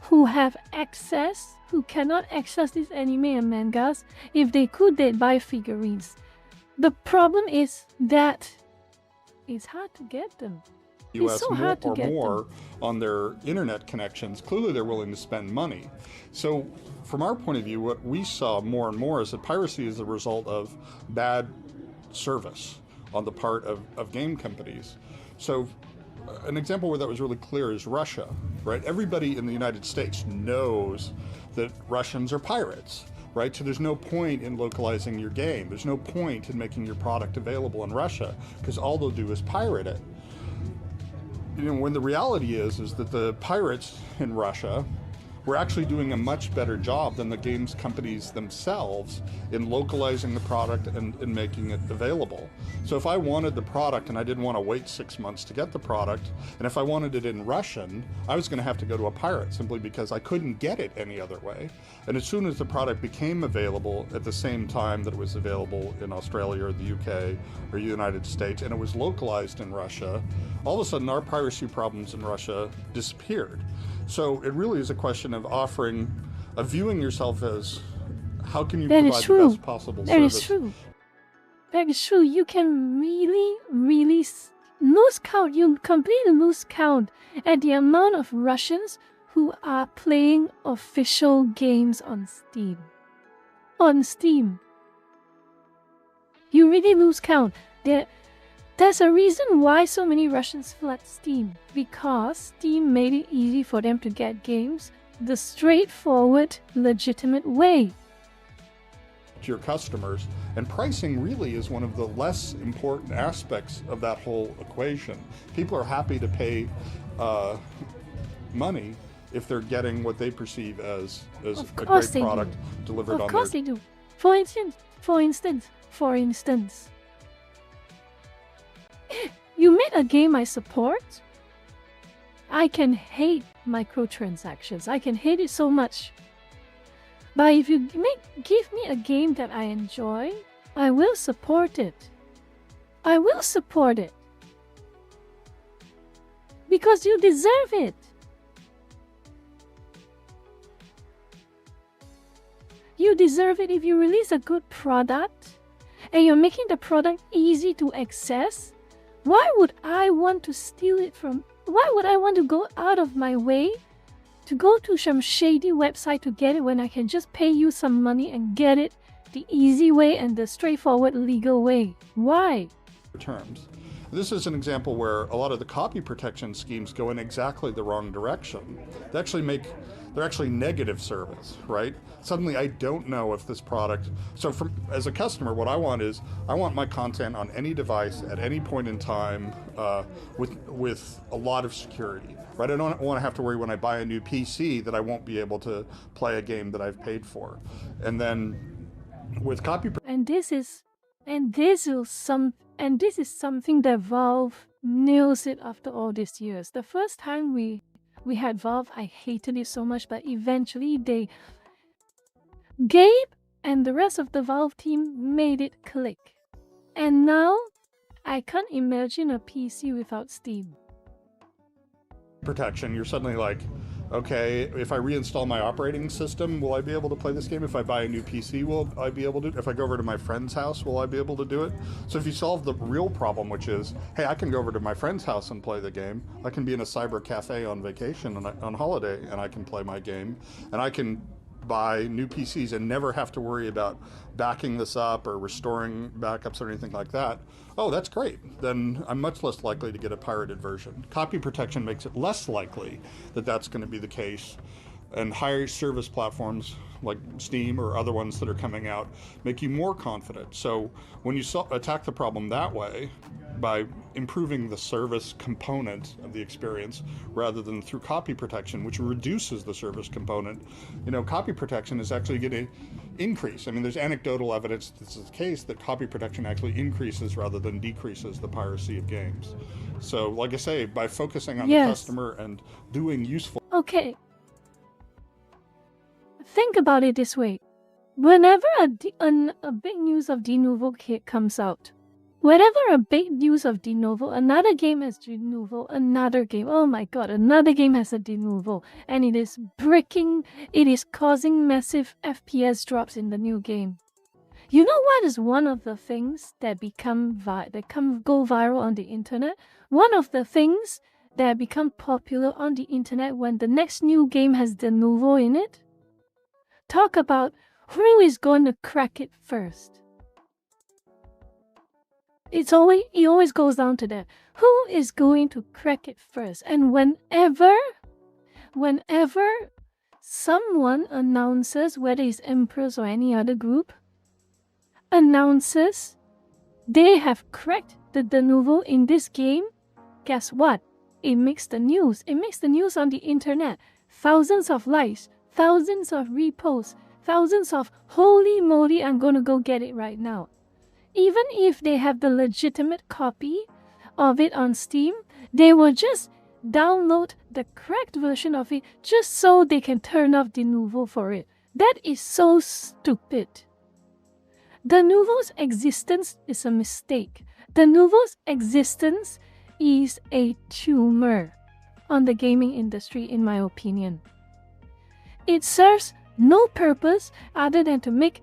who have access, who cannot access these anime and mangas, if they could, they'd buy figurines. The problem is that it's hard to get them. US it's so hard to get more them. On their internet connections. Clearly they're willing to spend money. So from our point of view, what we saw more and more is that piracy is the result of bad service on the part of game companies. So an example where that was really clear is Russia, right? Everybody in the United States knows that Russians are pirates, right? So there's no point in localizing your game. There's no point in making your product available in Russia because all they'll do is pirate it. When the reality is that the pirates in Russia were actually doing a much better job than the games companies themselves in localizing the product and making it available. So if I wanted the product and I didn't want to wait 6 months to get the product, and if I wanted it in Russian, I was going to have to go to a pirate simply because I couldn't get it any other way. And as soon as the product became available at the same time that it was available in Australia or the UK or the United States, and it was localized in Russia, all of a sudden our piracy problems in Russia disappeared. So it really is a question of viewing yourself as how can you provide the best possible service. That is true. That is true. You can really lose count. You completely lose count at the amount of Russians who are playing official games on Steam. On Steam. You really lose count. There's a reason why so many Russians flood Steam, because Steam made it easy for them to get games the straightforward, legitimate way. To your customers, and pricing really is one of the less important aspects of that whole equation. People are happy to pay money if they're getting what they perceive as a great product delivered on their... Of course they do. For instance, you made a game I support. I can hate microtransactions. I can hate it so much. But if you give me a game that I enjoy, I will support it. I will support it. Because you deserve it. You deserve it if you release a good product and you're making the product easy to access. Why would I want to steal it from... Why would I want to go out of my way to go to some shady website to get it when I can just pay you some money and get it the easy way and the straightforward legal way? Why? Terms. This is an example where a lot of the copy protection schemes go in exactly the wrong direction. They're actually negative service, right? Suddenly I don't know if this product... So as a customer, what I want is, I want my content on any device at any point in time with a lot of security, right? I don't want to have to worry when I buy a new PC that I won't be able to play a game that I've paid for. And then with copy... This is something that Valve nails it after all these years. The first time we had Valve, I hated it so much, but eventually Gabe and the rest of the Valve team made it click. And now, I can't imagine a PC without Steam. Protection, you're suddenly like, okay, if I reinstall my operating system, will I be able to play this game? If I buy a new PC, will I be able to? If I go over to my friend's house, will I be able to do it? So if you solve the real problem, which is, hey, I can go over to my friend's house and play the game. I can be in a cyber cafe on vacation on holiday, and I can play my game. And I can buy new PCs and never have to worry about backing this up or restoring backups or anything like that. Oh, that's great. Then I'm much less likely to get a pirated version. Copy protection makes it less likely that that's going to be the case. and higher service platforms like Steam or other ones that are coming out make you more confident. So when you attack the problem that way, by improving the service component of the experience rather than through copy protection, which reduces the service component, copy protection is actually going to increase. I mean, there's anecdotal evidence this is the case, that copy protection actually increases rather than decreases the piracy of games. So, like I say, by focusing on the customer and doing useful... Okay. Think about it this way. Whenever a big news of de novo kit comes out, whenever a big news of de novo, another game has de novo, another game, oh my god, another game has a de novo, and it is causing massive FPS drops in the new game. You know what is one of the things that go viral on the internet? One of the things that become popular on the internet when the next new game has de novo in it? Talk about who is going to crack it first. It always goes down to that. Who is going to crack it first? And whenever someone announces, whether it's Empress or any other group, announces they have cracked the de novo in this game, guess what? It makes the news. It makes the news on the internet. Thousands of likes, thousands of reposts, thousands of holy moly, I'm gonna go get it right now. Even if they have the legitimate copy of it on Steam, they will just download the cracked version of it just so they can turn off de novo for it. That is so stupid. De novo's existence is a mistake. De novo's existence is a tumor on the gaming industry, in my opinion. It serves no purpose other than to make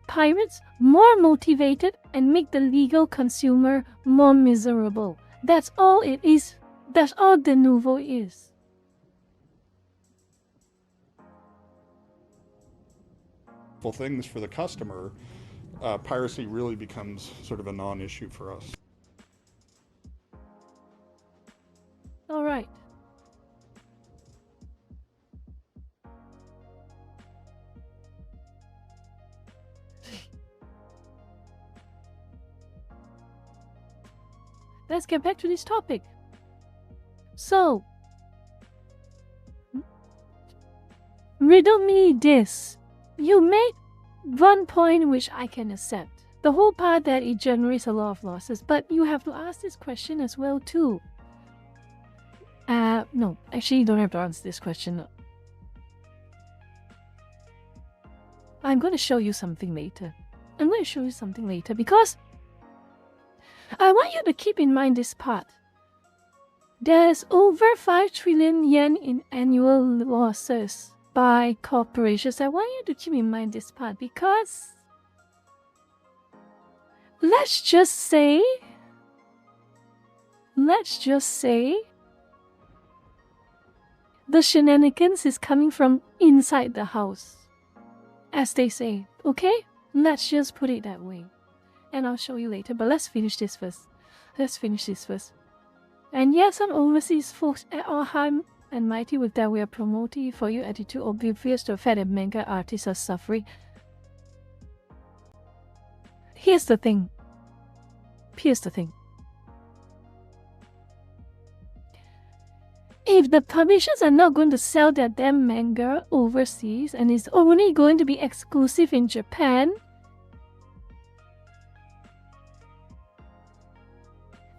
pirates more motivated and make the legal consumer more miserable. That's all it is. That's all de novo is. Things for the customer, piracy really becomes sort of a non-issue for us. All right. Let's get back to this topic. So, riddle me this. You made one point which I can accept. The whole part that it generates a lot of losses, but you have to ask this question as well too. No, actually you don't have to answer this question. I'm going to show you something later. Because I want you to keep in mind this part. There's over 5 trillion yen in annual losses by corporations. I want you to keep in mind this part because let's just say the shenanigans is coming from inside the house, as they say, okay? Let's just put it that way. And I'll show you later, but let's finish this first. And yes, some overseas folks are high and mighty with that we are promoting for you attitude oblivious to the fact that manga artists are suffering. Here's the thing. If the publishers are not going to sell their damn manga overseas and it's only going to be exclusive in Japan,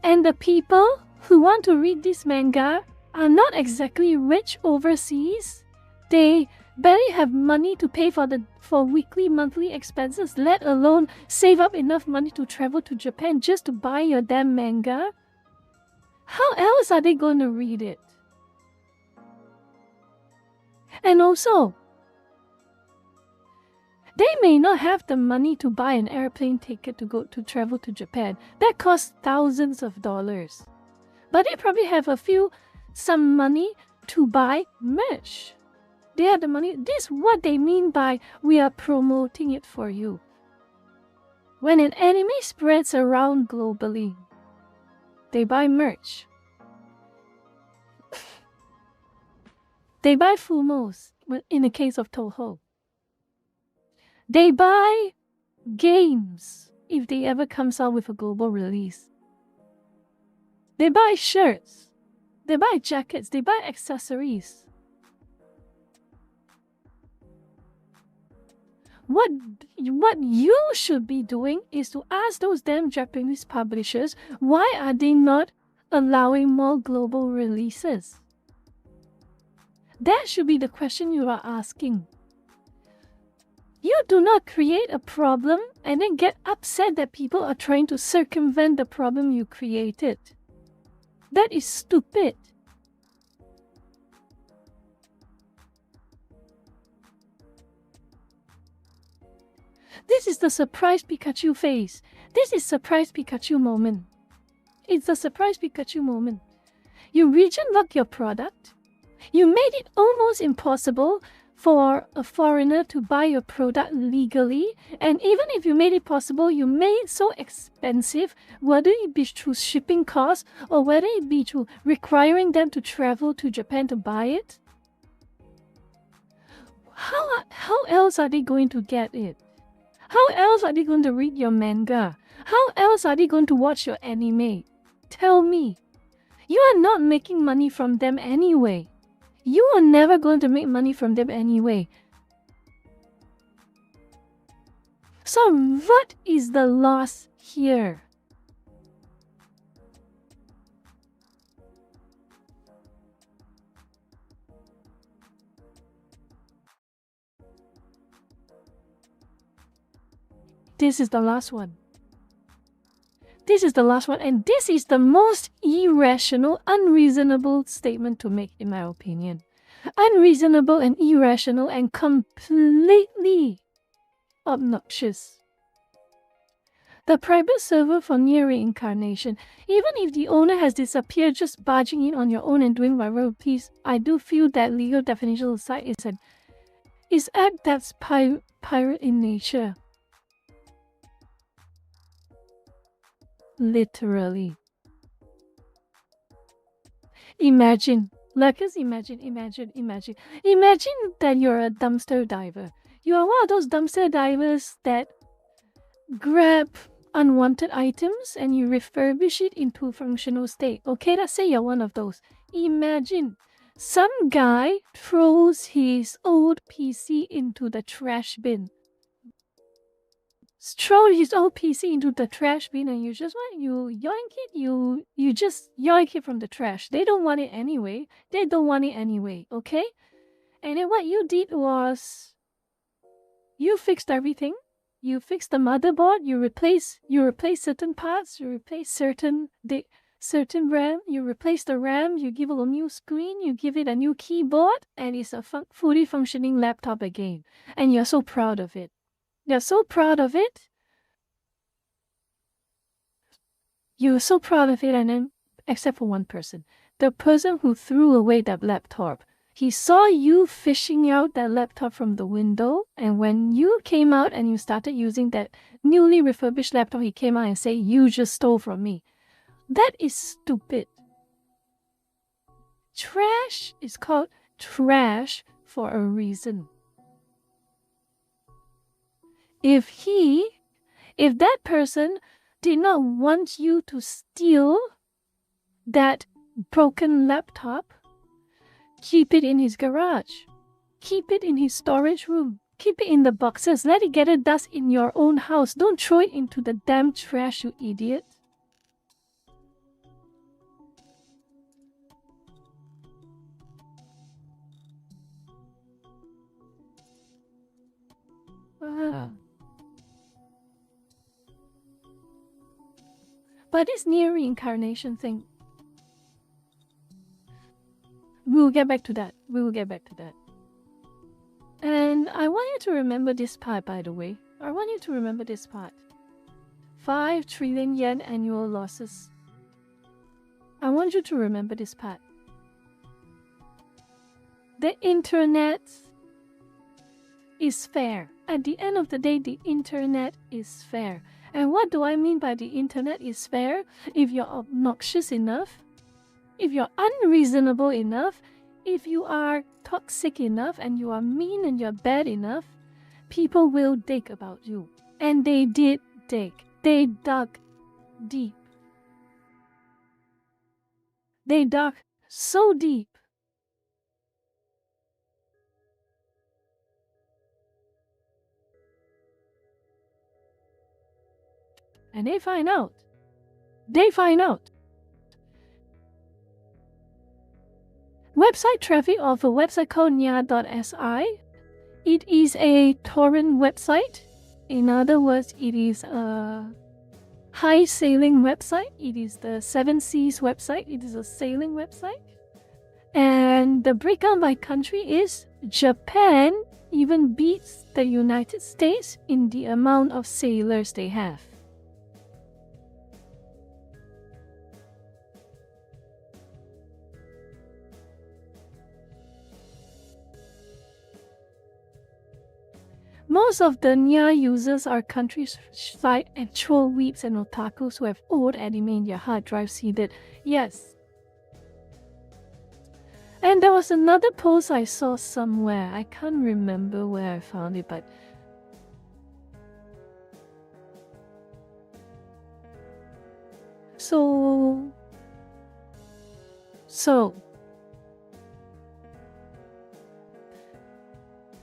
and the people who want to read this manga are not exactly rich overseas, they barely have money to pay for weekly, monthly expenses, let alone save up enough money to travel to Japan just to buy your damn manga, how else are they going to read it? And also, they may not have the money to buy an airplane ticket to travel to Japan. That costs thousands of dollars. But they probably have some money to buy merch. They have the money. This is what they mean by we are promoting it for you. When an anime spreads around globally, they buy merch. They buy Fumos, in the case of Toho. They buy games if they ever comes out with a global release. They buy shirts. They buy jackets. They buy accessories. What you should be doing is to ask those damn Japanese publishers, why are they not allowing more global releases? That should be the question you are asking. You do not create a problem and then get upset that people are trying to circumvent the problem you created. That is stupid. This is the surprise Pikachu face. This is surprise Pikachu moment. It's the surprise Pikachu moment. You region lock your product. You made it almost impossible for a foreigner to buy your product legally, and even if you made it possible, you made it so expensive, whether it be through shipping costs or whether it be through requiring them to travel to Japan to buy it. How else are they going to get it? How else are they going to read your manga? How else are they going to watch your anime? Tell me. You are not making money from them anyway. You are never going to make money from them anyway. So what is the loss here? This is the last one. This is the last one, and this is the most irrational, unreasonable statement to make, in my opinion. Unreasonable and irrational and completely obnoxious. The private server for Nier Reincarnation, even if the owner has disappeared, just barging in on your own and doing whatever please, I do feel that legal definition aside is act that's pirate in nature. Literally. Imagine that you're a dumpster diver. You are one of those dumpster divers that grab unwanted items and you refurbish it into a functional state. Okay, let's say you're one of those. Imagine some guy throws his old PC into the trash bin. Throw his old PC into the trash bin and you just yoink it, you just yoink it from the trash. They don't want it anyway. Okay? And then what you did was you fixed everything. You fixed the motherboard, you replace certain parts, you replace certain RAM, you replace the RAM, you give it a new screen, you give it a new keyboard, and it's a fully functioning laptop again. And you're so proud of it. You're so proud of it. You're so proud of it, and then, except for one person. The person who threw away that laptop. He saw you fishing out that laptop from the window, and when you came out and you started using that newly refurbished laptop, he came out and said, "You just stole from me." That is stupid. Trash is called trash for a reason. If that person did not want you to steal that broken laptop, keep it in his garage. Keep it in his storage room. Keep it in the boxes. Let it get dust in your own house. Don't throw it into the damn trash, you idiot. But this Nier Reincarnation thing, we'll get back to that. And I want you to remember this part, by the way. I want you to remember this part. 5 trillion yen annual losses. I want you to remember this part. The internet is fair. At the end of the day, the internet is fair. And what do I mean by the internet is fair? If you're obnoxious enough, if you're unreasonable enough, if you are toxic enough and you are mean and you're bad enough, people will dig about you. And they did dig. They dug deep. They dug so deep. And they find out. Website traffic of a website called Nier.si. It is a torrent website. In other words, it is a high sailing website. It is the 7 Seas website. It is a sailing website. And the breakdown by country is Japan even beats the United States in the amount of sailors they have. Most of the Nier users are countryside and troll weeps and otakus who have old anime in their hard drive seeded. Yes. And there was another post I saw somewhere. I can't remember where I found it, but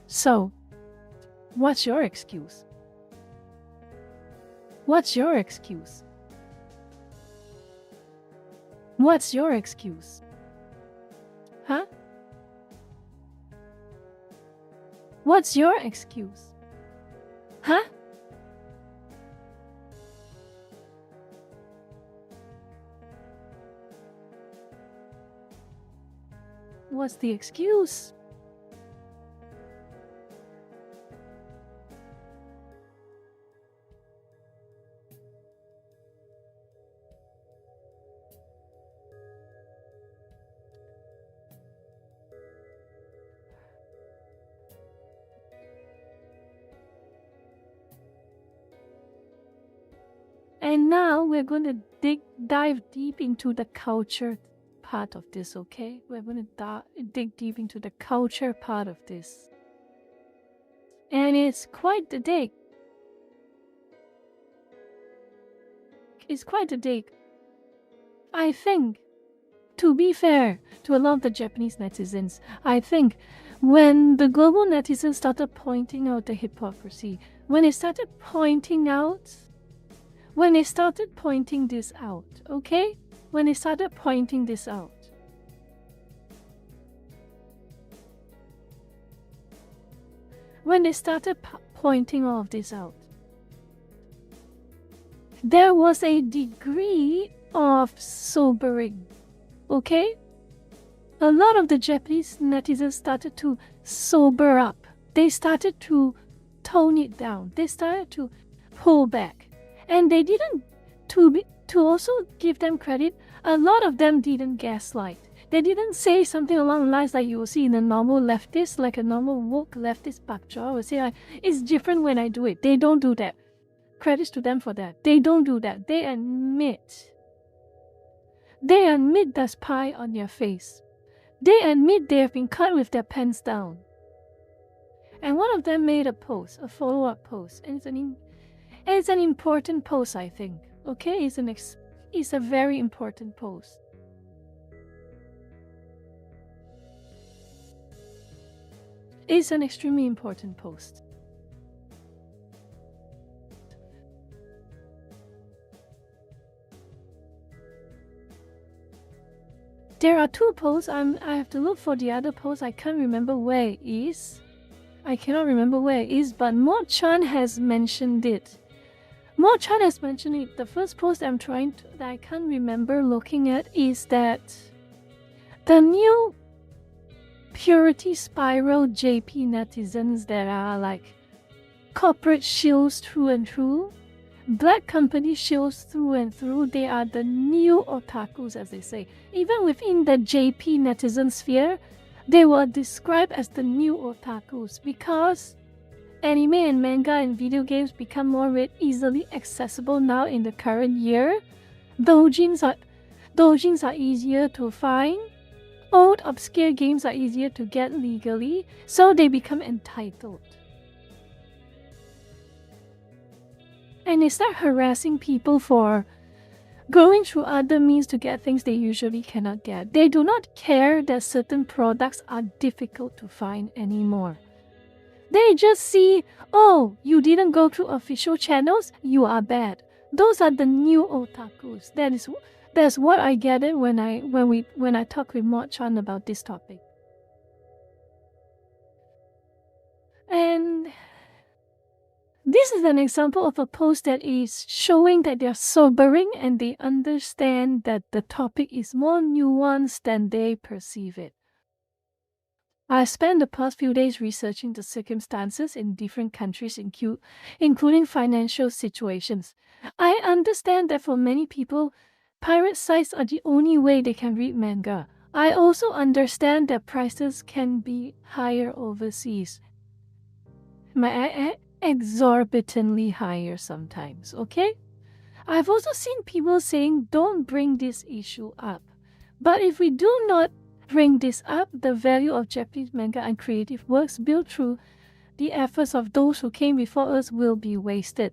So, what's your excuse? What's your excuse? What's your excuse? Huh? What's your excuse? Huh? What's the excuse? And now we're going to dive deep into the culture part of this, okay? We're going to dig deep into the culture part of this. And it's quite the dig. It's quite a dig. I think, to be fair to a lot of the Japanese netizens, I think when the global netizens started pointing out the hypocrisy, when they started pointing this out, okay? When they started pointing this out. When they started pointing all of this out, there was a degree of sobering, okay? A lot of the Japanese netizens started to sober up. They started to tone it down. They started to pull back. And they didn't, to also give them credit, a lot of them didn't gaslight. They didn't say something along the lines like you will see in a normal leftist, like a normal woke leftist bakjaw will say, it's different when I do it. They don't do that. Credits to them for that. They don't do that. They admit there's pie on their face. They admit they have been cut with their pants down. And one of them made a post, a follow-up post, and it's an important post, I think. Okay, it's a very important post. It's an extremely important post. There are two posts. I have to look for the other post. I can't remember where it is. I cannot remember where it is, but Mo-chan has mentioned it. Mo-chan has mentioned it. The first post that I can't remember looking at is that the new purity spiral JP netizens that are like corporate shills through and through, black company shills through and through, they are the new otakus, as they say. Even within the JP netizen sphere, they were described as the new otakus because anime and manga and video games become more easily accessible now in the current year. Doujins are easier to find. Old obscure games are easier to get legally, so they become entitled. And they start harassing people for going through other means to get things they usually cannot get. They do not care that certain products are difficult to find anymore. They just see, oh, you didn't go through official channels, you are bad. Those are the new otakus. That's what I get it when I talk with Mo-chan about this topic. And this is an example of a post that is showing that they are sobering and they understand that the topic is more nuanced than they perceive it. I spent the past few days researching the circumstances in different countries, including financial situations. I understand that for many people, pirate sites are the only way they can read manga. I also understand that prices can be higher overseas. Exorbitantly higher sometimes, okay? I've also seen people saying don't bring this issue up. But if we do not bring this up, the value of Japanese manga and creative works built through the efforts of those who came before us will be wasted.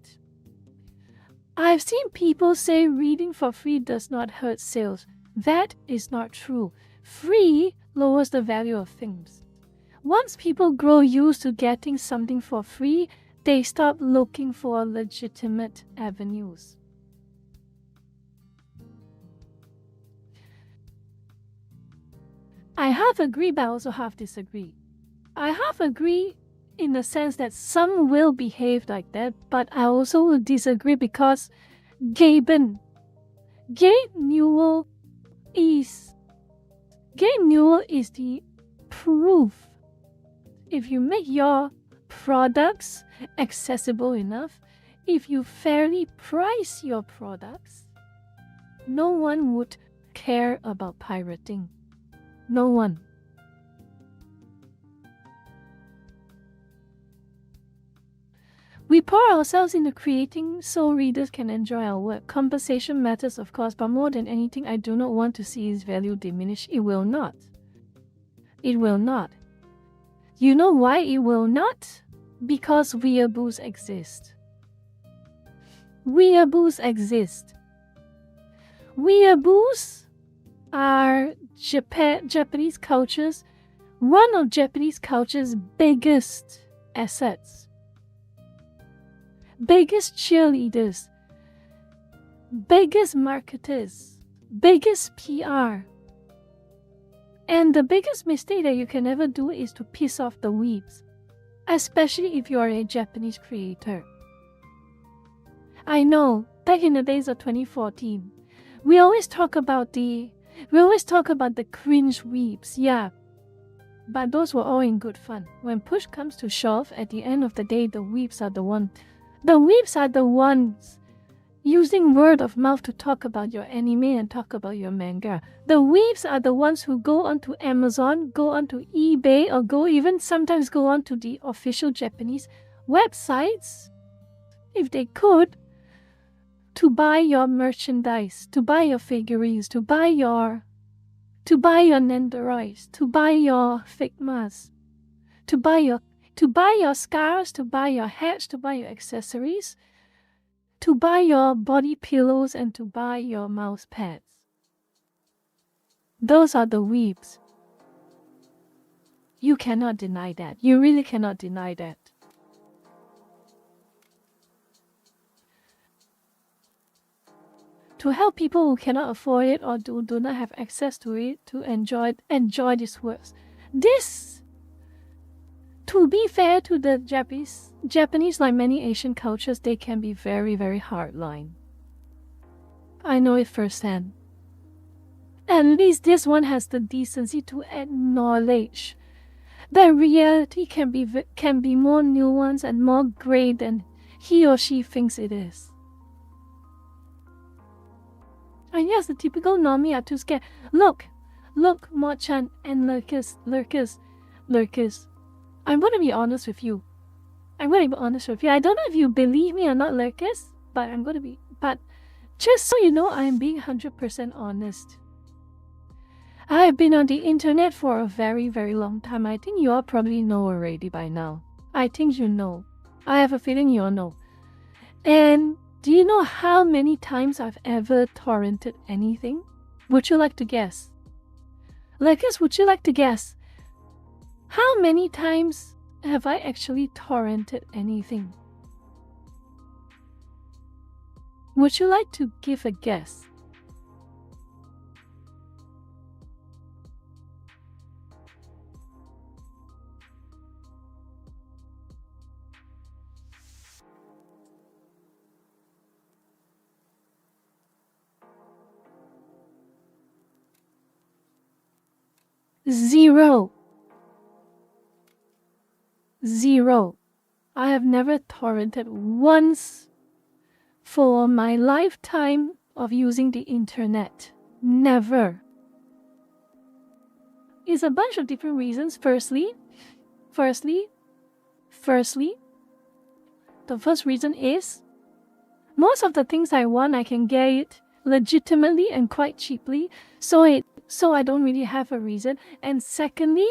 I've seen people say reading for free does not hurt sales. That is not true. Free lowers the value of things. Once people grow used to getting something for free, they stop looking for legitimate avenues. I half agree, but I also half disagree. I half agree in the sense that some will behave like that, but I also will disagree because Gabe Newell is the proof. If you make your products accessible enough, if you fairly price your products, no one would care about pirating. No one. We pour ourselves into creating so readers can enjoy our work. Compensation matters, of course, but more than anything, I do not want to see its value diminish. It will not. It will not. You know why it will not? Because weeaboos exist. Weeaboos exist. Weeaboos are Japanese culture's, one of Japanese culture's biggest assets. Biggest cheerleaders, biggest marketers, biggest PR. And the biggest mistake that you can ever do is to piss off the weebs, especially if you are a Japanese creator. I know, back in the days of 2014, we always talk about the cringe weebs, yeah. But those were all in good fun. When push comes to shove, at the end of the day, the weebs are the ones using word of mouth to talk about your anime and talk about your manga. The weebs are the ones who go onto Amazon, go onto eBay, or sometimes go onto the official Japanese websites, if they could, to buy your merchandise, to buy your figurines, to buy your Nendoroids, to buy your Figmas, to buy your scarves, to buy your hats, to buy your accessories, to buy your body pillows, and to buy your mouse pads. Those are the weebs. You cannot deny that. You really cannot deny that. To help people who cannot afford it or do not have access to it to enjoy these works. To be fair to the Japanese, like many Asian cultures, they can be very, very hardline. I know it firsthand. At least this one has the decency to acknowledge that reality can be more nuanced and more grey than he or she thinks it is. And yes, the typical normie are too scared. Look, Mo-chan and lurkers. I'm going to be honest with you. I don't know if you believe me or not, lurkers, but but just so you know, I am being 100% honest. I have been on the internet for a very, very long time. I think you all probably know already by now. I think you know. I have a feeling you all know. And do you know how many times I've ever torrented anything? Would you like to guess? Lucas, would you like to guess? How many times have I actually torrented anything? Would you like to give a guess? Zero. I have never torrented once for my lifetime of using the internet. Never. It's a bunch of different reasons. Firstly, the first reason is most of the things I want I can get it legitimately and quite cheaply, so I don't really have a reason. And secondly,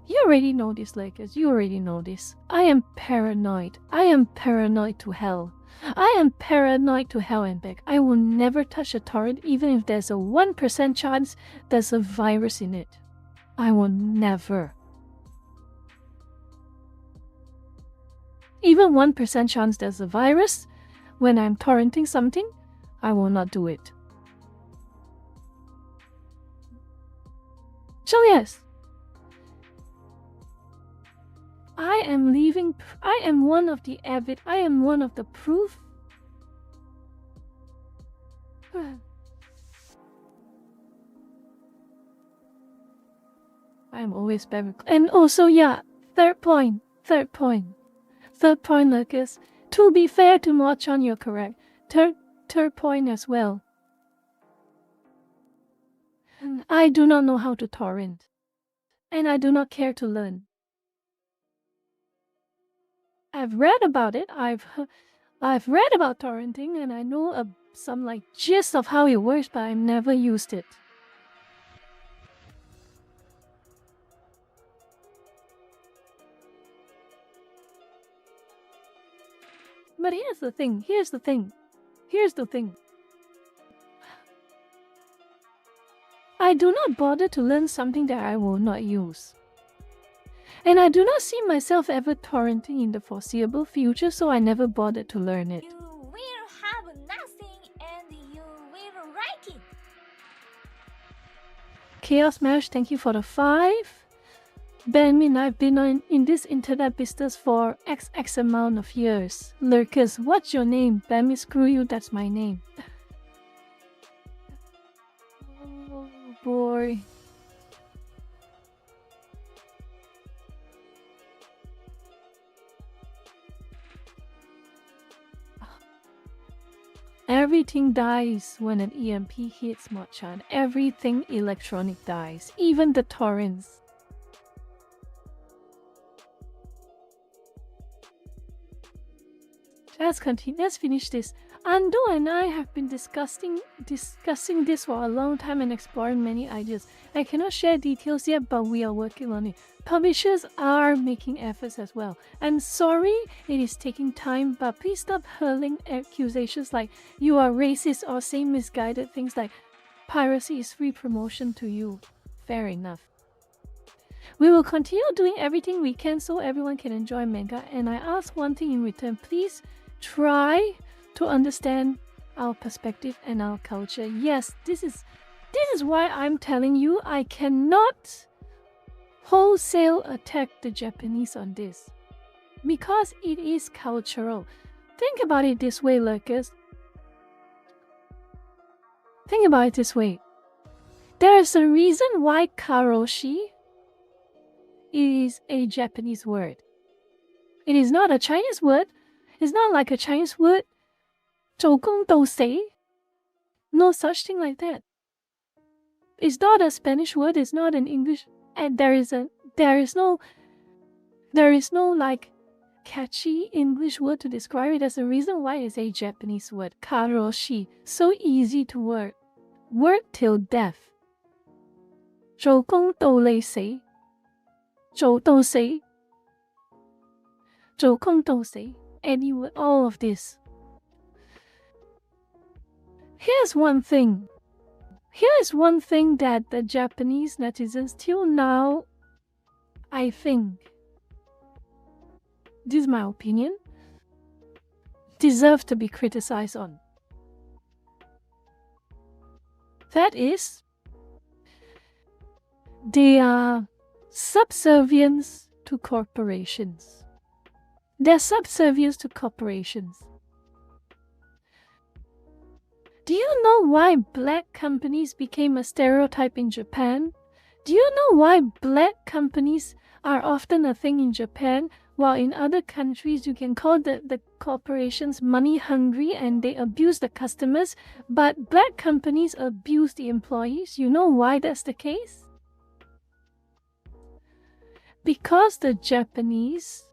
you already know this, Lakers. You already know this. I am paranoid. I am paranoid to hell. I am paranoid to hell and back. I will never touch a torrent even if there's a 1% chance there's a virus in it. I will never. Even 1% chance there's a virus, when I'm torrenting something, I will not do it. So yes, I am one of the proof. I am always very. And also, yeah, third point, Lucas. To be fair to Mochan, you're correct. Third point as well. I do not know how to torrent, and I do not care to learn. I've read about it. I've read about torrenting, and I know some like gist of how it works, but I've never used it. But here's the thing. I do not bother to learn something that I will not use. And I do not see myself ever torrenting in the foreseeable future, so I never bothered to learn it. You will have nothing and you will like it. Chaos Mash, thank you for the 5. Benmin, I've been in this internet business for X amount of years. Lurkers, what's your name? Benmin, screw you, that's my name. Oh boy. Everything dies when an EMP hits Mochan. Everything electronic dies, even the torrents. Let's continue. Let's finish this. Ando and I have been discussing this for a long time and exploring many ideas. I cannot share details yet, but we are working on it. Publishers are making efforts as well. I'm sorry it is taking time, but please stop hurling accusations like you are racist or saying misguided things like piracy is free promotion to you. Fair enough. We will continue doing everything we can so everyone can enjoy manga, and I ask one thing in return. Please try to understand our perspective and our culture. Yes, this is why I'm telling you I cannot wholesale attack the Japanese on this, because it is cultural. Think about it this way, lurkers. Think about it this way. There is a reason why karoshi is a Japanese word. It is not a Chinese word. It's not like a Chinese word, 周公斗谁. No such thing like that. It's not a Spanish word. It's not an English. And there is no like catchy English word to describe it. There's a reason why it's a Japanese word. Karoshi. So easy to work till death. 做工到你死，做到死，做工到死. Anyway, all of this. Here's one thing. Here is one thing that the Japanese netizens till now, I think, this is my opinion, deserve to be criticized on. That is, they are subservience to corporations. They're subservience to corporations. Do you know why black companies became a stereotype in Japan? Do you know why black companies are often a thing in Japan, while in other countries you can call the corporations money hungry and they abuse the customers, but black companies abuse the employees? You know why that's the case? Because the Japanese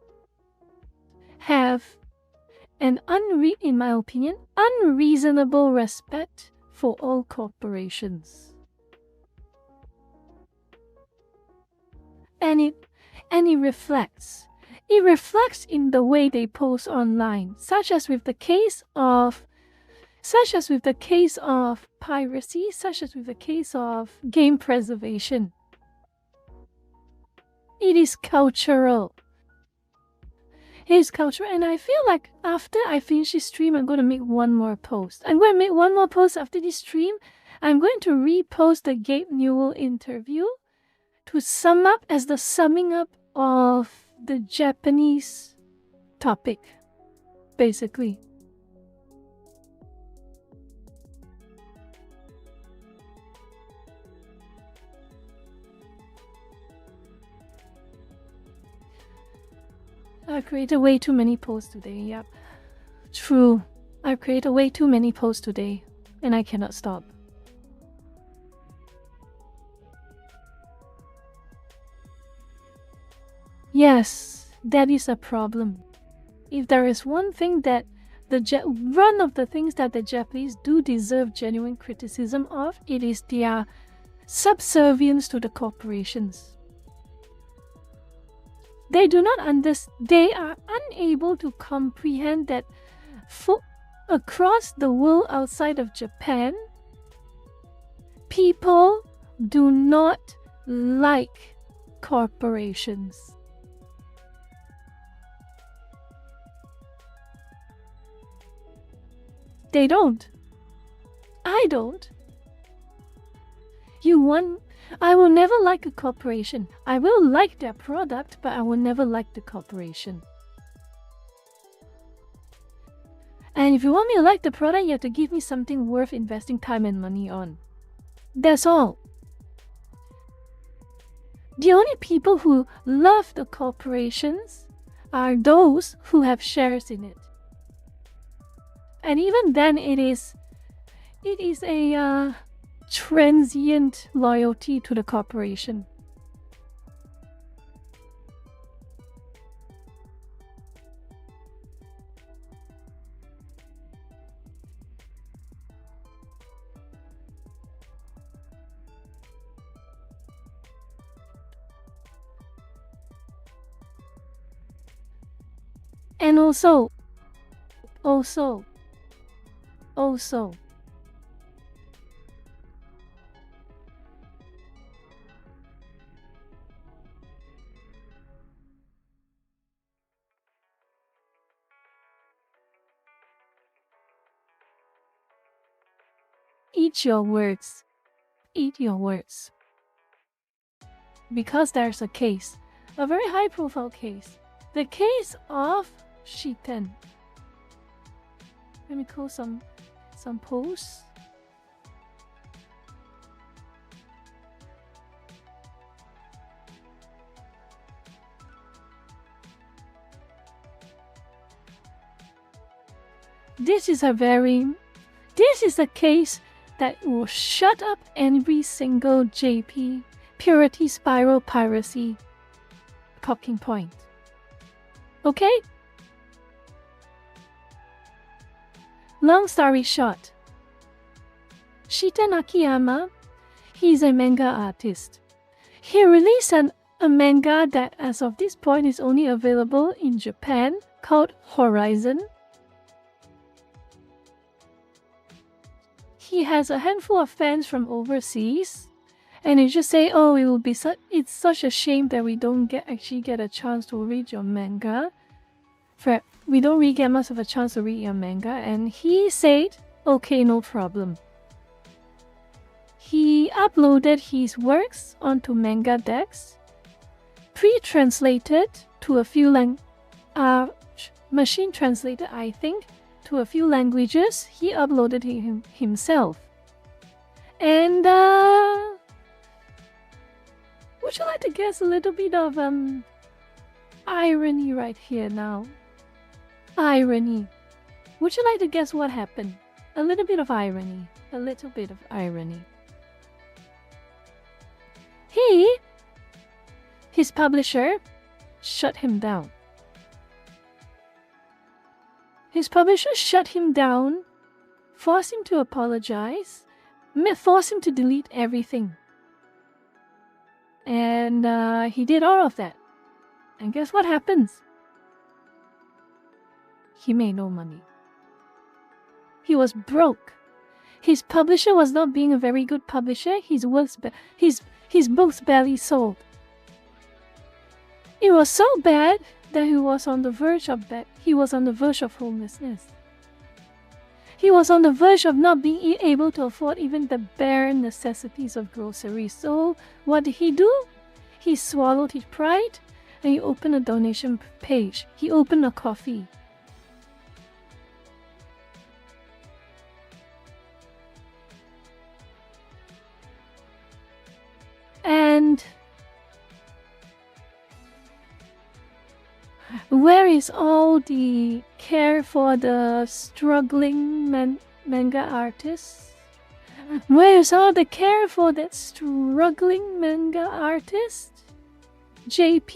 have in my opinion, unreasonable respect for all corporations. And it reflects. It reflects in the way they post online, such as with the case of piracy, such as with the case of game preservation. It is cultural. It is cultural, and I feel like after I finish this stream, I'm going to make one more post. I'm going to make one more post after this stream. I'm going to repost the Gabe Newell interview to sum up as the summing up of the Japanese topic, basically. I've created way too many posts today, yep. True. I've created way too many posts today, and I cannot stop. Yes, that is a problem. If there is one thing that one of the things that the Japanese do deserve genuine criticism of, it is their subservience to the corporations. They they are unable to comprehend that across the world outside of Japan, people do not like corporations. They don't. I don't. I will never like a corporation. I will like their product, but I will never like the corporation. And if you want me to like the product, you have to give me something worth investing time and money on. That's all. The only people who love the corporations are those who have shares in it. And even then, it is a transient loyalty to the corporation. And also, eat your words. Eat your words. Because there's a case, a very high profile case. The case of Shiten. Let me call some posts. This is a case that will shut up every single JP purity spiral piracy talking point. Okay? Long story short, Shiten Akiyama, he's a manga artist. He released a manga that as of this point is only available in Japan called Horizon. He has a handful of fans from overseas, and they just say, "Oh, it's such a shame that we don't actually get a chance to read your manga. We don't really get much of a chance to read your manga." And he said, "Okay, no problem." He uploaded his works onto Manga Dex, pre-translated to a few machine translated, I think, to a few languages. He uploaded himself. And would you like to guess a little bit of irony right here now? Irony. Would you like to guess what happened? A little bit of irony. A little bit of irony. His publisher shut him down. His publisher shut him down, forced him to apologize, forced him to delete everything. And he did all of that. And guess what happens? He made no money. He was broke. His publisher was not being a very good publisher. His books barely sold. It was so bad that he was on the verge of homelessness. He was on the verge of not being able to afford even the bare necessities of groceries. So what did he do? He swallowed his pride and he opened a donation page. He opened a coffee. And where is all the care for the struggling manga artists? Where is all the care for that struggling manga artist? JP?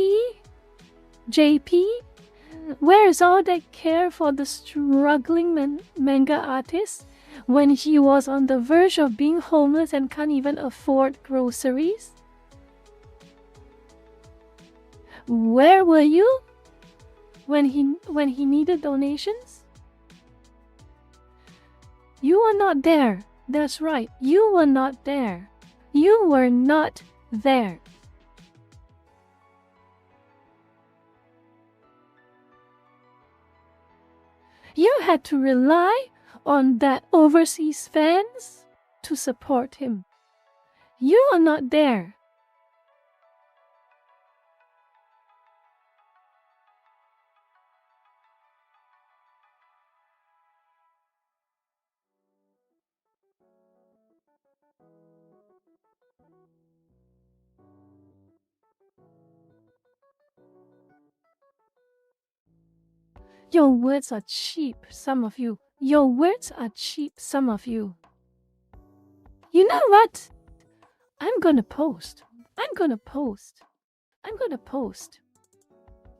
Where is all that care for the struggling manga artist when he was on the verge of being homeless and can't even afford groceries? Where were you when he needed donations? You were not there. That's right. You were not there. You were not there. You had to rely on that overseas fans to support him. You are not there. Your words are cheap, some of you. Your words are cheap, some of you. You know what? I'm gonna post. I'm gonna post. I'm gonna post.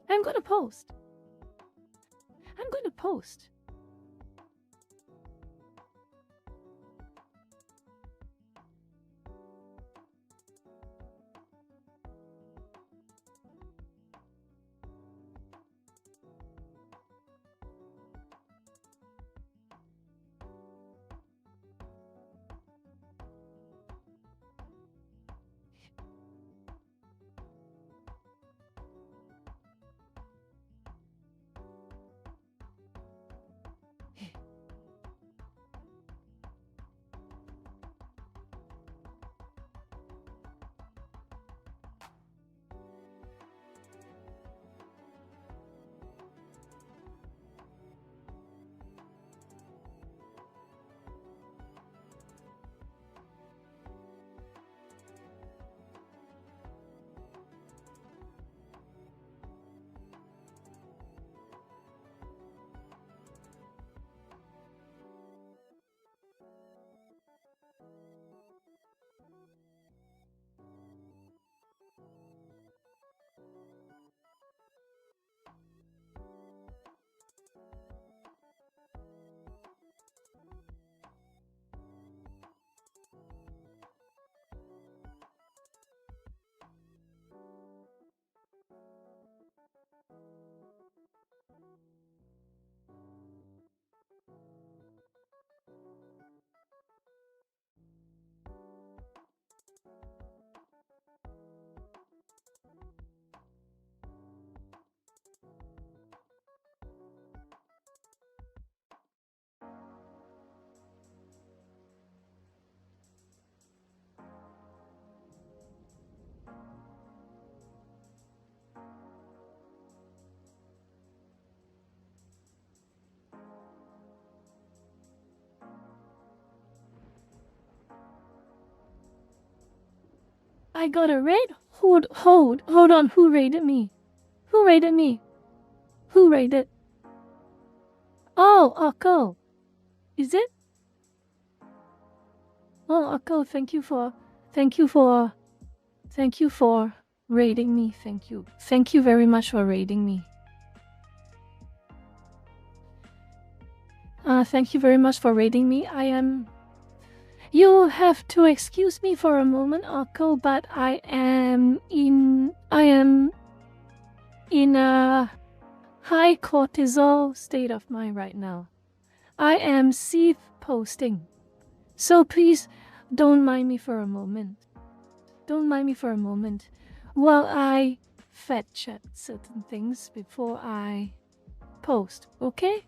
I'm gonna post. I'm gonna post. I got a raid? Hold on. Who raided me? Who raided me? Who raided? Oh, Akko. Is it? Oh, Akko, thank you for raiding me. Thank you. Thank you very much for raiding me. Thank you very much for raiding me. You have to excuse me for a moment, Akko, but I am in a high cortisol state of mind right now. I am posting. So please don't mind me for a moment. Don't mind me for a moment while I fact check certain things before I post, okay?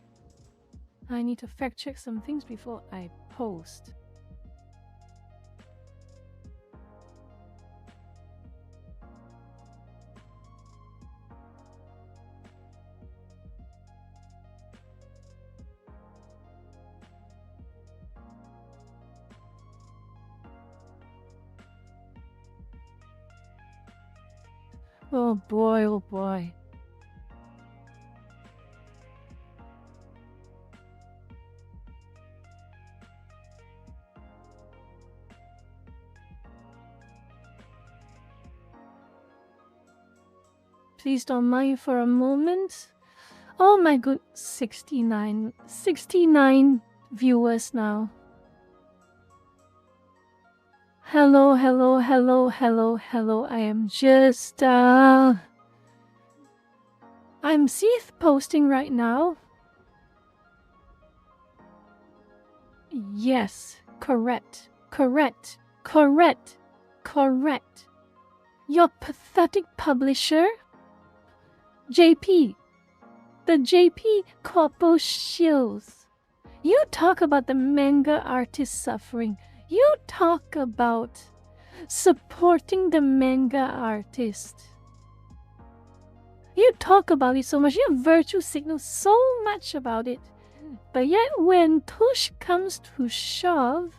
I need to fact check some things before I post. Oh boy, oh boy. Please don't mind for a moment. Oh my good, 69 viewers now. Hello. I am just, I'm posting right now. Yes, correct. Your pathetic publisher, JP, the JP Corpo Shields. You talk about the manga artist suffering. You talk about supporting the manga artist. You talk about it so much. You virtue signal so much about it. But yet when push comes to shove,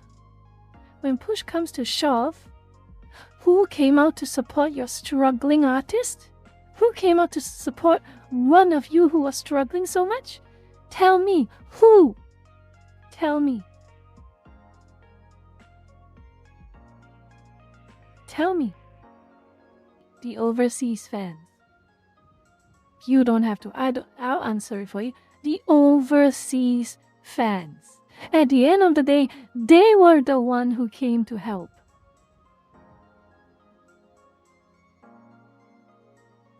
who came out to support your struggling artist? Who came out to support one of you who was struggling so much? Tell me, who? Tell me. Tell me. The overseas fans. You don't have to. I'll answer it for you. The overseas fans. At the end of the day, they were the one who came to help.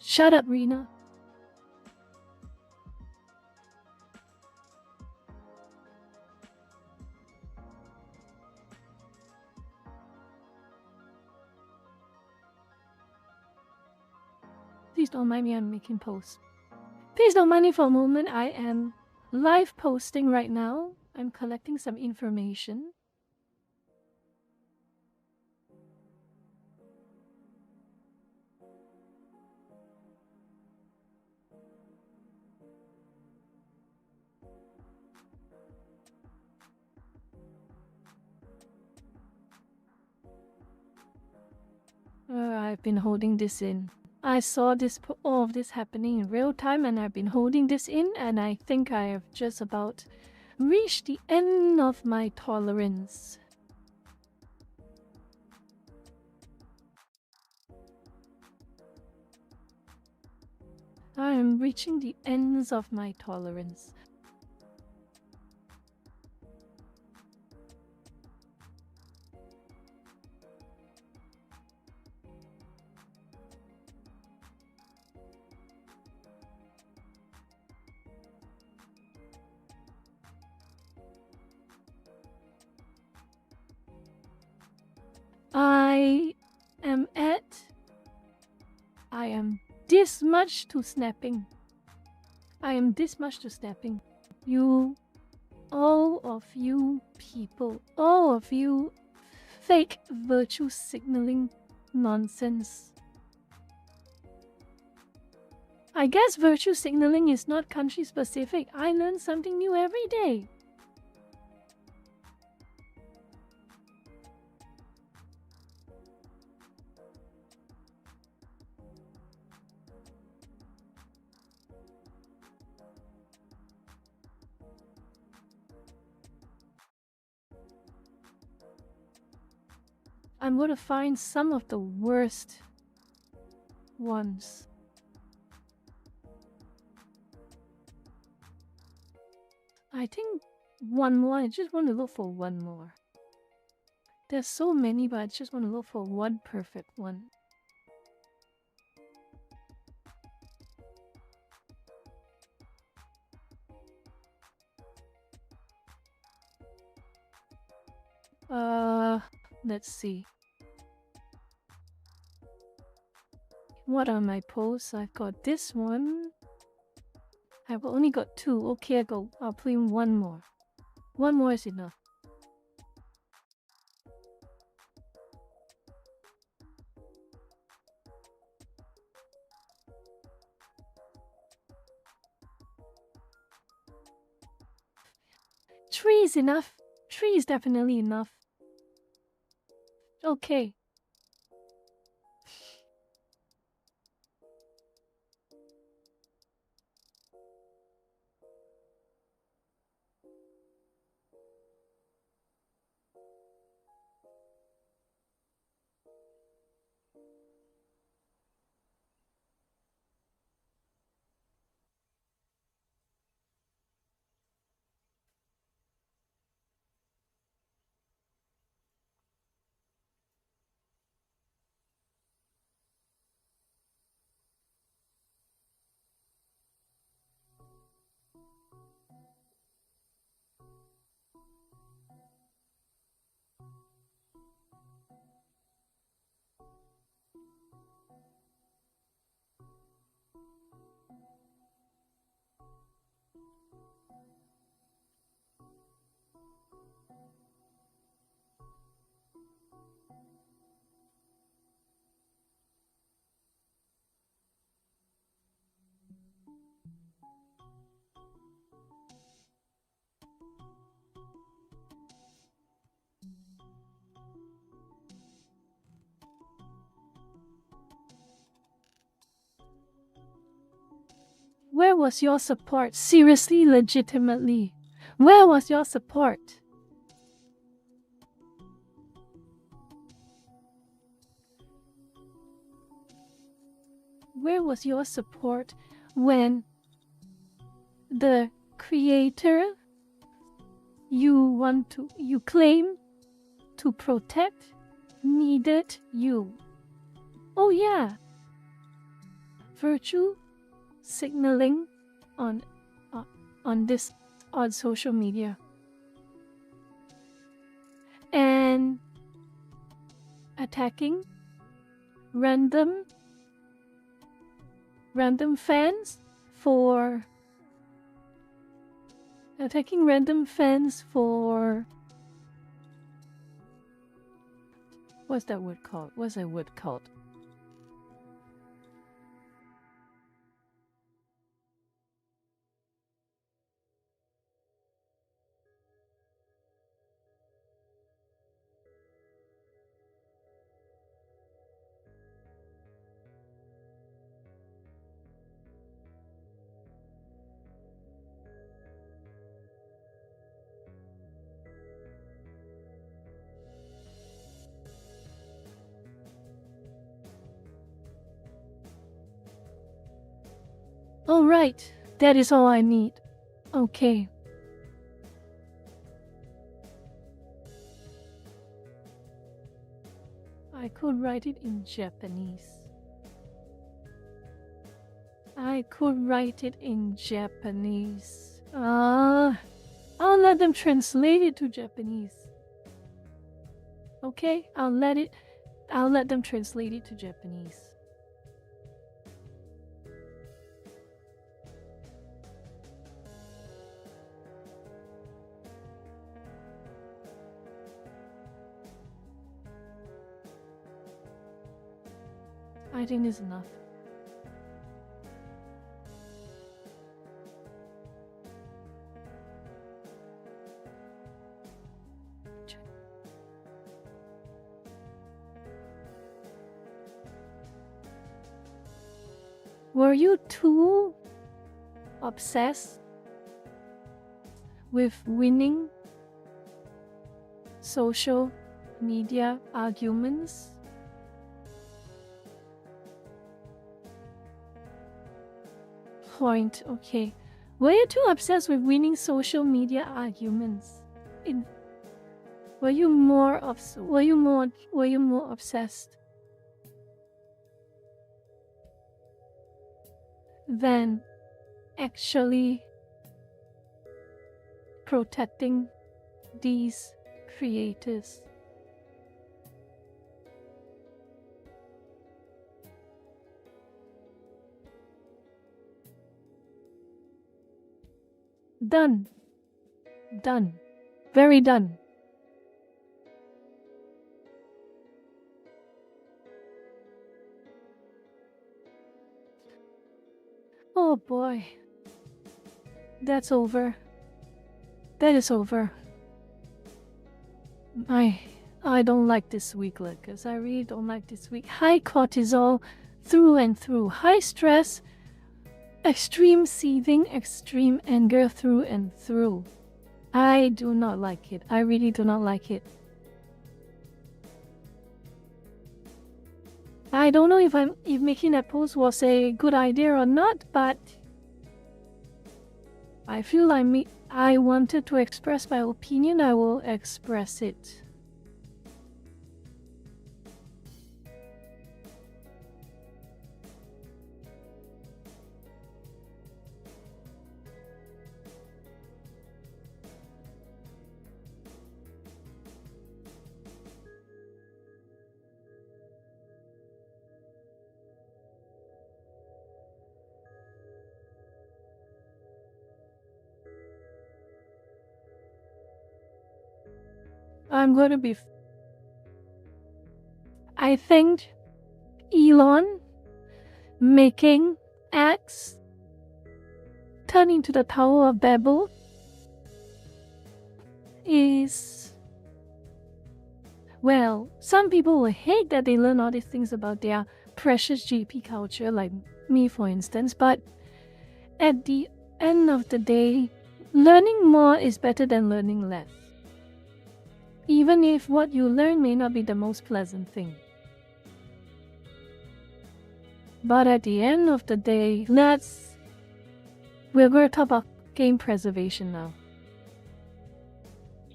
Shut up, Rena. Please don't mind me, I'm making posts. Please don't mind me for a moment, I am live posting right now. I'm collecting some information. I've been holding this in. I saw all of this happening in real time, and I've been holding this in, and I think I have just about reached the end of my tolerance. I am reaching the ends of my tolerance. I am this much to snapping. I am this much to snapping. You, all of you people, all of you fake virtue signaling nonsense. I guess virtue signaling is not country specific. I learn something new every day. I'm gonna find some of the worst ones. I think one more. I just want to look for one more. There's so many, but I just want to look for one perfect one. Let's see. What are my posts? I've got this one. I've only got 2. Okay, I'll play one more. One more is enough. Three is enough. 3 is definitely enough. Okay. Where was your support? Seriously, legitimately. Where was your support? Where was your support when the creator you claim to protect needed you? Oh yeah. Virtue signaling on social media. And attacking random fans for what's that word called? What's that word called? All right, that is all I need. Okay. I could write it in Japanese. I'll let them translate it to Japanese. Okay, I'll let them translate it to Japanese. I think it's enough. Were you too obsessed with winning social media arguments. Point, okay. Were you too obsessed with winning social media arguments? Were you more obsessed than actually protecting these creators? Done. Done. Very done. Oh boy. That's over. That is over. I don't like this week, Lucas. I really don't like this week. High cortisol through and through. High stress, extreme seething, extreme anger through and through. I do not like it. I really do not like it. I don't know if making that post was a good idea or not, but I feel like I wanted to express my opinion. I will express it. I think Elon making X turn into the Tower of Babel is, well, some people will hate that they learn all these things about their precious GP culture, like me for instance, but at the end of the day, learning more is better than learning less. Even if what you learn may not be the most pleasant thing. But at the end of the day, we're going to talk about game preservation now.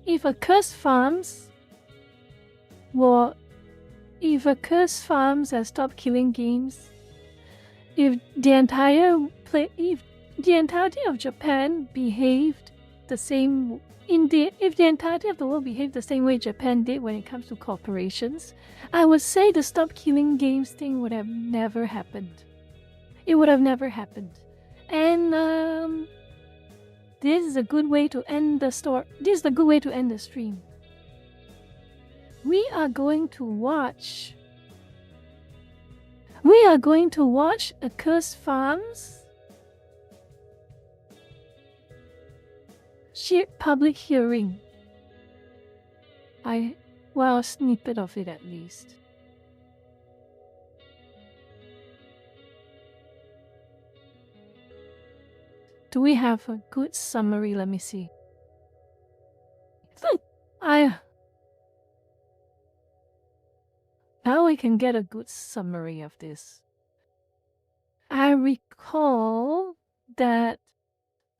If a cursed farms had stopped killing games, if the entirety of Japan behaved the same, if the entirety of the world behaved the same way Japan did when it comes to corporations, I would say the stop killing games thing would have never happened. It would have never happened. And this is a good way to end the story. This is a good way to end the stream. We are going to watch Accursed Farms public hearing. A snippet of it at least. Do we have a good summary? Let me see. How we can get a good summary of this? I recall that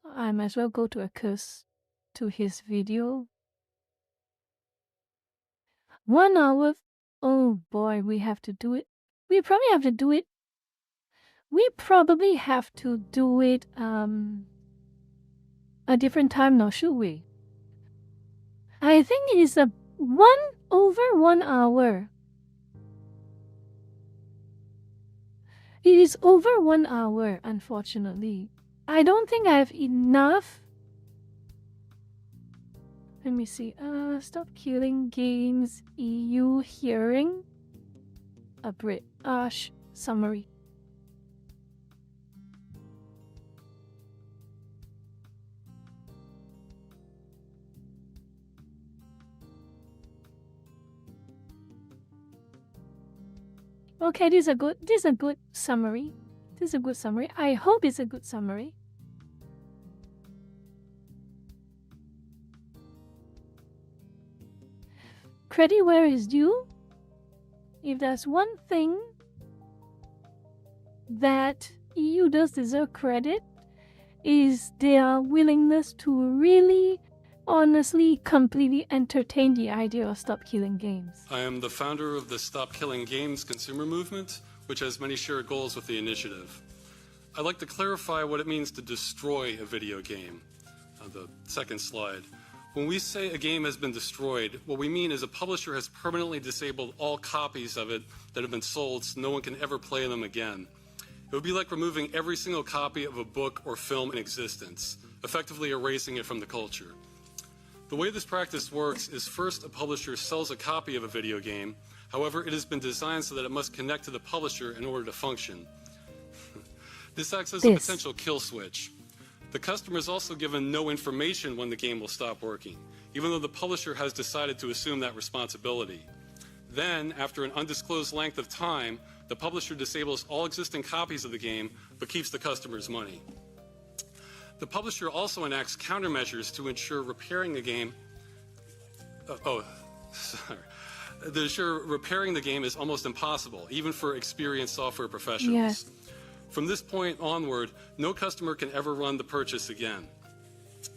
I might as well go to to his video. 1 hour. Oh boy, we have to do it. We probably have to do it. A different time now, should we? I think it is over 1 hour. It is over 1 hour, unfortunately. I don't think I have enough. Let me see. Stop killing games. EU hearing. Summary. Okay, this is a good summary. This is a good summary. I hope it's a good summary. credit where is due. If there's one thing that EU does deserve credit, is their willingness to really, honestly, completely entertain the idea of Stop Killing Games. I am the founder of the Stop Killing Games consumer movement, which has many shared goals with the initiative. I'd like to clarify what it means to destroy a video game. The second slide. When we say a game has been destroyed, what we mean is a publisher has permanently disabled all copies of it that have been sold so no one can ever play them again. It would be like removing every single copy of a book or film in existence, effectively erasing it from the culture. The way this practice works is first a publisher sells a copy of a video game. However, it has been designed so that it must connect to the publisher in order to function. This acts as a potential kill switch. The customer is also given no information when the game will stop working, even though the publisher has decided to assume that responsibility. Then, after an undisclosed length of time, the publisher disables all existing copies of the game, but keeps the customer's money. The publisher also enacts countermeasures to ensure repairing the game. To ensure repairing the game is almost impossible, even for experienced software professionals. Yes. From this point onward, no customer can ever run the purchase again.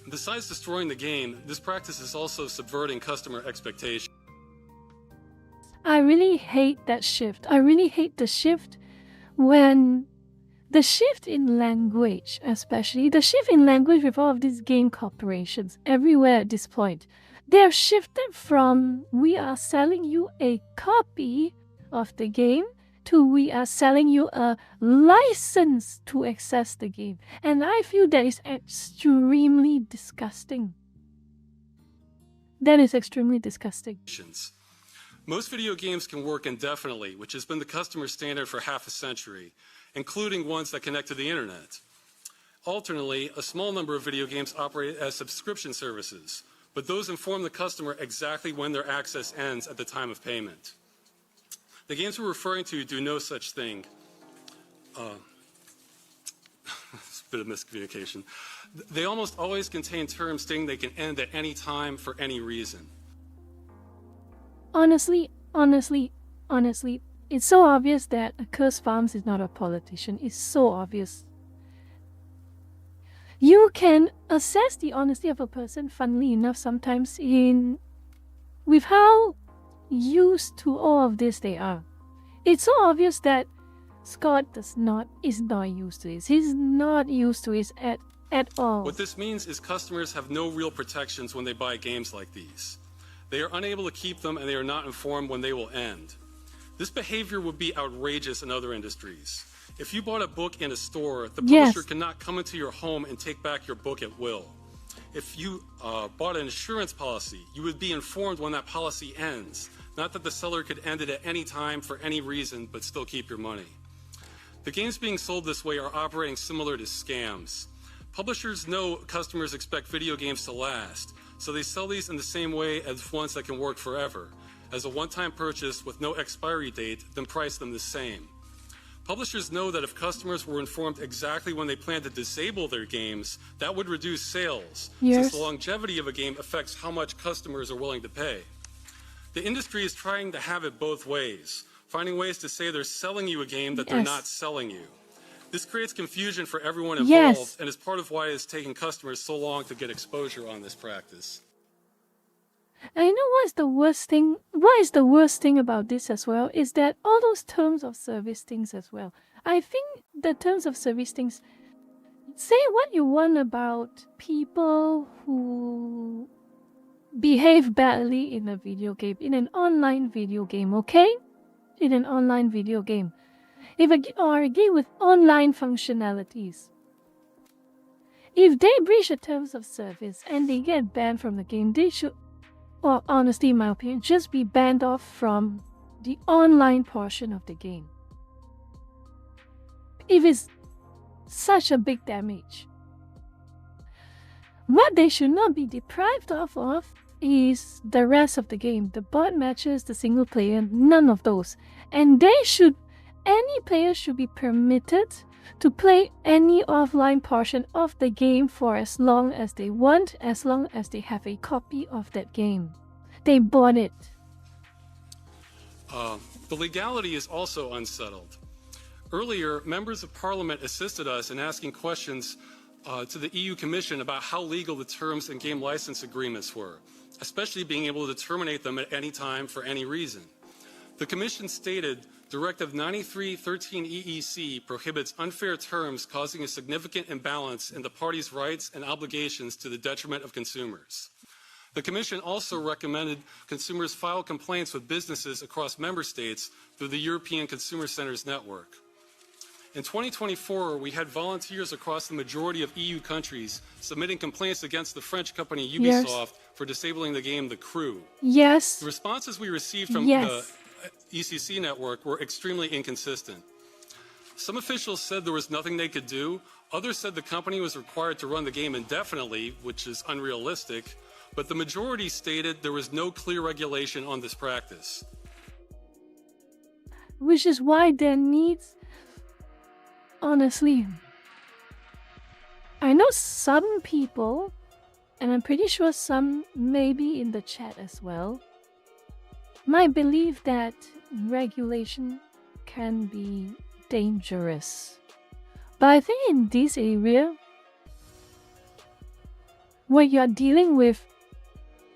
Besides destroying the game, this practice is also subverting customer expectations. I really hate that shift. I really hate the shift when the shift in language, especially the shift in language with all of these game corporations everywhere at this point. They're shifted from we are selling you a copy of the game to we are selling you a license to access the game. And I feel that is extremely disgusting. That is extremely disgusting. Most video games can work indefinitely, which has been the customer standard for half a century, including ones that connect to the internet. Alternately, a small number of video games operate as subscription services, but those inform the customer exactly when their access ends at the time of payment. The games we're referring to do no such thing. It's a bit of miscommunication. They almost always contain terms stating they can end at any time for any reason. Honestly, it's so obvious that Cursed Farms is not a politician. It's so obvious. You can assess the honesty of a person, funnily enough, sometimes with how used to all of this they are. It's so obvious that Scott is not used to this. He's not used to it at all. What this means is customers have no real protections when they buy games like these. They are unable to keep them, and they are not informed when they will end. This behavior would be outrageous in other industries. If you bought a book in a store, the publisher cannot come into your home and take back your book at will. If you bought an insurance policy, you would be informed when that policy ends, not that the seller could end it at any time for any reason, but still keep your money. The games being sold this way are operating similar to scams. Publishers know customers expect video games to last, so they sell these in the same way as ones that can work forever, as a one-time purchase with no expiry date, then price them the same. Publishers know that if customers were informed exactly when they plan to disable their games, that would reduce sales, since the longevity of a game affects how much customers are willing to pay. The industry is trying to have it both ways, finding ways to say they're selling you a game that they're not selling you. This creates confusion for everyone involved and is part of why it's taking customers so long to get exposure on this practice. And you know what's the worst thing? What is the worst thing about this as well is that all those terms of service things as well. I think the terms of service things say what you want about people who behave badly in a video game, in an online video game, okay? In an online video game. If or a game with online functionalities. If they breach the terms of service and they get banned from the game, they should, or honestly, in my opinion, just be banned off from the online portion of the game. If it's such a big damage. What they should not be deprived of is the rest of the game. The bot matches, the single player, none of those. And any player should be permitted to play any offline portion of the game for as long as they want, as long as they have a copy of that game. They bought it. The legality is also unsettled. Earlier, members of Parliament assisted us in asking questions to the EU Commission about how legal the terms and game license agreements were, especially being able to terminate them at any time for any reason. The Commission stated Directive 93/13 EEC prohibits unfair terms causing a significant imbalance in the parties' rights and obligations to the detriment of consumers. The Commission also recommended consumers file complaints with businesses across member states through the European Consumer Centers network. In 2024, we had volunteers across the majority of EU countries submitting complaints against the French company Ubisoft for disabling the game The Crew. Yes. The responses we received from the ECC network were extremely inconsistent. Some officials said there was nothing they could do. Others said the company was required to run the game indefinitely, which is unrealistic. But the majority stated there was no clear regulation on this practice. Which is why there needs... Honestly, I know some people, and I'm pretty sure some maybe in the chat as well, might believe that regulation can be dangerous. But I think in this area, where you're dealing with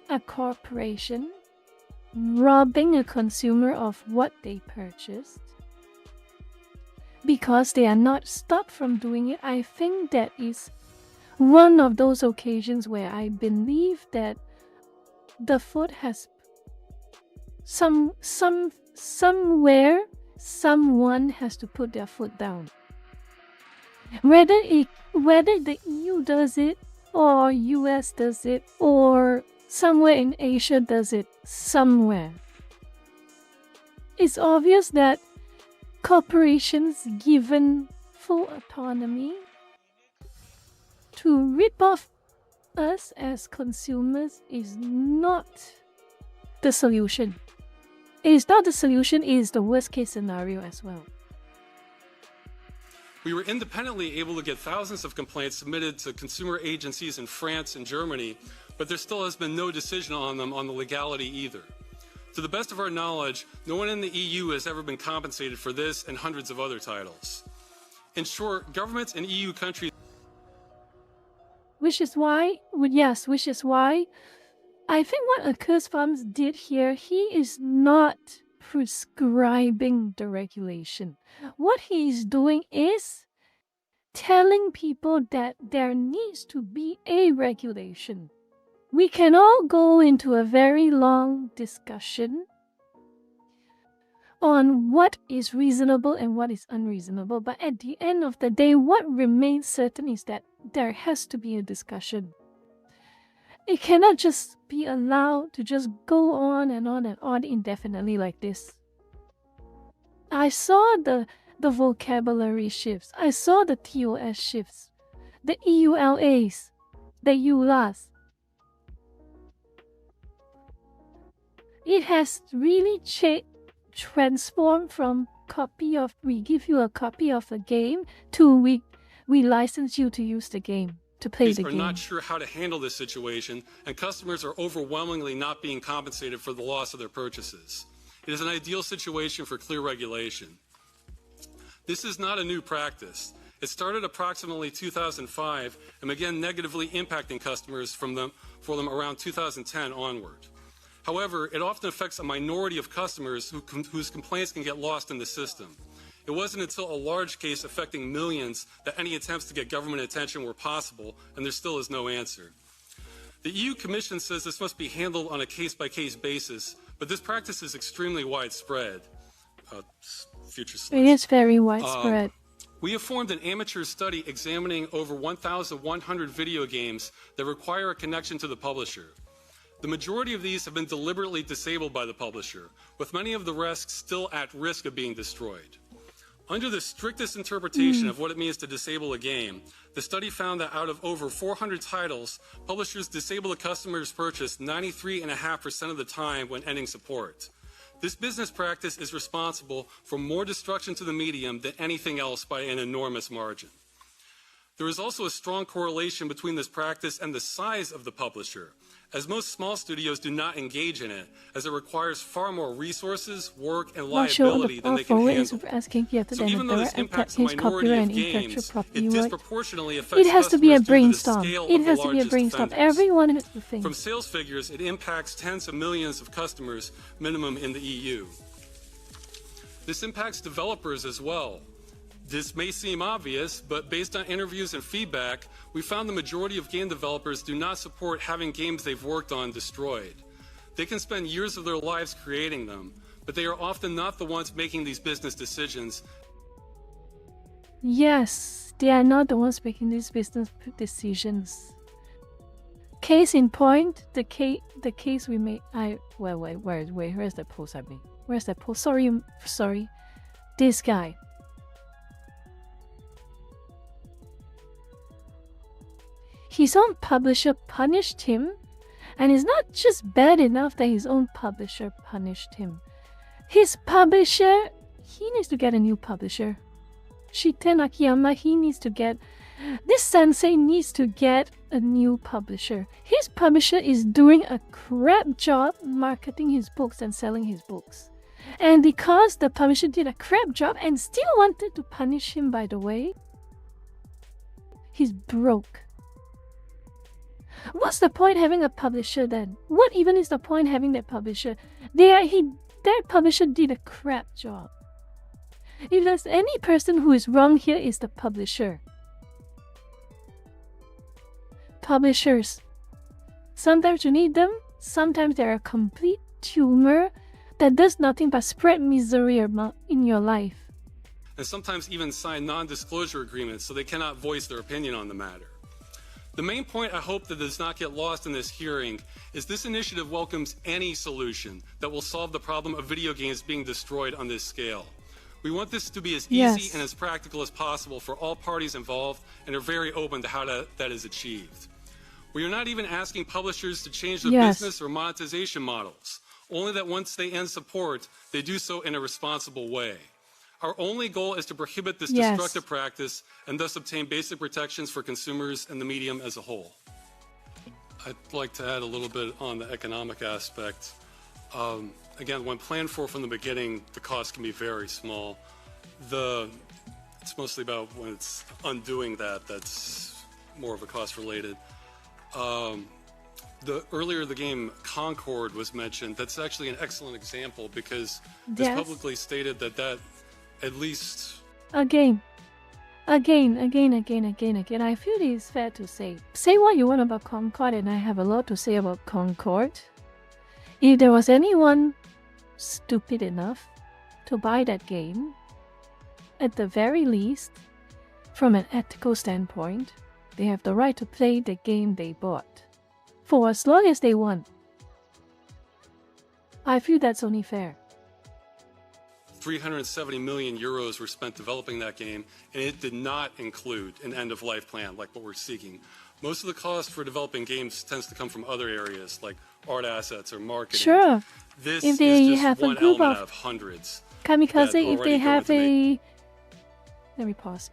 a corporation robbing a consumer of what they purchased, because they are not stopped from doing it, I think that is one of those occasions where I believe that the foot has somewhere someone has to put their foot down. Whether the EU does it or US does it or somewhere in Asia does it somewhere. It's obvious that corporations given full autonomy to rip off us as consumers is not the solution. It is not the solution, it is the worst case scenario as well. We were independently able to get thousands of complaints submitted to consumer agencies in France and Germany, but there still has been no decision on them on the legality either. To the best of our knowledge, no one in the EU has ever been compensated for this and hundreds of other titles. In short, governments in EU countries... Which is why I think what Accursed Farms did here, he is not prescribing the regulation. What he is doing is telling people that there needs to be a regulation. We can all go into a very long discussion on what is reasonable and what is unreasonable, but at the end of the day, what remains certain is that there has to be a discussion. It cannot just be allowed to just go on and on and on indefinitely like this. I saw the vocabulary shifts. I saw the TOS shifts, the EULAs, the EULAs. It has really transformed from we give you a copy of the game to we license you to use the game, to play the game. Are not sure how to handle this situation, and customers are overwhelmingly not being compensated for the loss of their purchases. It is an ideal situation for clear regulation. This is not a new practice. It started approximately 2005 and began negatively impacting customers for them around 2010 onward. However, it often affects a minority of customers whose complaints can get lost in the system. It wasn't until a large case affecting millions that any attempts to get government attention were possible, and there still is no answer. The EU Commission says this must be handled on a case-by-case basis, but this practice is extremely widespread. Future slides. It is very widespread. We have formed an amateur study examining over 1,100 video games that require a connection to the publisher. The majority of these have been deliberately disabled by the publisher, with many of the rest still at risk of being destroyed. Under the strictest interpretation of what it means to disable a game, the study found that out of over 400 titles, publishers disable a customer's purchase 93.5% of the time when ending support. This business practice is responsible for more destruction to the medium than anything else by an enormous margin. There is also a strong correlation between this practice and the size of the publisher, as most small studios do not engage in it, as it requires far more resources, work, and Not sure liability than they can forward is handle. asking here to So even though this impacts a his minority copyright of and intellectual games, property it work. disproportionately affects It has to be a customers due to the brainstorm. scale It of has the to be a largest brainstorm. offenders. Everyone has to think. From sales figures, it impacts tens of millions of customers minimum in the EU. This impacts developers as well. This may seem obvious, but based on interviews and feedback, we found the majority of game developers do not support having games they've worked on destroyed. They can spend years of their lives creating them, but they are often not the ones making these business decisions. Yes, they are not the ones making these business decisions. Case in point, the case we made. Where's the post I made? Where's that post? Sorry. This guy. His own publisher punished him, and it's not just bad enough that his own publisher punished him. His publisher, he needs to get a new publisher. Shiten Akiyama, this sensei needs to get a new publisher. His publisher is doing a crap job marketing his books and selling his books. And because the publisher did a crap job and still wanted to punish him, by the way, he's broke. What's the point having a publisher then? What even is the point having that publisher? That publisher did a crap job. If there's any person who is wrong here, is the publisher. Publishers. Sometimes you need them, sometimes they're a complete tumor that does nothing but spread misery in your life. And sometimes even sign non-disclosure agreements so they cannot voice their opinion on the matter. The main point I hope that does not get lost in this hearing is this initiative welcomes any solution that will solve the problem of video games being destroyed on this scale. We want this to be as easy and as practical as possible for all parties involved and are very open to how that is achieved. We are not even asking publishers to change their business or monetization models, only that once they end support, they do so in a responsible way. Our only goal is to prohibit this destructive practice and thus obtain basic protections for consumers and the medium as a whole. I'd like to add a little bit on the economic aspect. Again, when planned for from the beginning, the cost can be very small. It's mostly about when it's undoing that's more of a cost related. Earlier the game Concord was mentioned. That's actually an excellent example because it's publicly stated that at least... Again. I feel it is fair to say. Say what you want about Concord, and I have a lot to say about Concord. If there was anyone stupid enough to buy that game, at the very least, from an ethical standpoint, they have the right to play the game they bought, for as long as they want. I feel that's only fair. 370 million euros were spent developing that game, and it did not include an end-of-life plan like what we're seeking. Most of the cost for developing games tends to come from other areas like art assets or marketing. Sure. This if they is just have one a group element of of hundreds. Kamikaze, if they have a... Let me pause.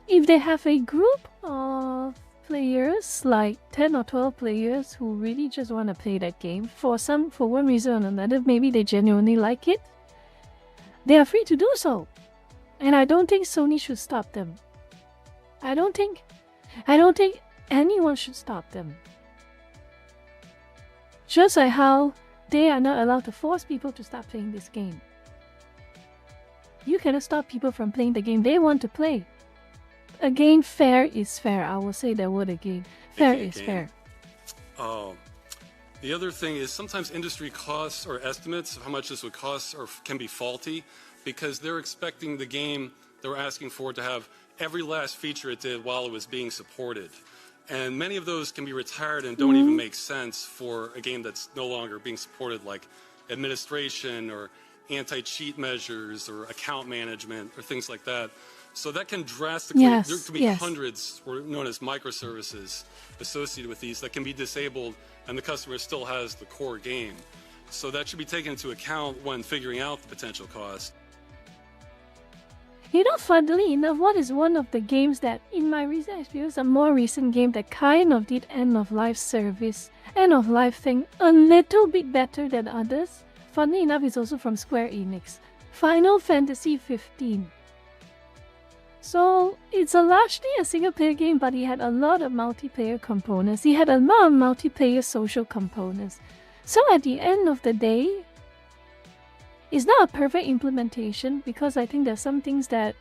If they have a group of players, like 10 or 12 players who really just want to play that game, for one reason or another, maybe they genuinely like it, they are free to do so. And I don't think Sony should stop them. I don't think anyone should stop them. Just like how they are not allowed to force people to stop playing this game. You cannot stop people from playing the game they want to play. Again, fair is fair. I will say that word again. Fair is fair. The other thing is sometimes industry costs or estimates of how much this would cost can be faulty because they're expecting the game they're asking for to have every last feature it did while it was being supported. And many of those can be retired and don't even make sense for a game that's no longer being supported, like administration or anti-cheat measures or account management or things like that. So that can drastically, there could be hundreds, or known as microservices, associated with these that can be disabled and the customer still has the core game. So that should be taken into account when figuring out the potential cost. You know, funnily enough, what is one of the games that, in my recent experience, a more recent game that kind of did end-of-life service, end-of-life thing a little bit better than others? Funnily enough, it's also from Square Enix. Final Fantasy 15. So, it's largely a single-player game, but it had a lot of multiplayer components. It had a lot of multiplayer social components. So at the end of the day, it's not a perfect implementation because I think there's some things that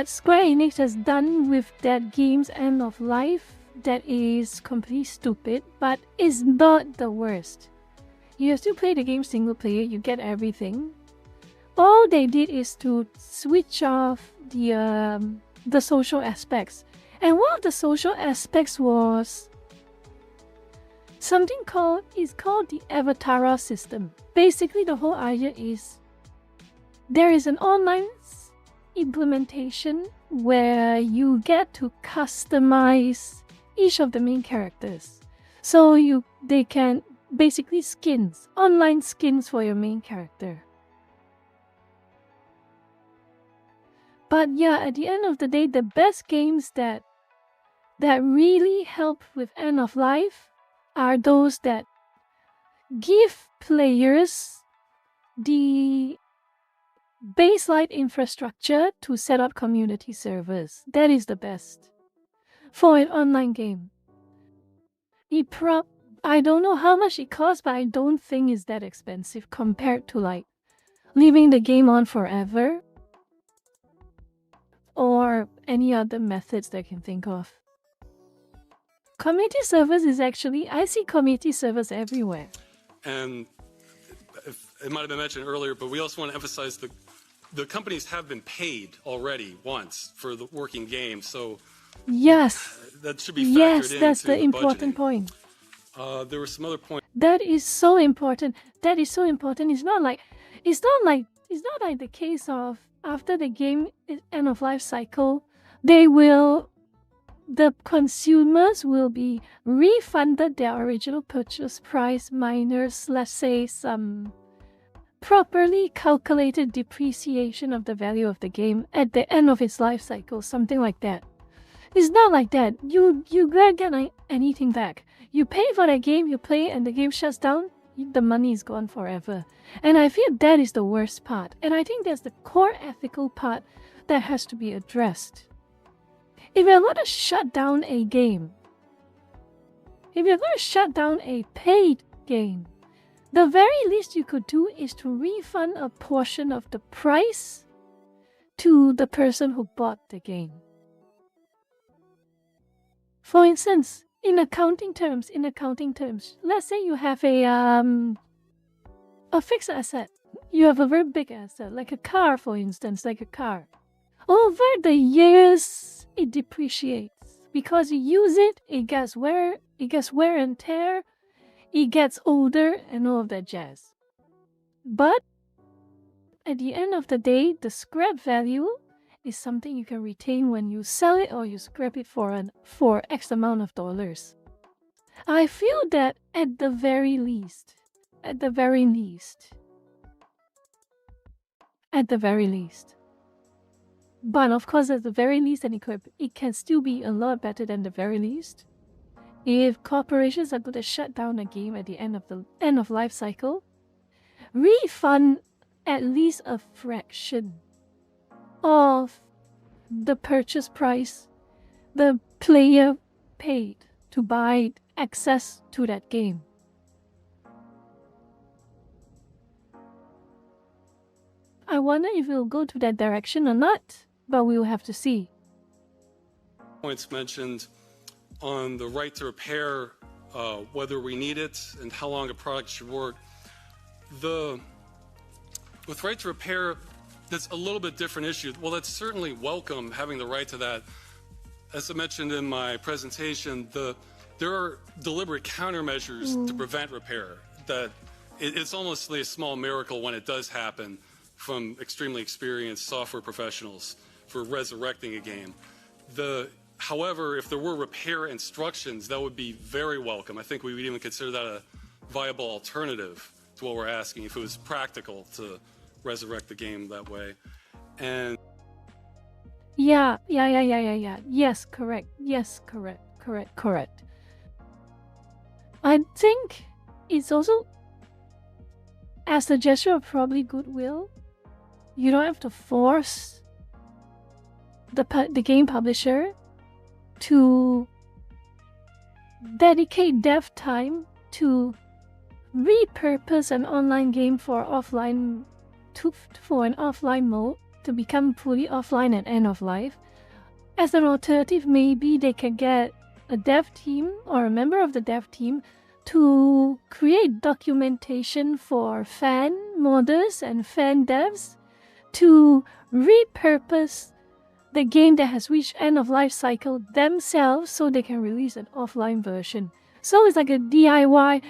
Square Enix has done with that game's end of life that is completely stupid, but it's not the worst. You still play the game single player, you get everything. All they did is to switch off the social aspects. And one of the social aspects was something called the Avatara system. Basically, the whole idea is there is an online implementation where you get to customize each of the main characters. So they can basically skins, online skins for your main character. But yeah, at the end of the day, the best games that really help with end of life are those that give players the baseline infrastructure to set up community servers. That is the best for an online game. I don't know how much it costs, but I don't think it's that expensive compared to like leaving the game on forever or any other methods that I can think of. Community servers is actually, I see community servers everywhere. And it might have been mentioned earlier, but we also want to emphasize the companies have been paid already once for the working game, so yes, that should be factored in. That's the important budgeting. point. There were some other points. That is so important. That is so important. It's not like the case of after the game end of life cycle, the consumers will be refunded their original purchase price minus, let's say, some properly calculated depreciation of the value of the game at the end of its life cycle, something like that. It's not like that. You can't get anything back. You pay for that game, you play, and the game shuts down, the money is gone forever. And I feel that is the worst part. And I think that's the core ethical part that has to be addressed. If you're going to shut down a game, if you're going to shut down a paid game, the very least you could do is to refund a portion of the price to the person who bought the game. For instance, in accounting terms, let's say you have a fixed asset. You have a very big asset, like a car, for instance, like a car. Over the years, it depreciates because you use it. It gets wear and tear. It gets older and all of that jazz. But at the end of the day, the scrap value is something you can retain when you sell it or you scrap it for X amount of dollars. I feel that at the very least, but of course at the very least, and it can still be a lot better than the very least. If corporations are going to shut down a game at the end of life cycle, refund at least a fraction of the purchase price the player paid to buy access to that game. I wonder if it will go to that direction or not, but we will have to see. Points mentioned on the right to repair, whether we need it and how long a product should work. With right to repair, that's a little bit different issue. Well, that's certainly welcome, having the right to that. As I mentioned in my presentation, there are deliberate countermeasures to prevent repair. That it's almost a small miracle when it does happen from extremely experienced software professionals for resurrecting a game. However, if there were repair instructions, that would be very welcome. I think we would even consider that a viable alternative to what we're asking if it was practical to resurrect the game that way. And Yeah. Yes, correct. Yes, correct. I think it's also as a gesture of probably goodwill. You don't have to force the game publisher to dedicate dev time to repurpose an online game for an offline mode to become fully offline at end of life. As an alternative, maybe they can get a dev team or a member of the dev team to create documentation for fan modders and fan devs to repurpose the game that has reached end of life cycle themselves so they can release an offline version. So it's like a DIY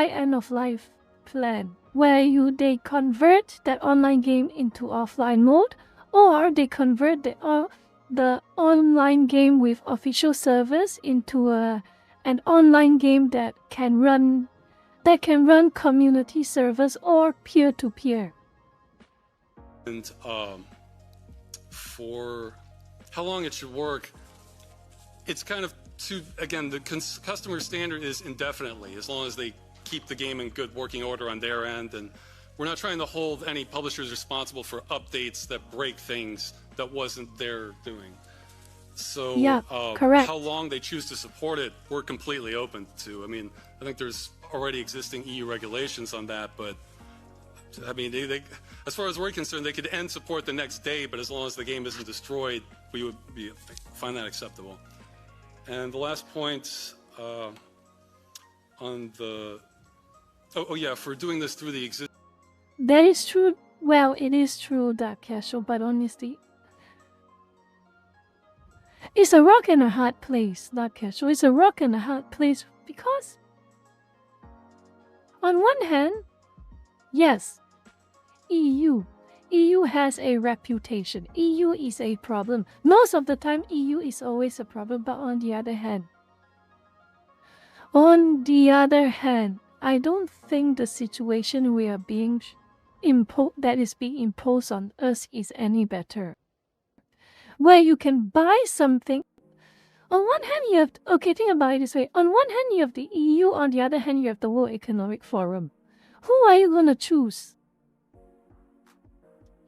end of life plan where they convert that online game into offline mode, or they convert the online game with official servers into an online game that can run community servers or peer-to-peer. And for how long it should work, it's kind of again, the customer standard is indefinitely, as long as they keep the game in good working order on their end. And we're not trying to hold any publishers responsible for updates that break things that wasn't their doing. So yeah, correct. How long they choose to support it, we're completely open to. I mean, I think there's already existing EU regulations on that, but I mean, they, as far as we're concerned, they could end support the next day, but as long as the game isn't destroyed, we would find that acceptable. And the last point on the... Oh yeah, for doing this through the existing... That is true. Well, it is true, Dark Casual, but honestly, it's a rock and a hard place, Dark Casual. It's a rock and a hard place because, on one hand, yes, EU has a reputation. EU is a problem. Most of the time, EU is always a problem, but on the other hand, I don't think the situation we are being that is being imposed on us is any better. Where you can buy something. On one hand, you have think about it this way. On one hand, you have the EU. On the other hand, you have the World Economic Forum. Who are you gonna choose?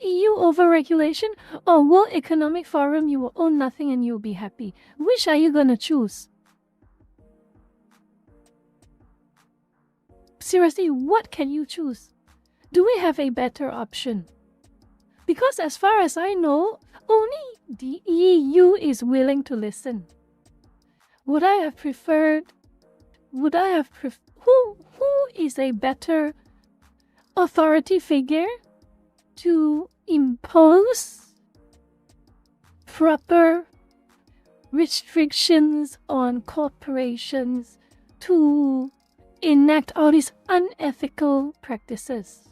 EU overregulation or World Economic Forum? You will own nothing and you'll be happy. Which are you gonna choose? Seriously, what can you choose? Do we have a better option? Because as far as I know, only the EU is willing to listen. Who is a better authority figure to impose proper restrictions on corporations to enact all these unethical practices?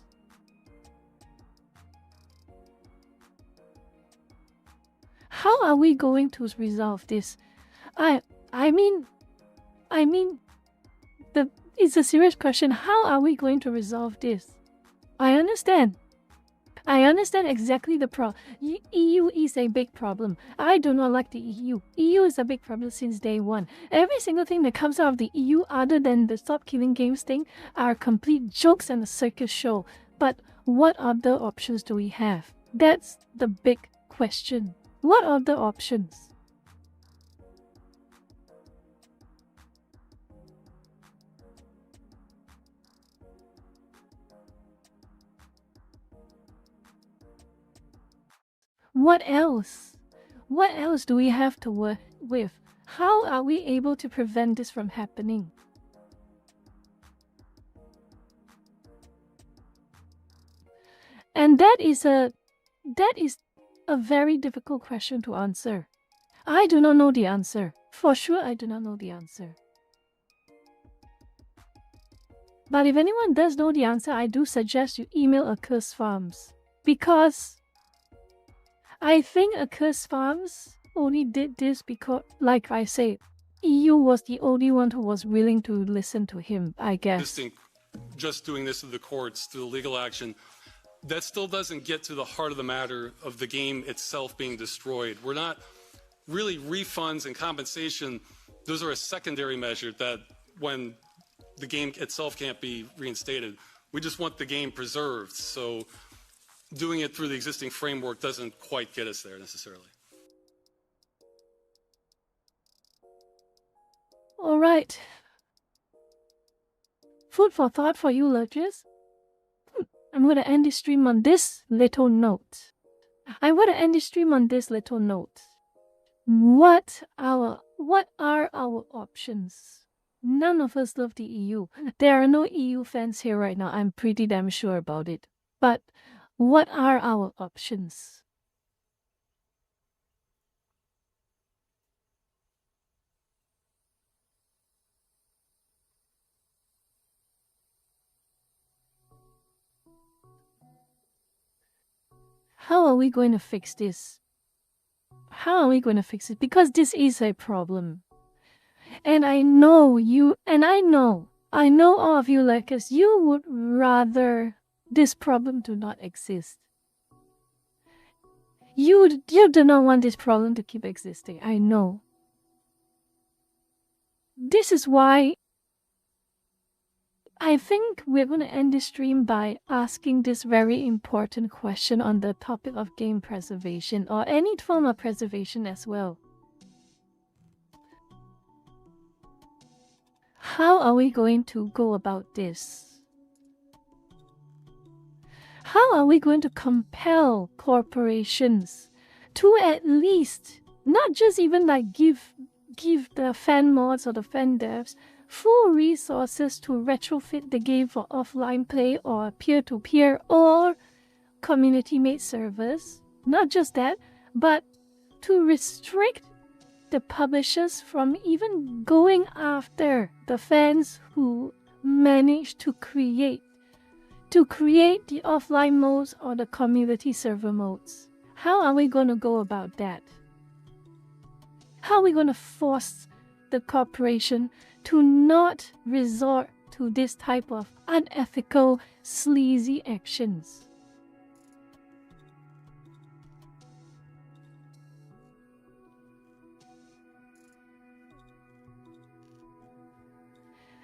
How are we going to resolve this? It's a serious question. How are we going to resolve this? I understand exactly the problem. EU is a big problem. I do not like the EU. EU is a big problem since day one. Every single thing that comes out of the EU other than the Stop Killing Games thing are complete jokes and a circus show. But what other options do we have? That's the big question. What other options? What else? What else do we have to work with? How are we able to prevent this from happening? And that is a very difficult question to answer. I do not know the answer. For sure, I do not know the answer. But if anyone does know the answer, I do suggest you email Accursed Farms. Because I think Accursed Farms only did this because, like I say, EU was the only one who was willing to listen to him, I guess. Just doing this to the courts, through the legal action, that still doesn't get to the heart of the matter of the game itself being destroyed. We're not really refunds and compensation. Those are a secondary measure that when the game itself can't be reinstated, we just want the game preserved. So doing it through the existing framework doesn't quite get us there necessarily. All right. Food for thought for you, Lurches. I'm going to end this stream on this little note. What are our options? None of us love the EU. There are no EU fans here right now. I'm pretty damn sure about it. But what are our options? How are we going to fix this? Because this is a problem. And I know all of you like us, you would rather this problem do not exist. You do not want this problem to keep existing. I know. This is why I think we're going to end this stream by asking this very important question on the topic of game preservation or any form of preservation as well. How are we going to go about this? How are we going to compel corporations to at least, not just even like give the fan mods or the fan devs full resources to retrofit the game for offline play or peer-to-peer or community-made servers? Not just that, but to restrict the publishers from even going after the fans who manage to create the offline modes or the community server modes. How are we going to go about that? How are we going to force the corporation to not resort to this type of unethical, sleazy actions?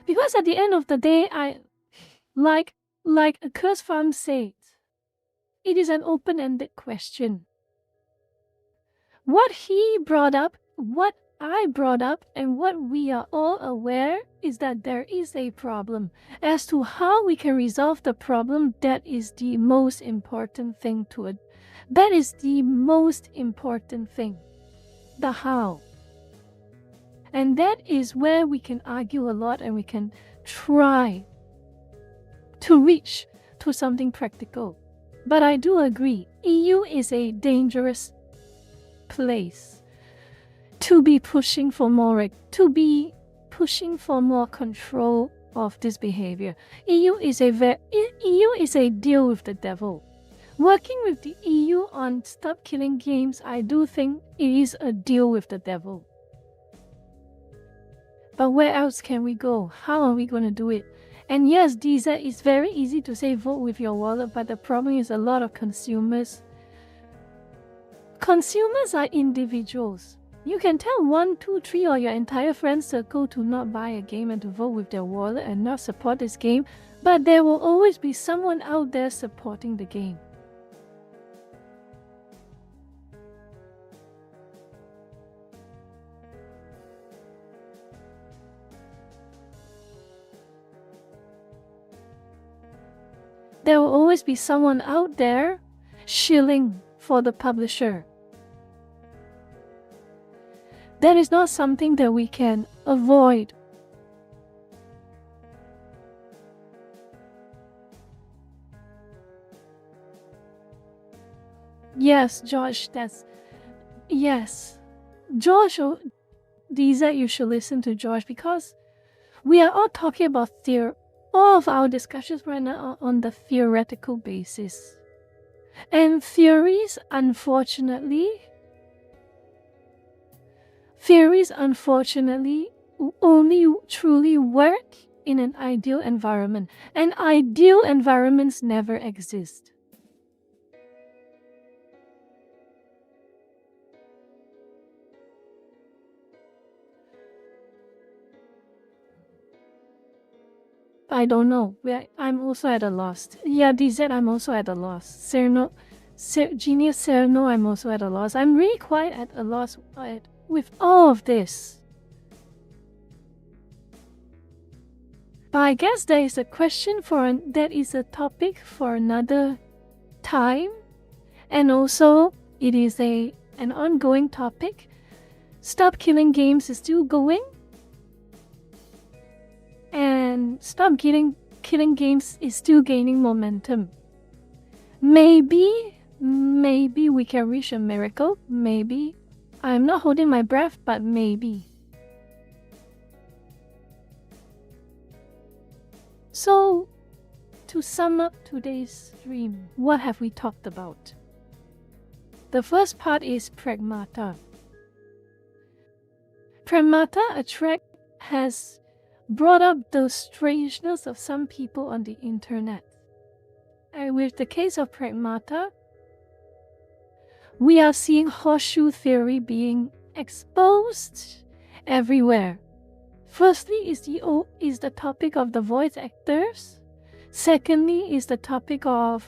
Because at the end of the day, like a Curse Farm said, it is an open-ended question. What he brought up, what I brought up, and what we are all aware is that there is a problem. As to how we can resolve the problem, that is the most important thing to it. That is the most important thing. The how. And that is where we can argue a lot and we can try to reach to something practical. But I do agree, EU is a dangerous place to be pushing for more control of this behavior. EU is a deal with the devil. Working with the EU on stop killing games, I do think it is a deal with the devil. But where else can we go? How are we going to do it? And yes, DZ, it's very easy to say vote with your wallet, but the problem is a lot of consumers. Consumers are individuals. You can tell 1, 2, 3 or your entire friend circle to not buy a game and to vote with their wallet and not support this game, but there will always be someone out there supporting the game. There will always be someone out there shilling for the publisher. That is not something that we can avoid. Yes, Josh, yes. Josh, DZ, you should listen to Josh because we are all talking about all of our discussions right now are on the theoretical basis. And theories, unfortunately, only truly work in an ideal environment. And ideal environments never exist. I don't know. I'm also at a loss. Yeah, DZ, I'm also at a loss. Genius Serno, I'm also at a loss. I'm really quite at a loss with all of this. But I guess there is a question that is a topic for another time. And also, it is an ongoing topic. Stop Killing Games is still going. And Stop Killing Games is still gaining momentum. Maybe we can reach a miracle. Maybe. I'm not holding my breath, but maybe. So, to sum up today's stream, what have we talked about? The first part is Pragmata. Pragmata, a track, has brought up the strangeness of some people on the internet. And with the case of Pragmata, we are seeing horseshoe theory being exposed everywhere. Firstly is the topic of the voice actors. Secondly is the topic of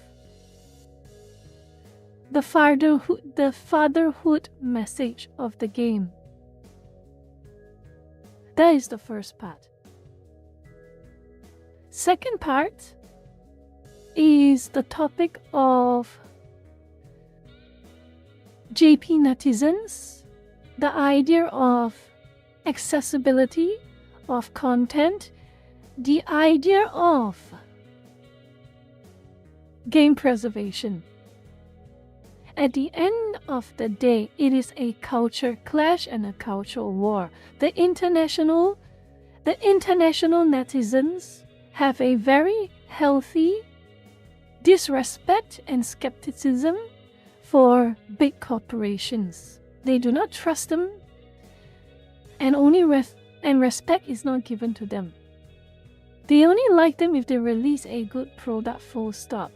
the fatherhood message of the game. That is the first part. Second part is the topic of JP netizens, the idea of accessibility of content, the idea of game preservation. At the end of the day, it is a culture clash and a cultural war. The international netizens have a very healthy disrespect and skepticism for big corporations. They do not trust them, and respect is not given to them. They only like them if they release a good product, full stop.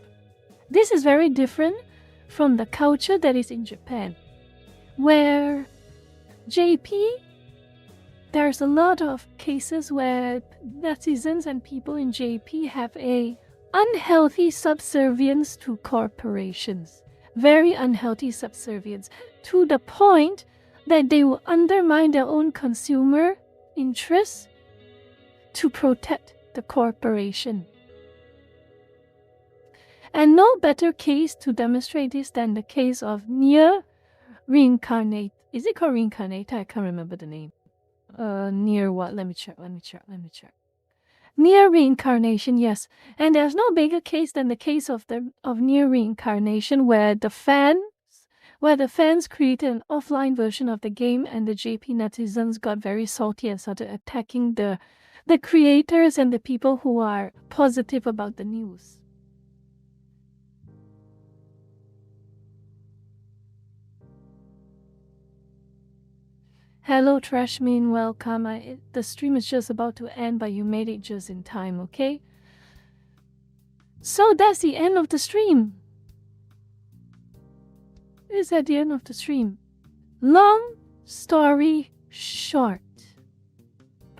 This is very different from the culture that is in Japan, where there's a lot of cases where netizens and people in JP have a unhealthy subservience to corporations. Very unhealthy subservience, to the point that they will undermine their own consumer interests to protect the corporation. And no better case to demonstrate this than the case of Nier Reincarnate. Is it called Reincarnate? I can't remember the name. Nier what? Let me check. Nier Reincarnation, yes. And there's no bigger case than the case of Nier Reincarnation, where the fans created an offline version of the game, and the JP netizens got very salty and started attacking the creators and the people who are positive about the news. Hello Trashmin, welcome. The stream is just about to end, but you made it just in time, okay? So that's the end of the stream. Is at the end of the stream. Long story short,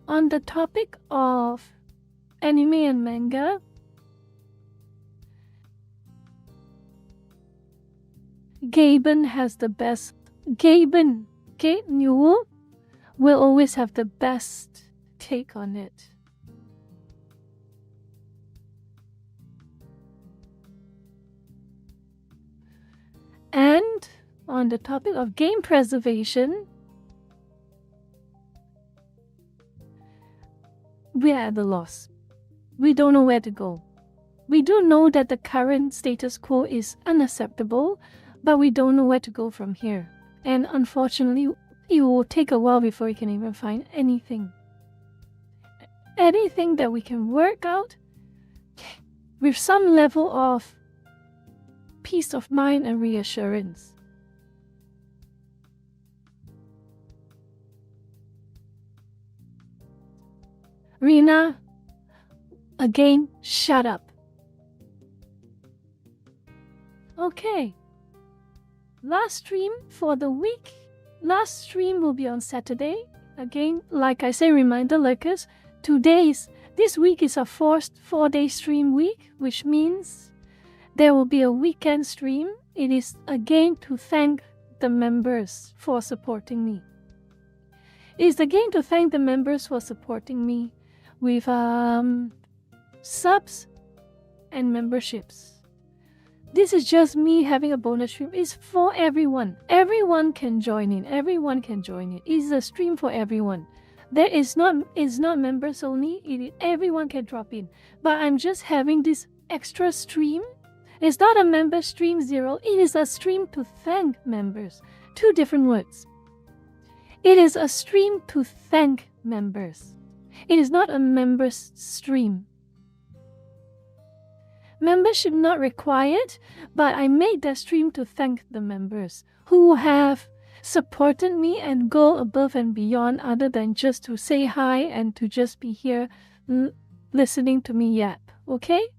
on the topic of anime and manga, Gaben has the best. Gaben Newell will always have the best take on it. And on the topic of game preservation, we are at a loss. We don't know where to go. We do know that the current status quo is unacceptable, but we don't know where to go from here. And unfortunately, it will take a while before we can even find anything. Anything that we can work out with some level of peace of mind and reassurance. Rina, again, shut up. Okay. Last stream for the week. Last stream will be on Saturday. Again, like I say, reminder lurkers, this This week is a forced 4-day stream week, which means there will be a weekend stream. It is again to thank the members for supporting me. It is again to thank the members for supporting me with subs and memberships. This is just me having a bonus stream. It's for everyone. Everyone can join in. Everyone can join in. It's a stream for everyone. It's not members only. Everyone can drop in. But I'm just having this extra stream. It's not a member stream 0. It is a stream to thank members. 2 different words. It is a stream to thank members. It is not a members stream. Membership not required, but I made that stream to thank the members who have supported me and go above and beyond other than just to say hi and to just be here listening to me yap, okay?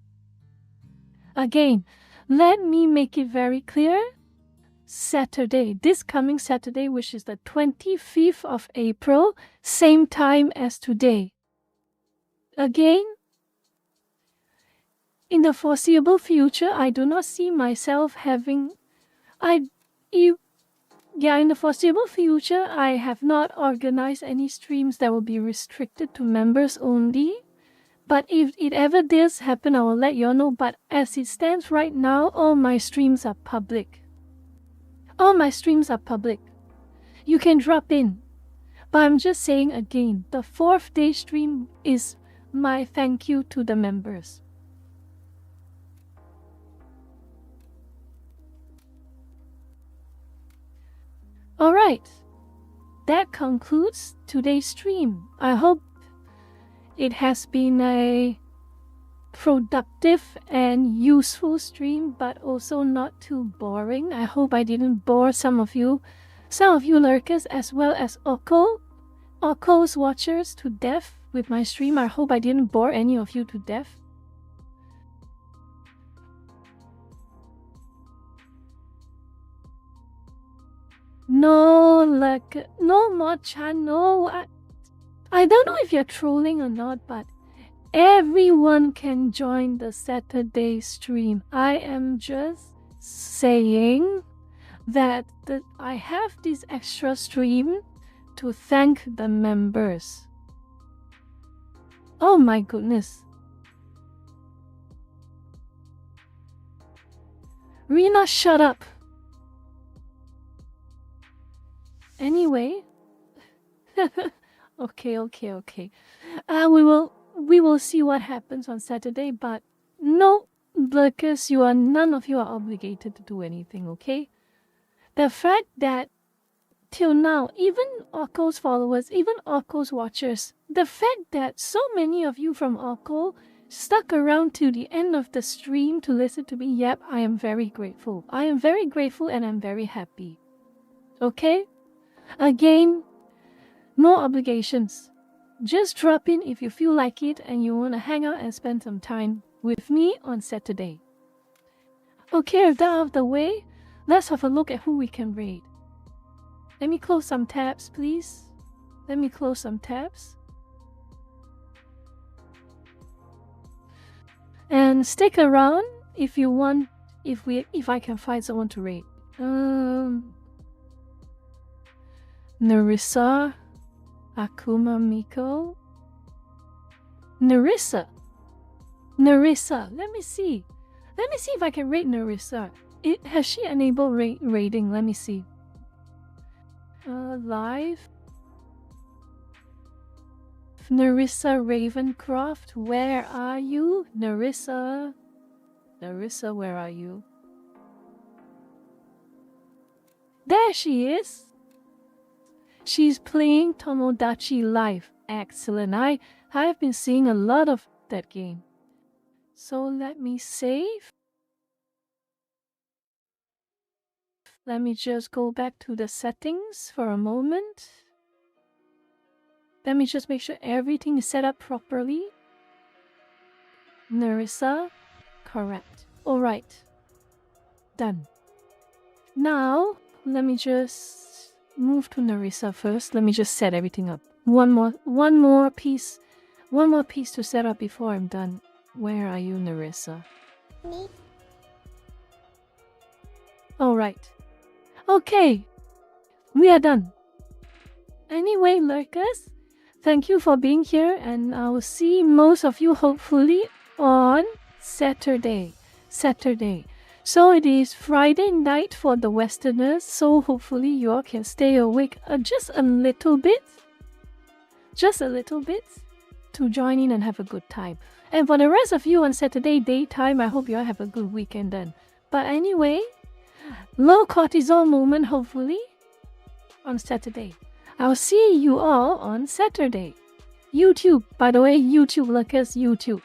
Again, let me make it very clear. Saturday, this coming Saturday, which is the 25th of April, same time as today. Again, in the foreseeable future, I do not see myself having... in the foreseeable future, I have not organized any streams that will be restricted to members only. But if it ever does happen, I will let you all know. But as it stands right now, all my streams are public. All my streams are public. You can drop in. But I'm just saying again, the 4th day stream is my thank you to the members. Alright, that concludes today's stream. I hope it has been a productive and useful stream, but also not too boring. I hope I didn't bore some of you lurkers as well as Okko's watchers to death with my stream. I hope I didn't bore any of you to death. No, Mo-chan, no. I don't know if you're trolling or not, but everyone can join the Saturday stream. I am just saying that I have this extra stream to thank the members. Oh my goodness. Rina, shut up. Anyway, okay. We will see what happens on Saturday, but no, lurkers, none of you are obligated to do anything, okay? The fact that till now, even Okko's followers, even Okko's watchers, the fact that so many of you from Okko stuck around to the end of the stream to listen to me yap, I am very grateful. I am very grateful and I'm very happy. Okay? Again, no obligations. Just drop in if you feel like it and you want to hang out and spend some time with me on Saturday. Okay, with that out of the way, let's have a look at who we can raid. Let me close some tabs, please. Let me close some tabs. And stick around if you want, if I can find someone to raid. Narissa, Akuma Miko, Narissa. Let me see if I can rate Narissa. Has she enabled rating? Let me see. Live. Narissa Ravencroft, where are you? Narissa, where are you? There she is. She's playing Tomodachi Life. Excellent. I have been seeing a lot of that game. So let me save. Let me just go back to the settings for a moment. Let me just make sure everything is set up properly. Narissa, correct. Alright. Done. Now, let me just move to Narissa first. Let me just set everything up. One more piece One more piece to set up before I'm done. Where are you, Nerissa? Me? Alright. Okay. We are done. Anyway, lurkers, thank you for being here, and I will see most of you hopefully on Saturday. So it is Friday night for the Westerners, so hopefully you all can stay awake just a little bit. Just a little bit to join in and have a good time. And for the rest of you on Saturday daytime, I hope you all have a good weekend then. But anyway, low cortisol moment hopefully on Saturday. I'll see you all on Saturday. YouTube, by the way, YouTube lurkers, YouTube.